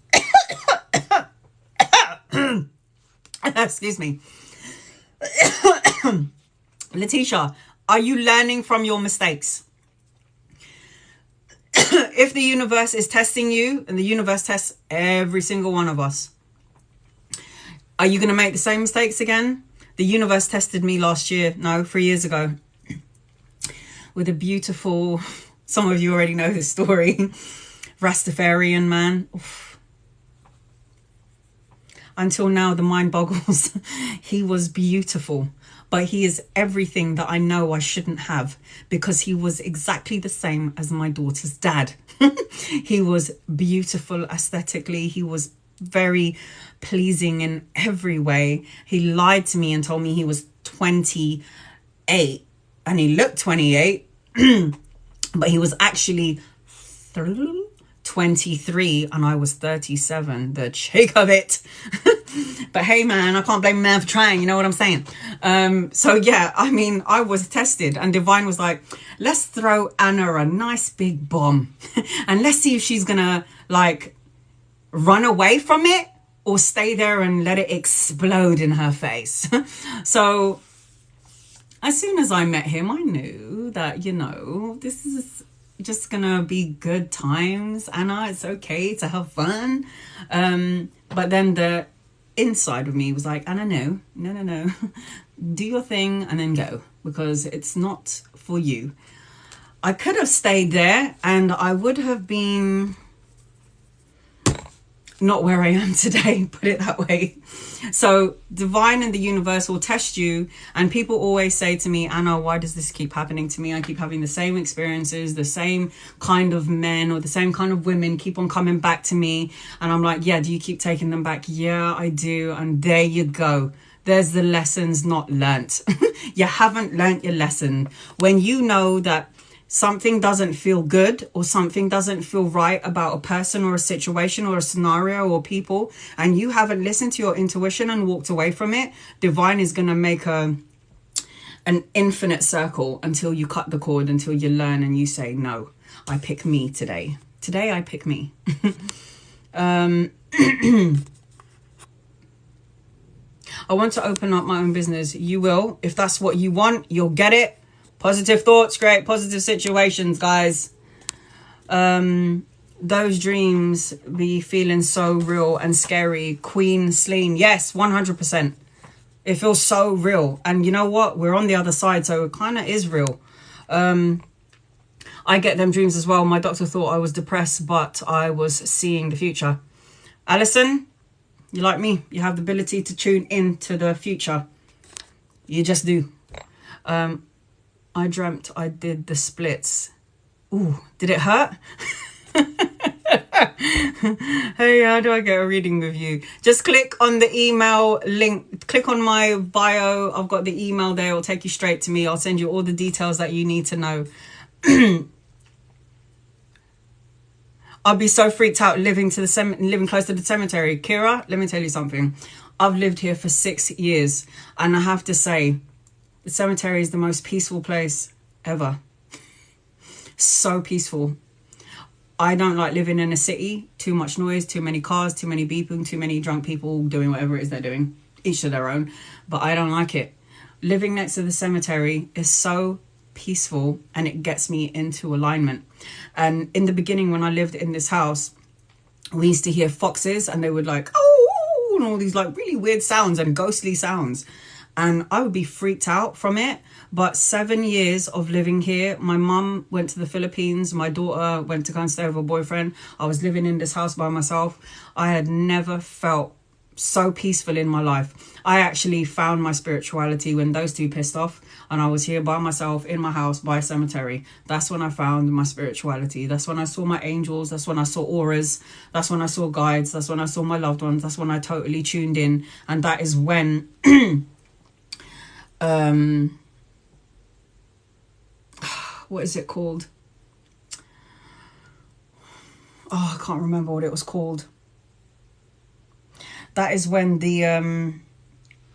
Excuse me. Letitia, are you learning from your mistakes? If the universe is testing you, and the universe tests every single one of us, are you going to make the same mistakes again? The universe tested me 3 years ago. With a beautiful, some of you already know this story, Rastafarian man. Oof. Until now, the mind boggles. He was beautiful, but he is everything that I know I shouldn't have, because he was exactly the same as my daughter's dad. He was beautiful aesthetically. He was very pleasing in every way. He lied to me and told me he was 28. And he looked 28, but he was actually 23 and I was 37. The cheek of it. But hey, man, I can't blame a man for trying. You know what I'm saying? So, yeah, I mean, I was tested and Divine was like, let's throw Anna a nice big bomb and let's see if she's going to like run away from it or stay there and let it explode in her face. So as soon as I met him, I knew that, you know, this is just gonna be good times, Anna. It's okay to have fun. But then the inside of me was like, Anna, no. Do your thing and then go, because it's not for you. I could have stayed there and I would have been not where I am today, put it that way. So Divine and the universe will test you. And people always say to me, Anna, why does this keep happening to me? I keep having the same experiences, the same kind of men or the same kind of women keep on coming back to me. And I'm like, yeah, do you keep taking them back? Yeah, I do. And there you go. There's the lessons not learnt. You haven't learnt your lesson. When you know that something doesn't feel good or something doesn't feel right about a person or a situation or a scenario or people, and you haven't listened to your intuition and walked away from it, divine is going to make an infinite circle until you cut the cord, until you learn and you say, no, I pick me today. Today I pick me. I want to open up my own business. You will. If that's what you want, you'll get it. Positive thoughts create positive situations, guys. Those dreams be feeling so real and scary. Queen Sleen. Yes, 100%. It feels so real. And you know what? We're on the other side, so it kind of is real. I get them dreams as well. My doctor thought I was depressed, but I was seeing the future. Alison, you like me? You have the ability to tune in to the future. You just do. I dreamt I did the splits. Ooh, did it hurt? Hey, how do I get a reading with you? Just click on the email link. Click on my bio. I've got the email there. It'll take you straight to me. I'll send you all the details that you need to know. I'd be so freaked out living close to the cemetery. Kira, let me tell you something. I've lived here for 6 years, and I have to say, the cemetery is the most peaceful place ever. So peaceful. I don't like living in a city. Too much noise, too many cars, too many beeping, too many drunk people doing whatever it is they're doing. Each to their own. But I don't like it. Living next to the cemetery is so peaceful, and it gets me into alignment. And in the beginning, when I lived in this house, we used to hear foxes, and they would like, oh, and all these like really weird sounds and ghostly sounds. And I would be freaked out from it. But 7 years of living here, my mum went to the Philippines. My daughter went to go and stay with her boyfriend. I was living in this house by myself. I had never felt so peaceful in my life. I actually found my spirituality when those two pissed off, and I was here by myself in my house by a cemetery. That's when I found my spirituality. That's when I saw my angels. That's when I saw auras. That's when I saw guides. That's when I saw my loved ones. That's when I totally tuned in. And that is when what is it called? Oh, I can't remember what it was called. That is when the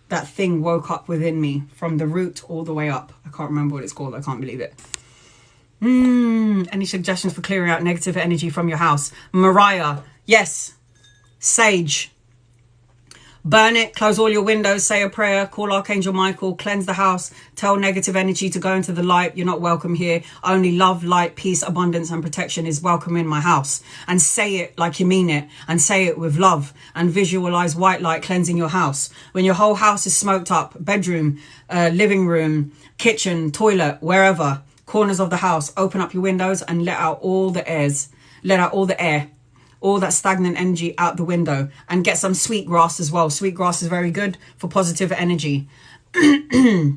that thing woke up within me from the root all the way up. I can't remember what it's called. I can't believe it. Any suggestions for clearing out negative energy from your house? Mariah, yes. Sage. Burn it, close all your windows, say a prayer, call Archangel Michael, cleanse the house, tell negative energy to go into the light. You're not welcome here. Only love, light, peace, abundance, and protection is welcome in my house. And say it like you mean it, and say it with love, and visualize white light cleansing your house. When your whole house is smoked up, bedroom, living room, kitchen, toilet, wherever, corners of the house, open up your windows and let out all the air. All that stagnant energy out the window, and get some sweet grass as well. Sweet grass is very good for positive energy. How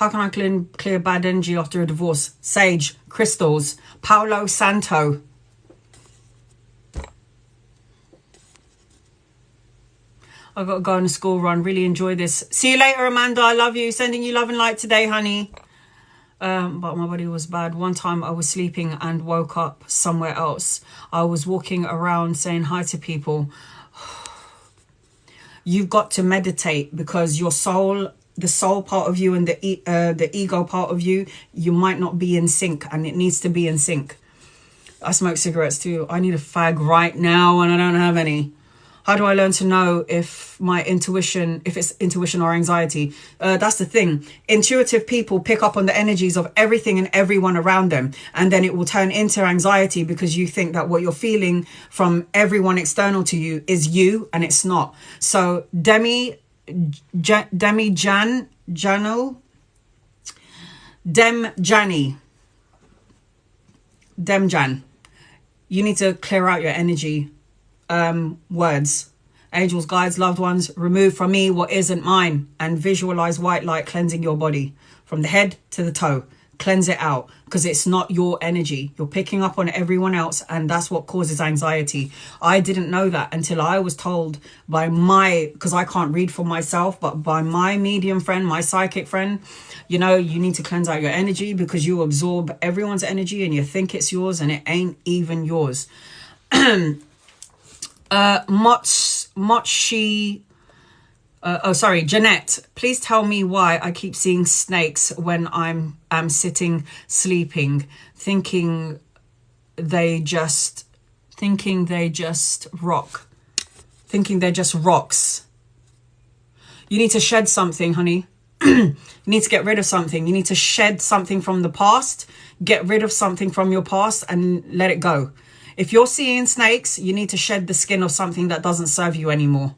can I clear bad energy after a divorce? Sage, crystals, Palo Santo. I've got to go on a school run. Really enjoy this. See you later, Amanda. I love you. Sending you love and light today, honey. But my body was bad. One time I was sleeping and woke up somewhere else. I was walking around saying hi to people. You've got to meditate, because your soul, the soul part of you and the ego part of you, you might not be in sync, and it needs to be in sync. I smoke cigarettes too. I need a fag right now and I don't have any. How do I learn to know if my intuition, if it's intuition or anxiety? That's the thing. Intuitive people pick up on the energies of everything and everyone around them. And then it will turn into anxiety, because you think that what you're feeling from everyone external to you is you, and it's not. So Dem Jan. You need to clear out your energy. Words, angels, guides, loved ones, remove from me what isn't mine, and visualize white light cleansing your body from the head to the toe. Cleanse it out, because it's not your energy. You're picking up on everyone else, and that's what causes anxiety. I didn't know that until I was told by because I can't read for myself, but by my medium friend, my psychic friend, you know, you need to cleanse out your energy because you absorb everyone's energy and you think it's yours and it ain't even yours. Jeanette, please tell me why I keep seeing snakes when I'm sitting sleeping, thinking they're just rocks. You need to shed something, honey. You need to get rid of something. You need to shed something from the past, get rid of something from your past and let it go. If you're seeing snakes, you need to shed the skin of something that doesn't serve you anymore.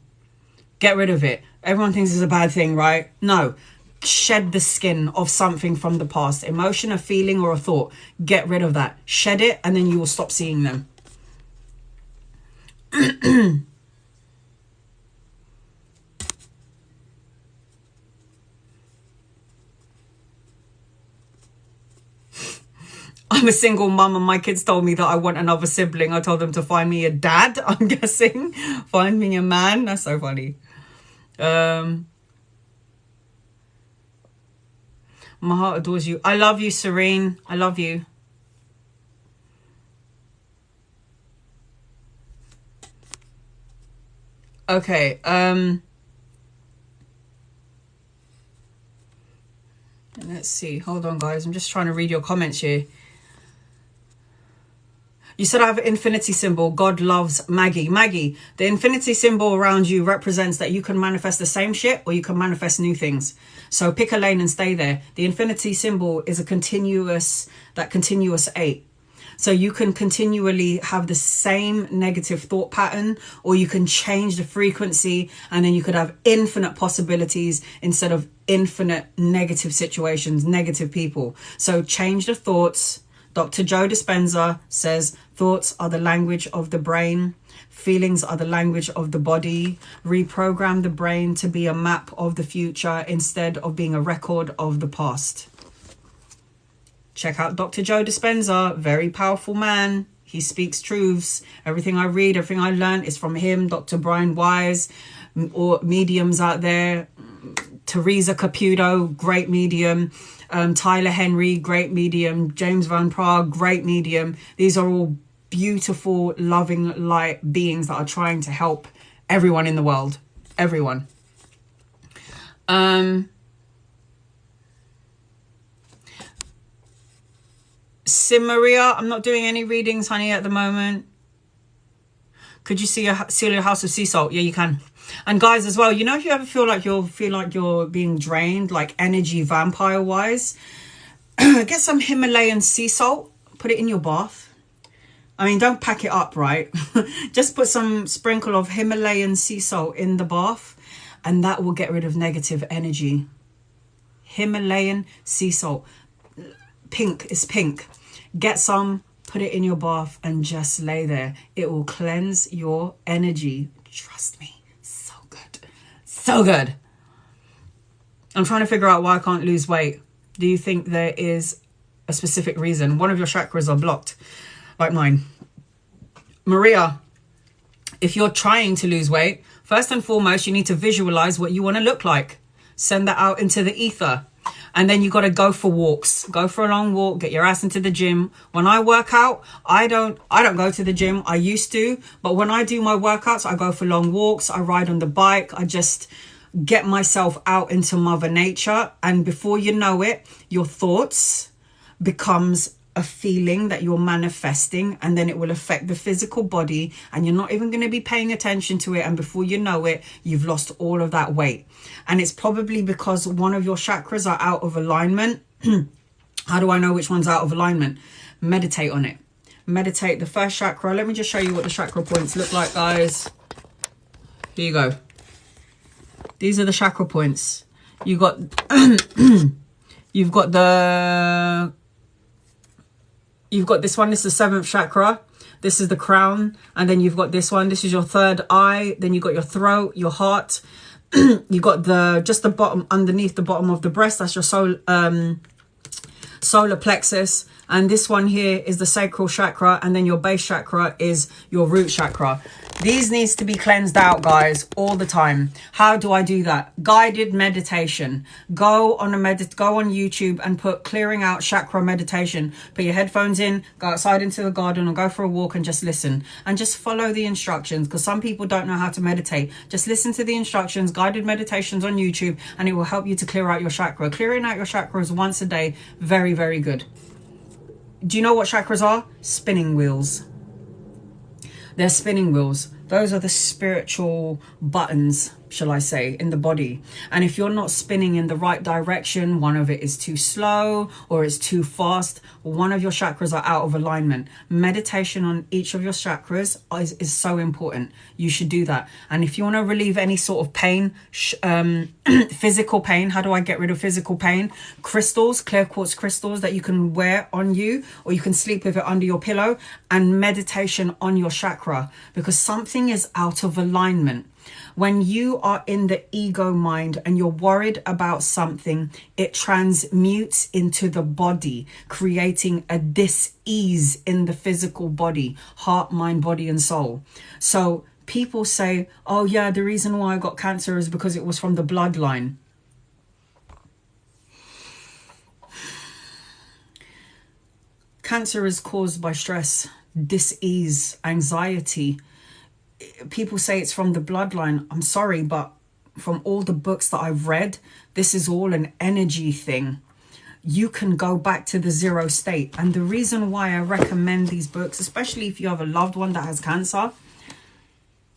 Get rid of it. Everyone thinks it's a bad thing, right? No. Shed the skin of something from the past. Emotion, a feeling, or a thought. Get rid of that. Shed it, and then you will stop seeing them. I'm a single mum and my kids told me that I want another sibling. I told them to find me a dad, I'm guessing. Find me a man. That's so funny. My heart adores you. I love you, Serene. I love you. Okay. Let's see. Hold on, guys. I'm just trying to read your comments here. You said I have an infinity symbol. God loves Maggie. Maggie, the infinity symbol around you represents that you can manifest the same shit or you can manifest new things. So pick a lane and stay there. The infinity symbol is that continuous 8. So you can continually have the same negative thought pattern, or you can change the frequency, and then you could have infinite possibilities instead of infinite negative situations, negative people. So change the thoughts. Dr. Joe Dispenza says thoughts are the language of the brain. Feelings are the language of the body. Reprogram the brain to be a map of the future instead of being a record of the past. Check out Dr. Joe Dispenza. Very powerful man. He speaks truths. Everything I read, everything I learn is from him. Dr. Brian Wise, or mediums out there. Teresa Caputo, great medium. Tyler Henry, great medium. James Van Praagh, great medium. These are all beautiful, loving, light beings that are trying to help everyone in the world. Everyone. Maria, I'm not doing any readings, honey, at the moment. Could you seal your house with sea salt? Yeah, you can. And guys, as well, you know, if you ever feel like you're being drained, like energy vampire wise, get some Himalayan sea salt, put it in your bath. I mean, don't pack it up, right? Just put some sprinkle of Himalayan sea salt in the bath, and that will get rid of negative energy. Himalayan sea salt. Pink is pink. Get some, put it in your bath, and just lay there. It will cleanse your energy. Trust me. So good. I'm trying to figure out why I can't lose weight. Do you think there is a specific reason? One of your chakras are blocked, like mine. Maria, if you're trying to lose weight, first and foremost, you need to visualize what you want to look like. Send that out into the ether. And then you got to go for walks. Go for a long walk. Get your ass into the gym. When I work out, I don't go to the gym. I used to. But when I do my workouts, I go for long walks. I ride on the bike. I just get myself out into Mother Nature. And before you know it, your thoughts becomes a feeling that you're manifesting, and then it will affect the physical body, and you're not even going to be paying attention to it, and before you know it, you've lost all of that weight. And it's probably because one of your chakras are out of alignment. How do I know which one's out of alignment? Meditate on it. Meditate the first chakra. Let me just show you what the chakra points look like, guys. Here you go. These are the chakra points. You've got You've got this one, this is the 7th chakra. This is the crown. And then you've got this one. This is your 3rd eye. Then you've got your throat, your heart. You got just the bottom, underneath the bottom of the breast. That's your solar plexus, and this one here is the sacral chakra, and then your base chakra is your root chakra. These needs to be cleansed out, guys, all the time. How do I do that? Guided meditation. Go on YouTube and put clearing out chakra meditation. Put your headphones in, go outside into the garden or go for a walk and just listen. And just follow the instructions, because some people don't know how to meditate. Just listen to the instructions, guided meditations on YouTube, and it will help you to clear out your chakra. Clearing out your chakras once a day, very, very good. Do you know what chakras are? Spinning wheels. They're spinning wheels. Those are the spiritual buttons, shall I say, in the body. And if you're not spinning in the right direction, one of it is too slow or it's too fast, one of your chakras are out of alignment. Meditation on each of your chakras is so important. You should do that. And if you want to relieve any sort of pain, physical pain, how do I get rid of physical pain? Crystals, clear quartz crystals that you can wear on you, or you can sleep with it under your pillow, and meditation on your chakra, because something is out of alignment. When you are in the ego mind and you're worried about something, it transmutes into the body, creating a dis-ease in the physical body, heart, mind, body, and soul. So people say, oh yeah, the reason why I got cancer is because it was from the bloodline. Cancer is caused by stress, dis-ease, anxiety. People say it's from the bloodline. I'm sorry, but from all the books that I've read, this is all an energy thing. You can go back to the zero state. And the reason why I recommend these books, especially if you have a loved one that has cancer,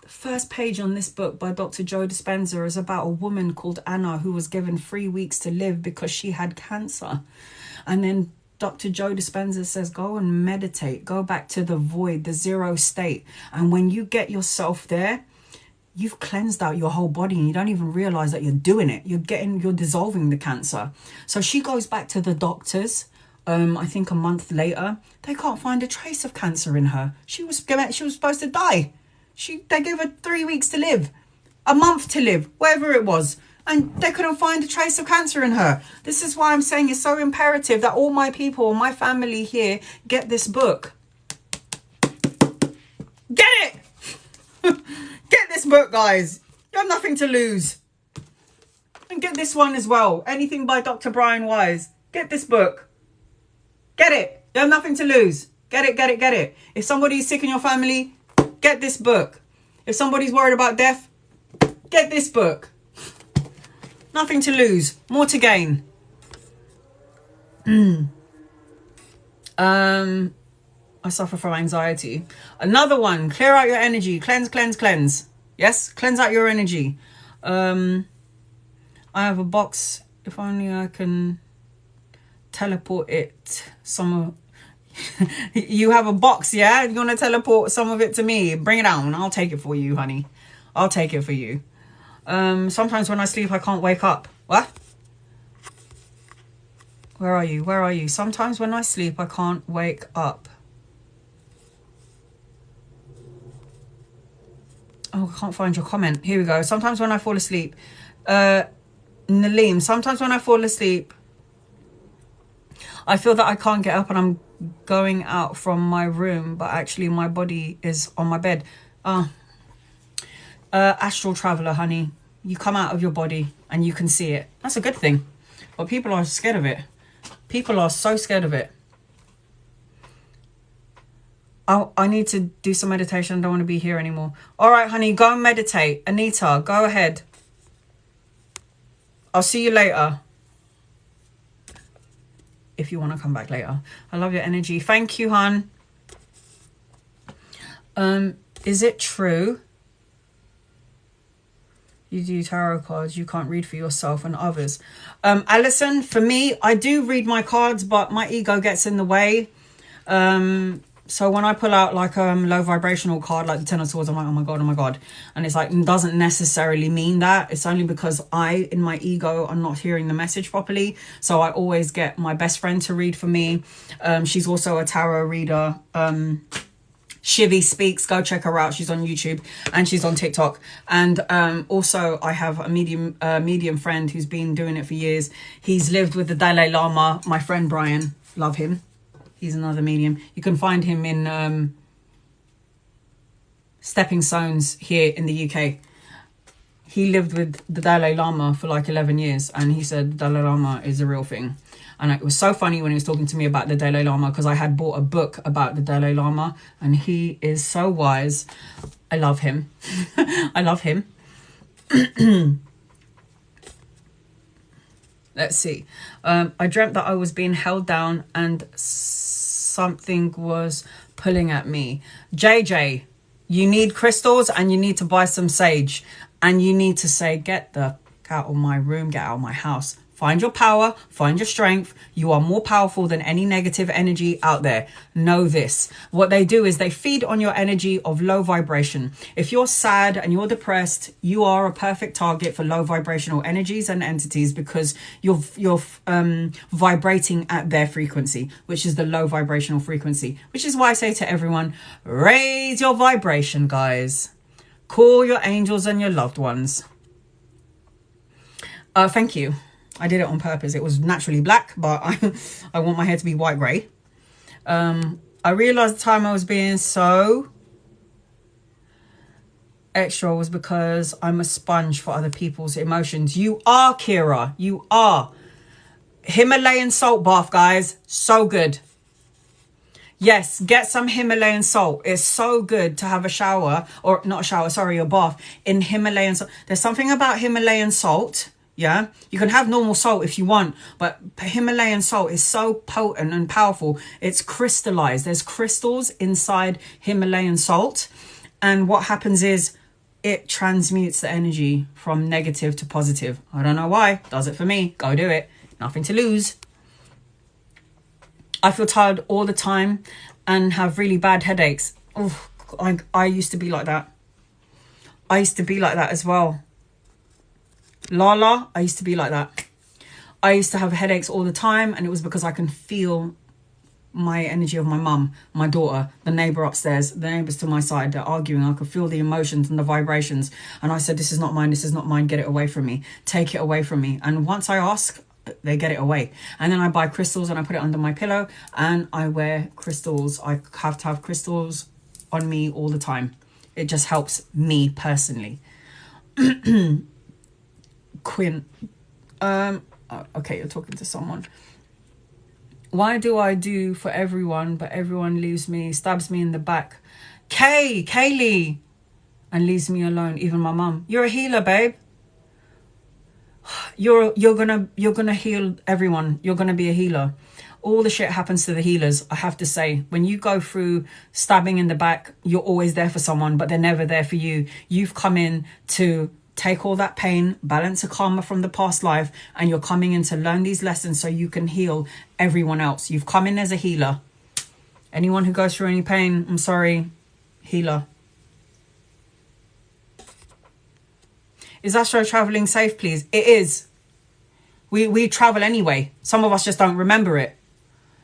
the first page on this book by Dr. Joe Dispenza is about a woman called Anna who was given 3 weeks to live because she had cancer. And then Dr. Joe Dispenza says, go and meditate, go back to the void, the zero state. And when you get yourself there, you've cleansed out your whole body and you don't even realize that you're doing it. You're dissolving the cancer. So she goes back to the doctors. I think a month later, they can't find a trace of cancer in her. She was supposed to die. They gave her 3 weeks to live, a month to live, whatever it was. And they couldn't find a trace of cancer in her. This is why I'm saying it's so imperative that all my people, my family here, get this book. Get it! Get this book, guys. You have nothing to lose. And get this one as well. Anything by Dr. Brian Wise. Get this book. Get it. You have nothing to lose. Get it, get it, get it. If somebody's sick in your family, get this book. If somebody's worried about death, get this book. Nothing to lose, more to gain. I suffer from anxiety. Another one, clear out your energy. Cleanse, cleanse, cleanse. Yes, cleanse out your energy. I have a box. If only I can teleport it. You have a box, yeah? You want to teleport some of it to me? Bring it down. I'll take it for you, honey. I'll take it for you. Sometimes when I sleep, I can't wake up. What? Where are you? Where are you? Sometimes when I sleep, I can't wake up. Oh, I can't find your comment. Here we go. Sometimes when I fall asleep. Nalim, sometimes when I fall asleep, I feel that I can't get up and I'm going out from my room, but actually my body is on my bed. Astral traveler, honey. You come out of your body and you can see it. That's a good thing. But people are scared of it. People are so scared of it. I need to do some meditation. I don't want to be here anymore. All right, honey, go and meditate. Anita, go ahead. I'll see you later. If you want to come back later. I love your energy. Thank you, hon. Is it true you do tarot cards you can't read for yourself and others? Alison, for me, I do read my cards, but my ego gets in the way. So when I pull out like a low vibrational card like the Ten of Swords, I'm like, oh my god, oh my god. And it's like, it doesn't necessarily mean that. It's only because I, in my ego, are not hearing the message properly. So I always get my best friend to read for me. She's also a tarot reader. Shivy Speaks. Go check her out. She's on YouTube and she's on TikTok. And also I have a medium friend who's been doing it for years. He's lived with the Dalai Lama. My friend Brian, love him. He's another medium. You can find him in Stepping Stones here in the UK. He lived with the Dalai Lama for like 11 years. And he said the Dalai Lama is a real thing. And it was so funny when he was talking to me about the Dalai Lama, because I had bought a book about the Dalai Lama and he is so wise. I love him. I love him. Let's see. I dreamt that I was being held down and something was pulling at me. JJ, you need crystals and you need to buy some sage. And you need to say, get the out of my room, get out of my house. Find your power, find your strength. You are more powerful than any negative energy out there. Know this. What they do is they feed on your energy of low vibration. If you're sad and you're depressed, you are a perfect target for low vibrational energies and entities, because you're vibrating at their frequency, which is the low vibrational frequency. Which is why I say to everyone, raise your vibration, guys. Call your angels and your loved ones. Thank you. I did it on purpose. It was naturally black, but I want my hair to be white grey. I realised the time I was being so extra was because I'm a sponge for other people's emotions. You are, Kira. You are. Himalayan salt bath, guys. So good. Yes, get some Himalayan salt. It's so good to have a shower, or not a shower, sorry, a bath in Himalayan salt. There's something about Himalayan salt. Yeah, you can have normal salt if you want, but Himalayan salt is so potent and powerful. It's crystallized. There's crystals inside Himalayan salt. And what happens is it transmutes the energy from negative to positive. I don't know why. Does it for me. Go do it. Nothing to lose. I feel tired all the time and have really bad headaches. Oh, I used to be like that. I used to be like that as well. Lala, I used to be like that. I used to have headaches all the time, and it was because I can feel my energy of my mum, my daughter, the neighbour upstairs, the neighbours to my side, they're arguing. I could feel the emotions and the vibrations. And I said, this is not mine, this is not mine, get it away from me. Take it away from me. And once I ask, they get it away. And then I buy crystals and I put it under my pillow and I wear crystals. I have to have crystals on me all the time. It just helps me personally. Quinn, okay, you're talking to someone. Why do I do for everyone, but everyone leaves me, stabs me in the back? Kaylee, and leaves me alone. Even my mum. You're a healer, babe. You're gonna heal everyone. You're gonna be a healer. All the shit happens to the healers. I have to say, when you go through stabbing in the back, you're always there for someone, but they're never there for you. You've come in to take all that pain, balance a karma from the past life, and you're coming in to learn these lessons so you can heal everyone else. You've come in as a healer. Anyone who goes through any pain, I'm sorry, healer. Is astro traveling safe, please? It is. We travel anyway. Some of us just don't remember it.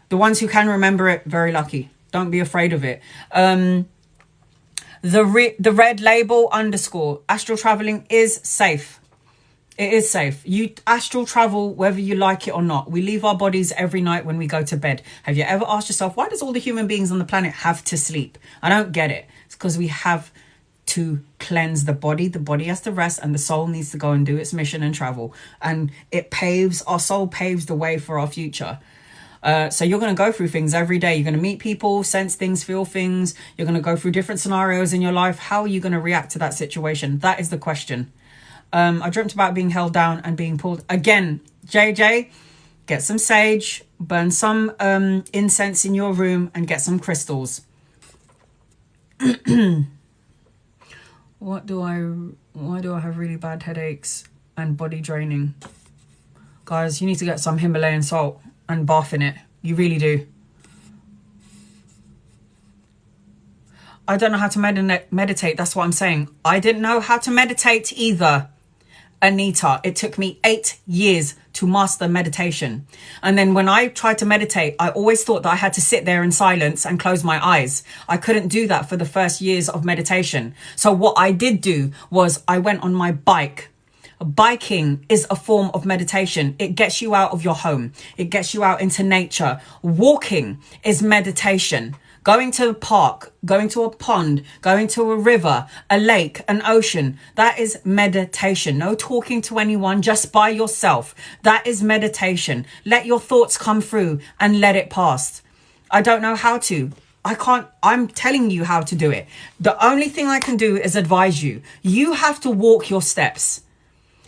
The ones who can remember it, very lucky. Don't be afraid of it. The red label _ astral traveling is safe. It is safe. You astral travel whether you like it or not. We leave our bodies every night when we go to bed. Have you ever asked yourself, why does all the human beings on the planet have to sleep? I don't get it. It's because we have to cleanse the body. The body has to rest and the soul needs to go and do its mission and travel. And our soul paves the way for our future. So you're going to go through things every day. You're going to meet people, sense things, feel things. You're going to go through different scenarios in your life. How are you going to react to that situation? That is the question. I dreamt about being held down and being pulled. Again, JJ, get some sage, burn some incense in your room and get some crystals. Why do I have really bad headaches and body draining? Guys, you need to get some Himalayan salt and bath in it. You really do. I don't know how to meditate. That's what I'm saying. I didn't know how to meditate either. Anita, it took me 8 years to master meditation. And then when I tried to meditate, I always thought that I had to sit there in silence and close my eyes. I couldn't do that for the first years of meditation. So what I did do was I went on my bike. Biking is a form of meditation. It gets you out of your home. It gets you out into nature. Walking is meditation. Going to a park, going to a pond, going to a river, a lake, an ocean, that is meditation. No talking to anyone, just by yourself. That is meditation. Let your thoughts come through and let it pass. I don't know how to. I can't. I'm telling you how to do it. The only thing I can do is advise you. You have to walk your steps.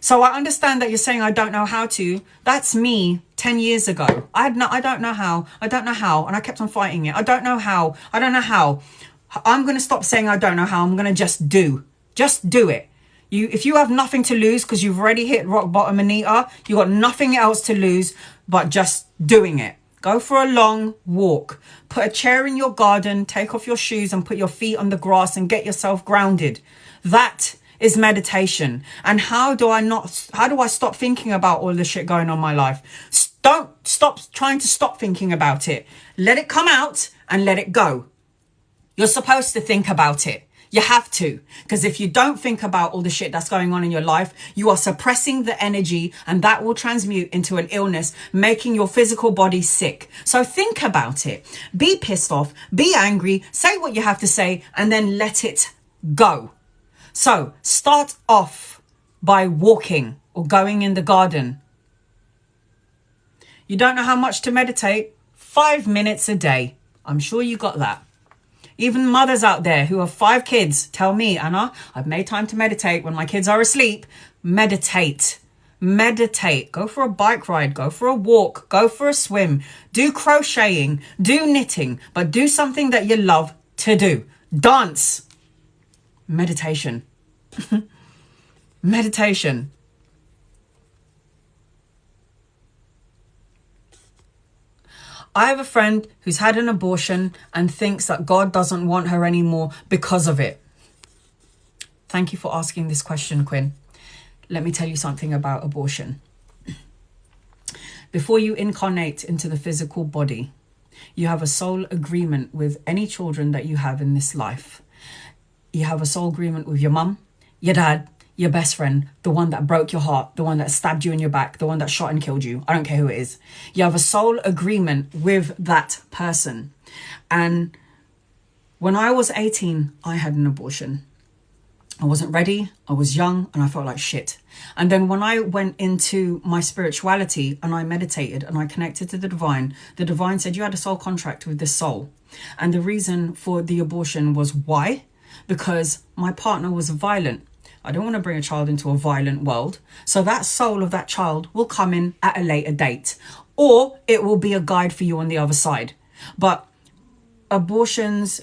So I understand that you're saying I don't know how to. That's me 10 years ago. I don't know how. And I kept on fighting it. I don't know how. I'm going to stop saying I don't know how. I'm going to just do. Just do it. If you have nothing to lose because you've already hit rock bottom, Anita, you got nothing else to lose but just doing it. Go for a long walk. Put a chair in your garden, take off your shoes and put your feet on the grass and get yourself grounded. That is meditation. And how do I stop thinking about all the shit going on in my life? Don't stop trying to stop thinking about it. Let it come out and let it go. You're supposed to think about it. You have to. Because if you don't think about all the shit that's going on in your life, you are suppressing the energy and that will transmute into an illness, making your physical body sick. So think about it. Be pissed off, be angry, say what you have to say, and then let it go. So start off by walking or going in the garden. You don't know how much to meditate? 5 minutes a day. I'm sure you got that. Even mothers out there who have 5 kids tell me, Anna, I've made time to meditate when my kids are asleep. Meditate. Meditate. Go for a bike ride. Go for a walk. Go for a swim. Do crocheting. Do knitting. But do something that you love to do. Dance. Meditation. Meditation. I have a friend who's had an abortion and thinks that God doesn't want her anymore because of it. Thank you for asking this question, Quinn. Let me tell you something about abortion. Before you incarnate into the physical body, you have a soul agreement with any children that you have in this life. You have a soul agreement with your mum, your dad, your best friend, the one that broke your heart, the one that stabbed you in your back, the one that shot and killed you. I don't care who it is. You have a soul agreement with that person. And when I was 18, I had an abortion. I wasn't ready, I was young, and I felt like shit. And then when I went into my spirituality and I meditated and I connected to the divine said, you had a soul contract with this soul. And the reason for the abortion was why? Because my partner was violent. I don't want to bring a child into a violent world. So that soul of that child will come in at a later date. Or it will be a guide for you on the other side. But abortions,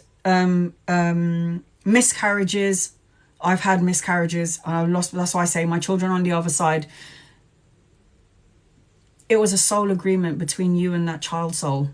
miscarriages, I've had miscarriages. I lost. That's why I say my children on the other side. It was a soul agreement between you and that child soul.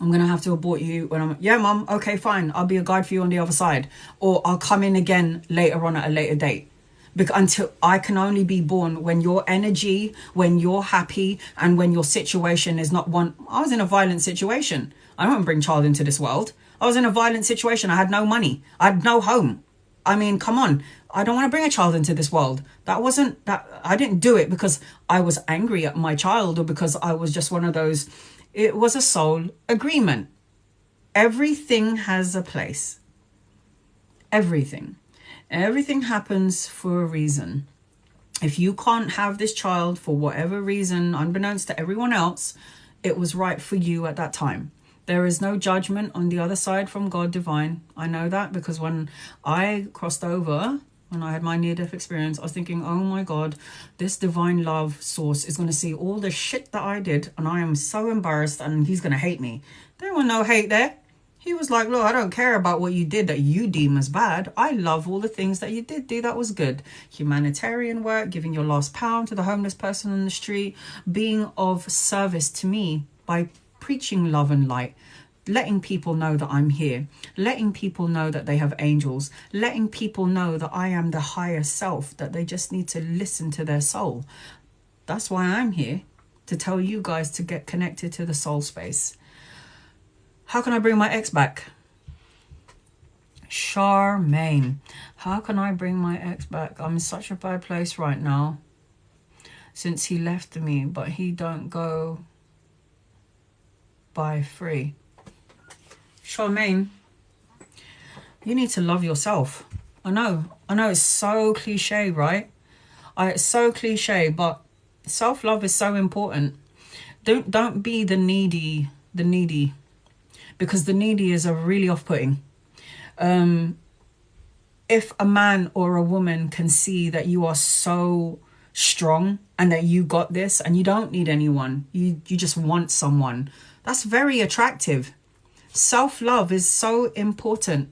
I'm going to have to abort you when yeah, mum, okay, fine. I'll be a guide for you on the other side. Or I'll come in again later on at a later date. Because until I can only be born when your energy, when you're happy, and when your situation is not one. I was in a violent situation. I don't want to bring child into this world. I was in a violent situation. I had no money. I had no home. I mean, come on. I don't want to bring a child into this world. I didn't do it because I was angry at my child or because I was just one of those. It was a soul agreement. Everything has a place. Everything. Everything happens for a reason. If you can't have this child for whatever reason, unbeknownst to everyone else, it was right for you at that time. There is no judgment on the other side from God divine. I know that because when I crossed over, when I had my near-death experience, I was thinking, oh my God, this divine love source is going to see all the shit that I did and I am so embarrassed and he's going to hate me. There was no hate there. He was like, look, I don't care about what you did that you deem as bad. I love all the things that you did do that was good. Humanitarian work, giving your last pound to the homeless person on the street, being of service to me by preaching love and light, letting people know that I'm here, letting people know that they have angels, letting people know that I am the higher self, that they just need to listen to their soul. That's why I'm here, to tell you guys to get connected to the soul space. How can I bring my ex back? Charmaine, how can I bring my ex back? I'm in such a bad place right now since he left me, but he don't go by free. Charmaine, you need to love yourself. I know it's so cliche, right? It's so cliche, but self-love is so important. Don't be the needy, because the needy is a really off-putting. If a man or a woman can see that you are so strong and that you got this and you don't need anyone, you just want someone, that's very attractive. Self-love is so important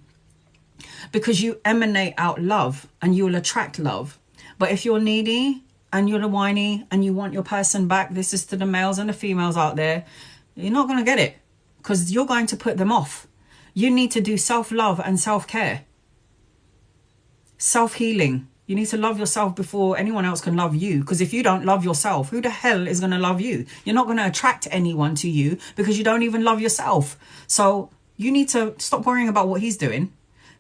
because you emanate out love and you'll attract love. But if you're needy and you're the whiny and you want your person back, this is to the males and the females out there, you're not going to get it because you're going to put them off. You need to do self-love and self-care. Self-healing. You need to love yourself before anyone else can love you. Because if you don't love yourself, who the hell is going to love you? You're not going to attract anyone to you because you don't even love yourself. So you need to stop worrying about what he's doing.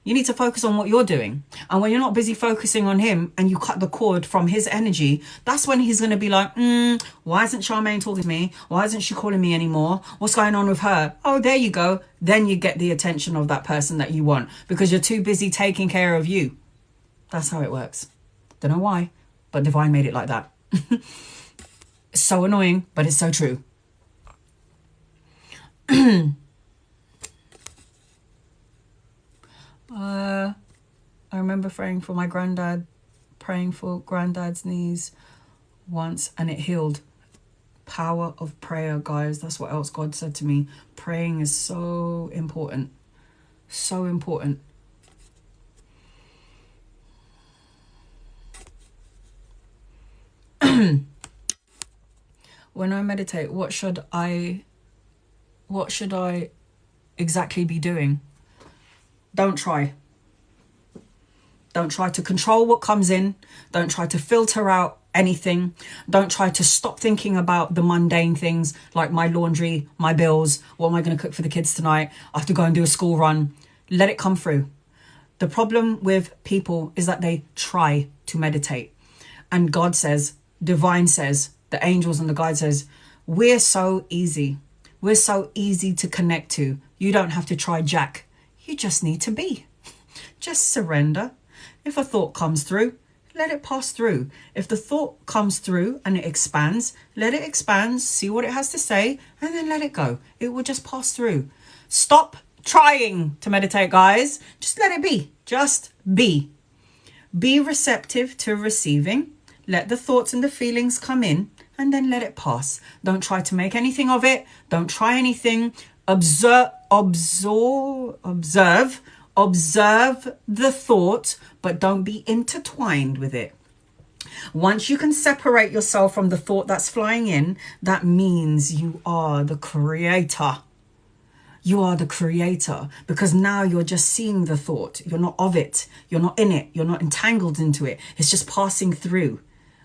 You need to focus on what you're doing. And when you're not busy focusing on him and you cut the cord from his energy, that's when he's going to be like, why isn't Charmaine talking to me? Why isn't she calling me anymore? What's going on with her? Oh, there you go. Then you get the attention of that person that you want because you're too busy taking care of you. That's how it works. Don't know why, but Divine made it like that. It's so annoying, but it's so true. I remember praying for granddad's knees once and it healed. Power of prayer, guys. That's what else God said to me. Praying is so important. So important. When I meditate, what should I exactly be doing? Don't try. Don't try to control what comes in. Don't try to filter out anything. Don't try to stop thinking about the mundane things like my laundry, my bills, what am I going to cook for the kids tonight? I have to go and do a school run. Let it come through. The problem with people is that they try to meditate. And God says, Divine says, the angels and the guide says, we're so easy. We're so easy to connect to. You don't have to try jack. You just need to be. Just surrender. If a thought comes through, let it pass through. If the thought comes through and it expands, let it expand, see what it has to say, and then let it go. It will just pass through. Stop trying to meditate, guys. Just let it be. Just be. Be receptive to receiving. Let the thoughts and the feelings come in and then let it pass. Don't try to make anything of it. Don't try anything. Observe the thought, but don't be intertwined with it. Once you can separate yourself from the thought that's flying in, that means you are the creator. You are the creator because now you're just seeing the thought. You're not of it. You're not in it. You're not entangled into it. It's just passing through.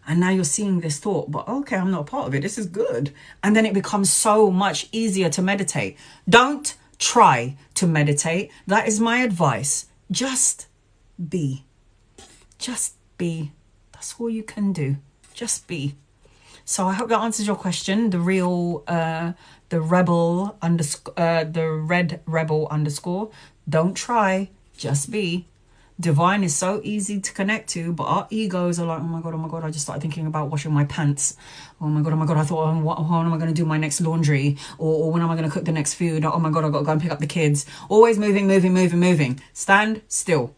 And now you're seeing this thought, but okay, I'm not a part of it. This is good. And then it becomes so much easier to meditate. Don't try to meditate. That is my advice. Just be. Just be. That's all you can do. Just be. So I hope that answers your question. The real, the red rebel underscore. Don't try. Just be. Divine is so easy to connect to, but our egos are like, oh my God, I just started thinking about washing my pants. Oh my God, I thought, when am I going to do my next laundry? Or when am I going to cook the next food? Oh my God, I've got to go and pick up the kids. Always moving. Stand still.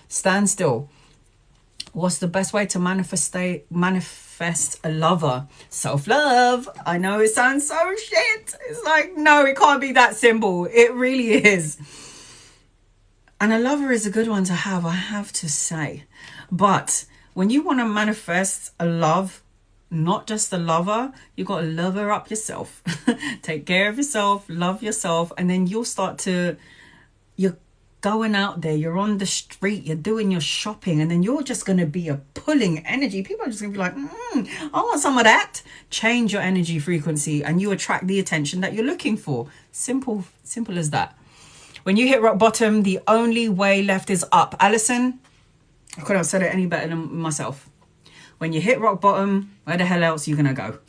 Stand still. What's the best way to manifest a lover? Self-love. I know it sounds so shit. It's like, no, it can't be that simple. It really is. And a lover is a good one to have, I have to say. But when you want to manifest a love, not just the lover. You got to love her up yourself. Take care of yourself, love yourself, and then you'll start to, you're going out there, you're on the street, you're doing your shopping, and then you're just going to be a pulling energy. People are just going to be like, I want some of that. Change your energy frequency and you attract the attention that you're looking for. Simple as that. When you hit rock bottom, the only way left is up. Alison, I couldn't have said it any better than myself. When you hit rock bottom, where the hell else are you going to go?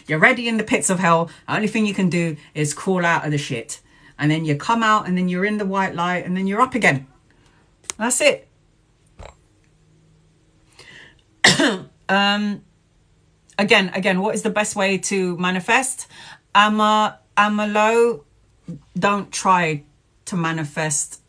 You're already in the pits of hell. The only thing you can do is crawl out of the shit. And then you come out and then you're in the white light and then you're up again. That's it. Again, what is the best way to manifest? Amalo, don't try to manifest.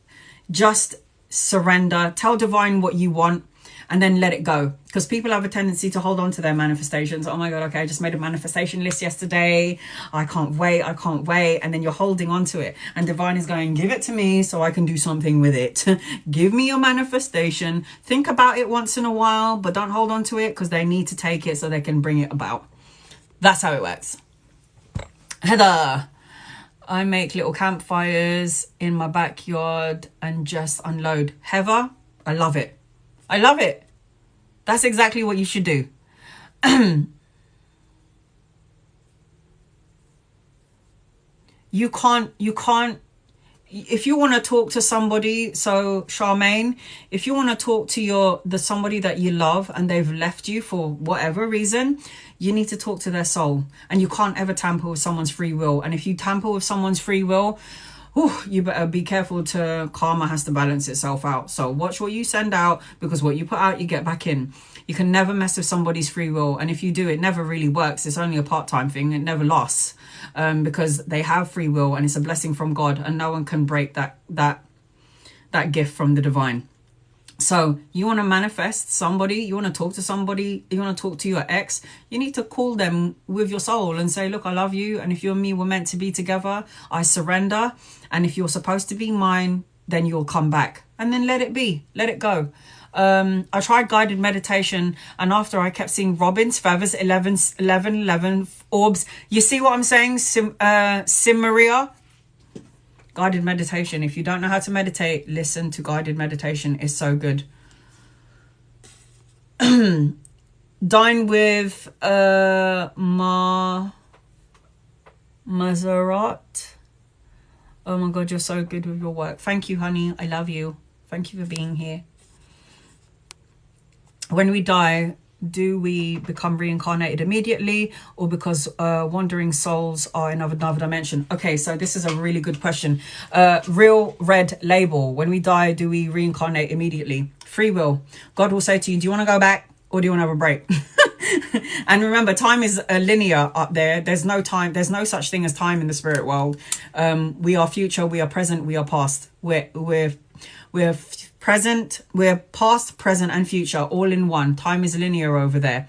Just surrender. Tell divine what you want and then let it go. Because people have a tendency to hold on to their manifestations. Oh my God, okay, I just made a manifestation list yesterday. I can't wait. And then you're holding on to it. And divine is going, give it to me so I can do something with it. Give me your manifestation. Think about it once in a while, but don't hold on to it because they need to take it so they can bring it about. That's how it works. Heather, I make little campfires in my backyard and just unload. Heather, I love it. I love it. That's exactly what you should do. You can't, if you want to talk to somebody, so Charmaine, if you want to talk to somebody that you love and they've left you for whatever reason, you need to talk to their soul, and you can't ever tamper with someone's free will. And if you tamper with someone's free will, you better be careful. Karma has to balance itself out. So watch what you send out, because what you put out, you get back in. You can never mess with somebody's free will. And if you do, it never really works. It's only a part-time thing. It never lasts, because they have free will and it's a blessing from God, and no one can break that gift from the divine. So you want to manifest somebody, you want to talk to somebody, you want to talk to your ex, you need to call them with your soul and say, look, I love you. And if you and me were meant to be together, I surrender. And if you're supposed to be mine, then you'll come back. And then let it be, let it go. I tried guided meditation, and after I kept seeing robins, feathers, 11 orbs. You see what I'm saying? Simmeria. Guided meditation. If you don't know how to meditate, listen to guided meditation. It's so good. Dine with Mazarat. Oh my God, you're so good with your work. Thank you, honey. I love you. Thank you for being here. When we die, do we become reincarnated immediately, or because wandering souls are in another dimension? Okay, so this is a really good question. Real red label. When we die, do we reincarnate immediately? Free will. God will say to you, do you want to go back or do you want to have a break? And remember, time is linear up there. There's no time. There's no such thing as time in the spirit world. We are future. We are present. We are past. We're present, we're past, present and future all in one. Time is linear over there.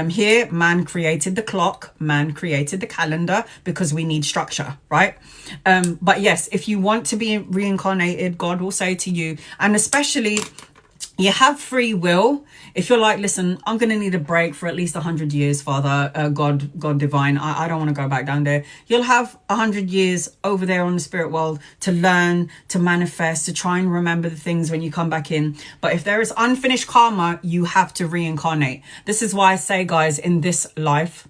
Here, man created the clock, man created the calendar, because we need structure, right? But yes, if you want to be reincarnated, God will say to you, and especially you have free will. If you're like, listen, I'm going to need a break for at least 100 years, Father, God divine. I don't want to go back down there. You'll have 100 years over there on the spirit world to learn, to manifest, to try and remember the things when you come back in. But if there is unfinished karma, you have to reincarnate. This is why I say, guys, in this life,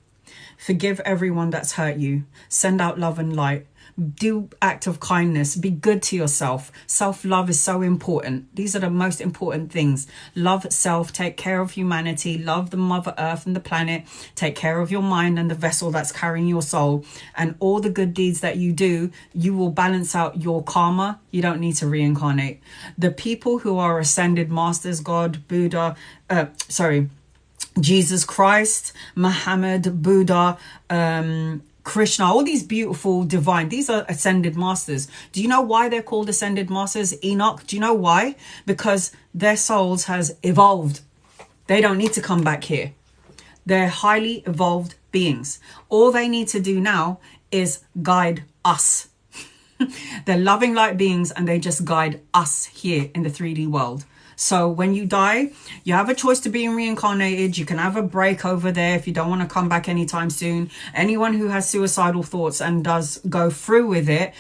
forgive everyone that's hurt you. Send out love and light. Do act of kindness. Be good to yourself. Self-love is so important. These are the most important things. Love self. Take care of humanity. Love the Mother Earth and the planet. Take care of your mind and the vessel that's carrying your soul. And all the good deeds that you do, you will balance out your karma. You don't need to reincarnate. The people who are ascended masters, God, Buddha, Jesus Christ, Muhammad, Buddha, Krishna, all these beautiful divine, these are ascended masters. Do you know why they're called ascended masters? Enoch, do you know why? Because their souls has evolved. They don't need to come back here. They're highly evolved beings. All they need to do now is guide us. They're loving light beings, and they just guide us here in the 3D world. So when you die, you have a choice to being reincarnated. You can have a break over there if you don't want to come back anytime soon. Anyone who has suicidal thoughts and does go through with it,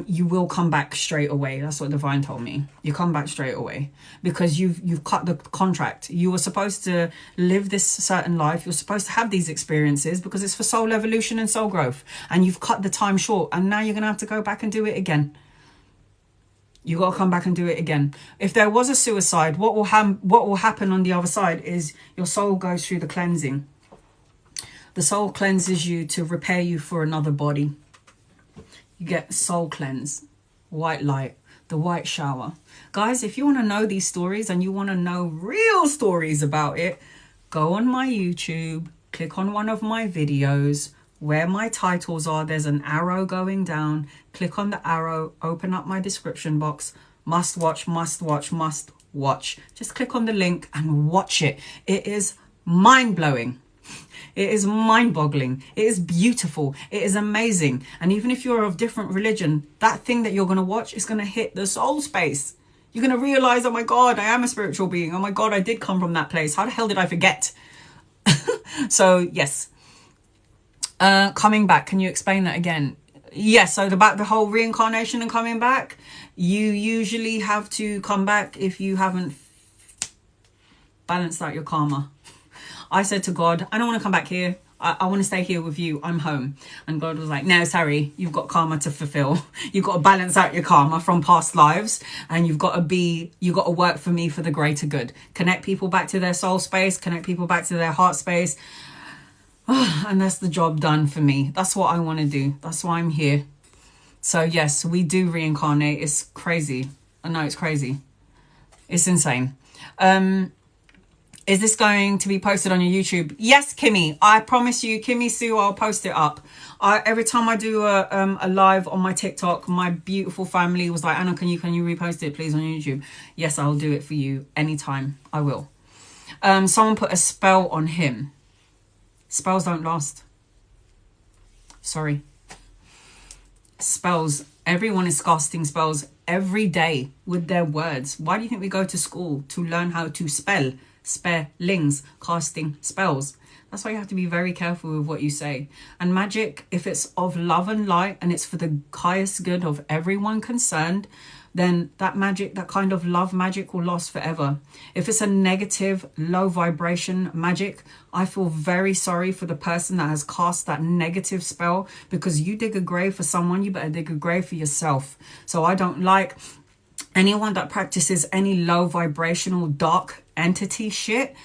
you will come back straight away. That's what Divine told me. You come back straight away because you've cut the contract. You were supposed to live this certain life. You're supposed to have these experiences because it's for soul evolution and soul growth. And you've cut the time short, and now you're going to have to go back and do it again. You got to come back and do it again. If there was a suicide, what will happen on the other side is your soul goes through the cleansing. The soul cleanses you to repair you for another body. You get soul cleanse, white light, the white shower. Guys, if you want to know these stories and you want to know real stories about it, go on my YouTube, click on one of my videos. Where my titles are, there's an arrow going down. Click on the arrow, open up my description box. Must watch, must watch, must watch. Just click on the link and watch it. It is mind-blowing. It is mind-boggling. It is beautiful. It is amazing. And even if you're of different religion, that thing that you're going to watch is going to hit the soul space. You're going to realize, oh my God, I am a spiritual being. Oh my God, I did come from that place. How the hell did I forget? So, yes. Coming back, can you explain that again? Yes, so about the whole reincarnation and coming back, you usually have to come back if you haven't balanced out your karma. I said to God, I don't want to come back here. I want to stay here with you. I'm home. And God was like, no, sorry, you've got karma to fulfill. You've got to balance out your karma from past lives, and you've got to work for me for the greater good. Connect people back to their soul space, connect people back to their heart space. And that's the job done for me. That's what I want to do. That's why I'm here. So yes, we do reincarnate. It's crazy. I know it's crazy. It's insane. Is this going to be posted on your YouTube? Yes, Kimmy. I promise you, Kimmy Sue, I'll post it up. Every time I do a live on my TikTok, my beautiful family was like, Anna, can you repost it, please, on YouTube? Yes, I'll do it for you anytime. I will. Someone put a spell on him. Spells don't last. Sorry. Spells. Everyone is casting spells every day with their words. Why do you think we go to school? To learn how to spell. Spellings. Casting spells. That's why you have to be very careful with what you say. And magic, if it's of love and light and it's for the highest good of everyone concerned, then that magic, that kind of love magic will last forever. If it's a negative, low vibration magic, I feel very sorry for the person that has cast that negative spell, because you dig a grave for someone, you better dig a grave for yourself. So I don't like anyone that practices any low vibrational dark entity shit.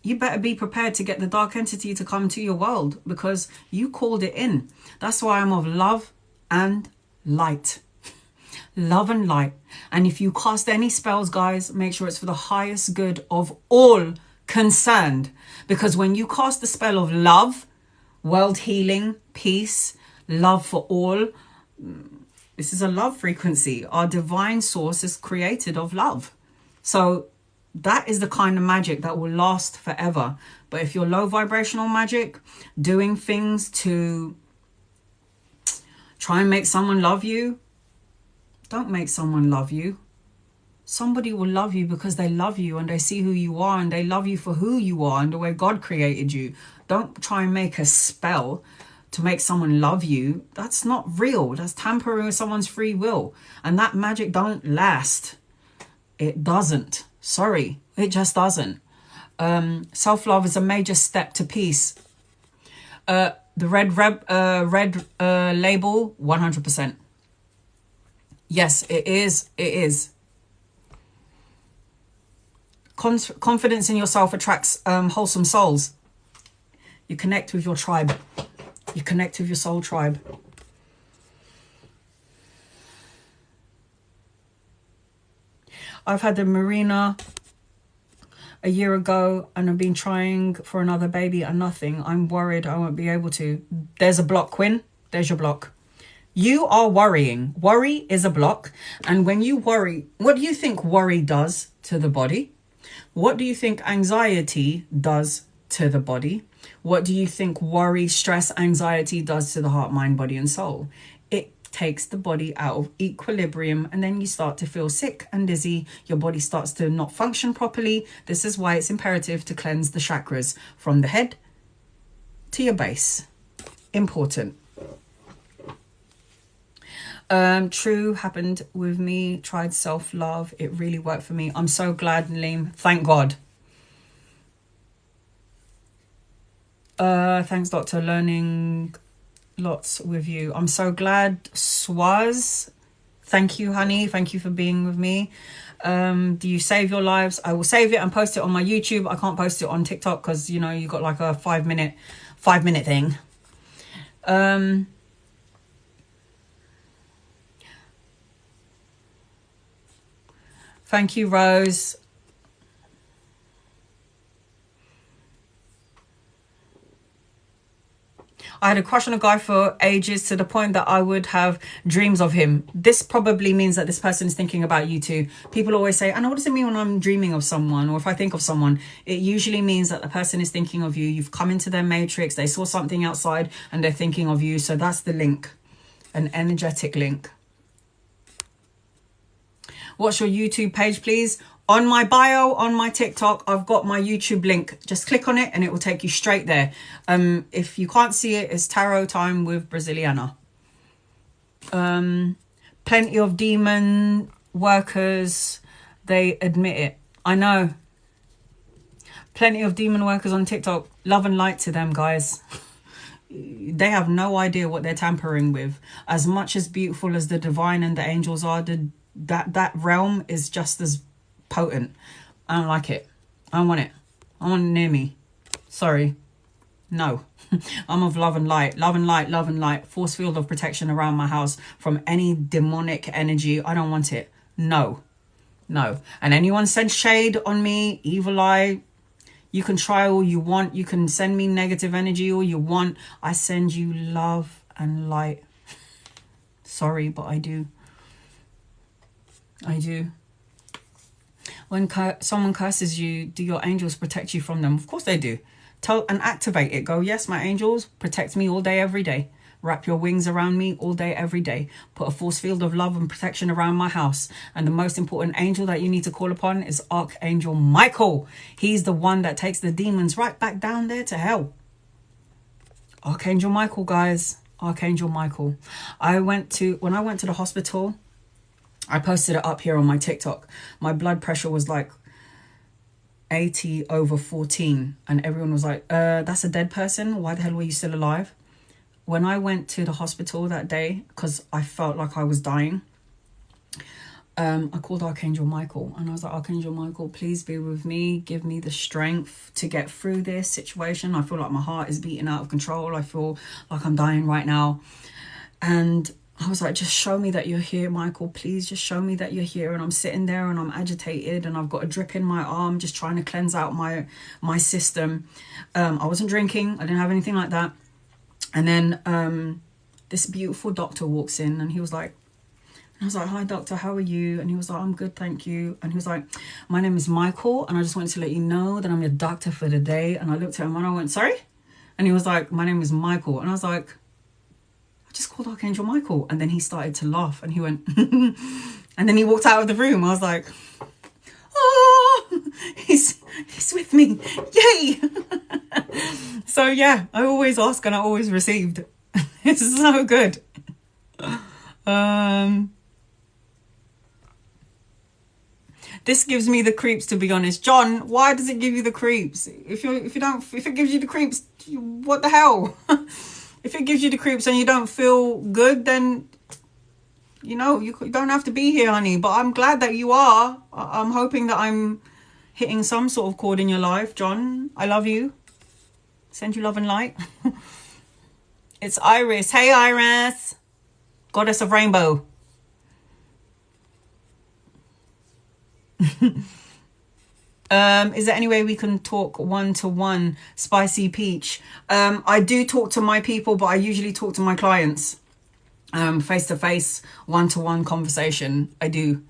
You better be prepared to get the dark entity to come to your world, because you called it in. That's why I'm of love and light. Love and light. And if you cast any spells, guys, make sure it's for the highest good of all concerned. Because when you cast the spell of love, world healing, peace, love for all, this is a love frequency. Our divine source is created of love. So that is the kind of magic that will last forever. But if you're low vibrational magic, doing things to try and make someone love you, don't make someone love you. Somebody will love you because they love you and they see who you are and they love you for who you are and the way God created you. Don't try and make a spell to make someone love you. That's not real. That's tampering with someone's free will. And that magic don't last. It doesn't. Sorry, it just doesn't. Self-love is a major step to peace. The red label, 100%. Yes, it is. It is. Confidence in yourself attracts wholesome souls. You connect with your tribe. You connect with your soul tribe. I've had the Marina a year ago and I've been trying for another baby and nothing. I'm worried I won't be able to. There's a block, Quinn. There's your block. You are worrying. Worry is a block. And when you worry, what do you think worry does to the body? What do you think anxiety does to the body? What do you think worry, stress, anxiety does to the heart, mind, body, and soul? It takes the body out of equilibrium, and then you start to feel sick and dizzy. Your body starts to not function properly. This is why it's imperative to cleanse the chakras from the head to your base. Important. True, happened with me. Tried self-love. It really worked for me. I'm so glad, Nalim. Thank God. Thanks, Doctor. Learning lots with you. I'm so glad. Swaz. Thank you, honey. Thank you for being with me. Do you save your lives? I will save it and post it on my YouTube. I can't post it on TikTok because, you know, you got like a 5 minute thing. Thank you, Rose. I had a crush on a guy for ages, to the point that I would have dreams of him. This probably means that this person is thinking about you too. People always say, Anna, what does it mean when I'm dreaming of someone? Or if I think of someone, it usually means that the person is thinking of you. You've come into their matrix. They saw something outside and they're thinking of you. So that's the link, an energetic link. What's your YouTube page, please? On my bio, on my TikTok, I've got my YouTube link. Just click on it and it will take you straight there. If you can't see it, it's Tarot Time with Braziliana. Plenty of demon workers, they admit it. I know. Plenty of demon workers on TikTok. Love and light to them, guys. They have no idea what they're tampering with. As much as beautiful as the divine and the angels are, that realm is just as potent. I don't like it. I don't want it. I want it near me. Sorry. No. I'm of love and light. Love and light, love and light. Force field of protection around my house from any demonic energy. I don't want it. No. No. And anyone sends shade on me, evil eye, you can try all you want. You can send me negative energy all you want. I send you love and light. Sorry, but I do. I do. When someone curses you, do your angels protect you from them? Of course they do. Tell and activate it. Go, yes, my angels, protect me all day, every day. Wrap your wings around me all day, every day. Put a force field of love and protection around my house. And the most important angel that you need to call upon is Archangel Michael. He's the one that takes the demons right back down there to hell. Archangel Michael, guys. Archangel Michael. When I went to the hospital, I posted it up here on my TikTok. My blood pressure was like 80/14. And everyone was like, that's a dead person. Why the hell were you still alive? When I went to the hospital that day, because I felt like I was dying, I called Archangel Michael. And I was like, Archangel Michael, please be with me. Give me the strength to get through this situation. I feel like my heart is beating out of control. I feel like I'm dying right now. And I was like, just show me that you're here, Michael. Please just show me that you're here. And I'm sitting there and I'm agitated and I've got a drip in my arm, just trying to cleanse out my system. I wasn't drinking. I didn't have anything like that. And then this beautiful doctor walks in and he was like, I was like, hi, doctor, how are you? And he was like, I'm good, thank you. And he was like, my name is Michael. And I just wanted to let you know that I'm your doctor for the day. And I looked at him and I went, sorry? And he was like, my name is Michael. And I was like, I just called Archangel Michael. And then he started to laugh and he went, and then he walked out of the room. I was like, oh, he's with me. Yay. So yeah, I always ask and I always received. It's so good. This gives me the creeps, to be honest. John, why does it give you the creeps? If it gives you the creeps, what the hell? If it gives you the creeps and you don't feel good, then, you know, you don't have to be here, honey. But I'm glad that you are. I'm hoping that I'm hitting some sort of chord in your life, John. I love you. Send you love and light. It's Iris. Hey, Iris. Goddess of Rainbow. Is there any way we can talk one-to-one, Spicy Peach? I do talk to my people, but I usually talk to my clients. Face-to-face, one-to-one conversation. I do.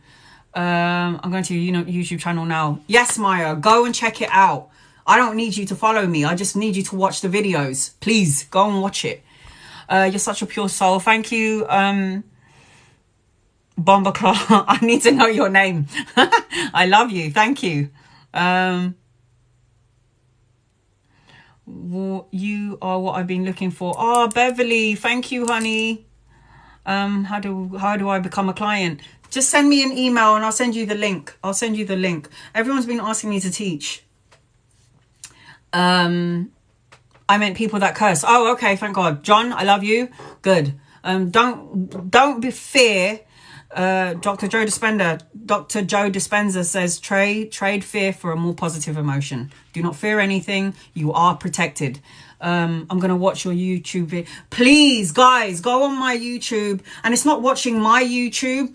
I'm going to your YouTube channel now. Yes, Maya, go and check it out. I don't need you to follow me. I just need you to watch the videos. Please, go and watch it. You're such a pure soul. Thank you. Bomber Claw. I need to know your name. I love you. Thank you. You are what I've been looking for. Oh, Beverly, thank you, honey. How do I become a client? Just send me an email and I'll send you the link. Everyone's been asking me to teach. I meant people that curse. Oh, okay, thank God. John, I love you. Good. Don't be fear. Dr. Joe Dispenza says trade fear for a more positive emotion. Do not fear anything. You are protected. I'm gonna watch your YouTube video. Please, guys, go on my YouTube. And it's not watching my YouTube.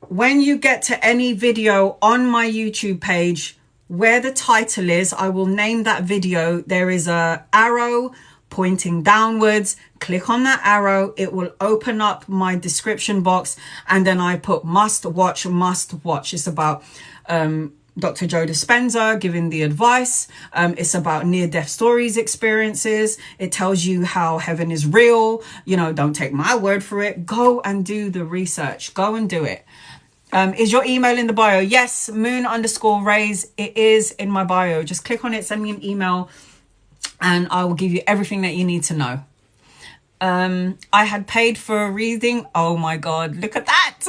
When you get to any video on my YouTube page, where the title is, I will name that video. There is a arrow pointing downwards. Click on that arrow. It will open up my description box. And then I put must watch. It's about Dr. Joe Dispenza giving the advice. It's about near-death stories, experiences. It tells you how heaven is real. You know, don't take my word for it. Go and do the research. Go and do it. Is your email in the bio? Yes, moon_rays. It is in my bio. Just click on it, send me an email, and I will give you everything that you need to know. I had paid for a reading. Oh my God, look at that.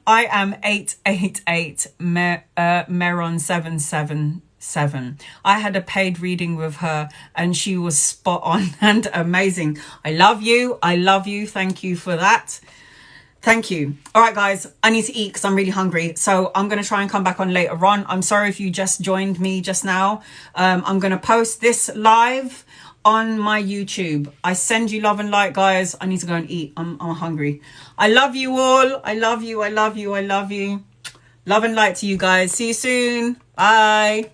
I am 888 Meron 777. I had a paid reading with her and she was spot on and amazing. I love you. Thank you for that. Thank you. All right, guys, I need to eat because I'm really hungry. So I'm going to try and come back on later on. I'm sorry if you just joined me just now. I'm going to post this live on my YouTube. I send you love and light, guys. I need to go and eat. I'm hungry. I love you all. I love you. Love and light to you guys. See you soon. Bye.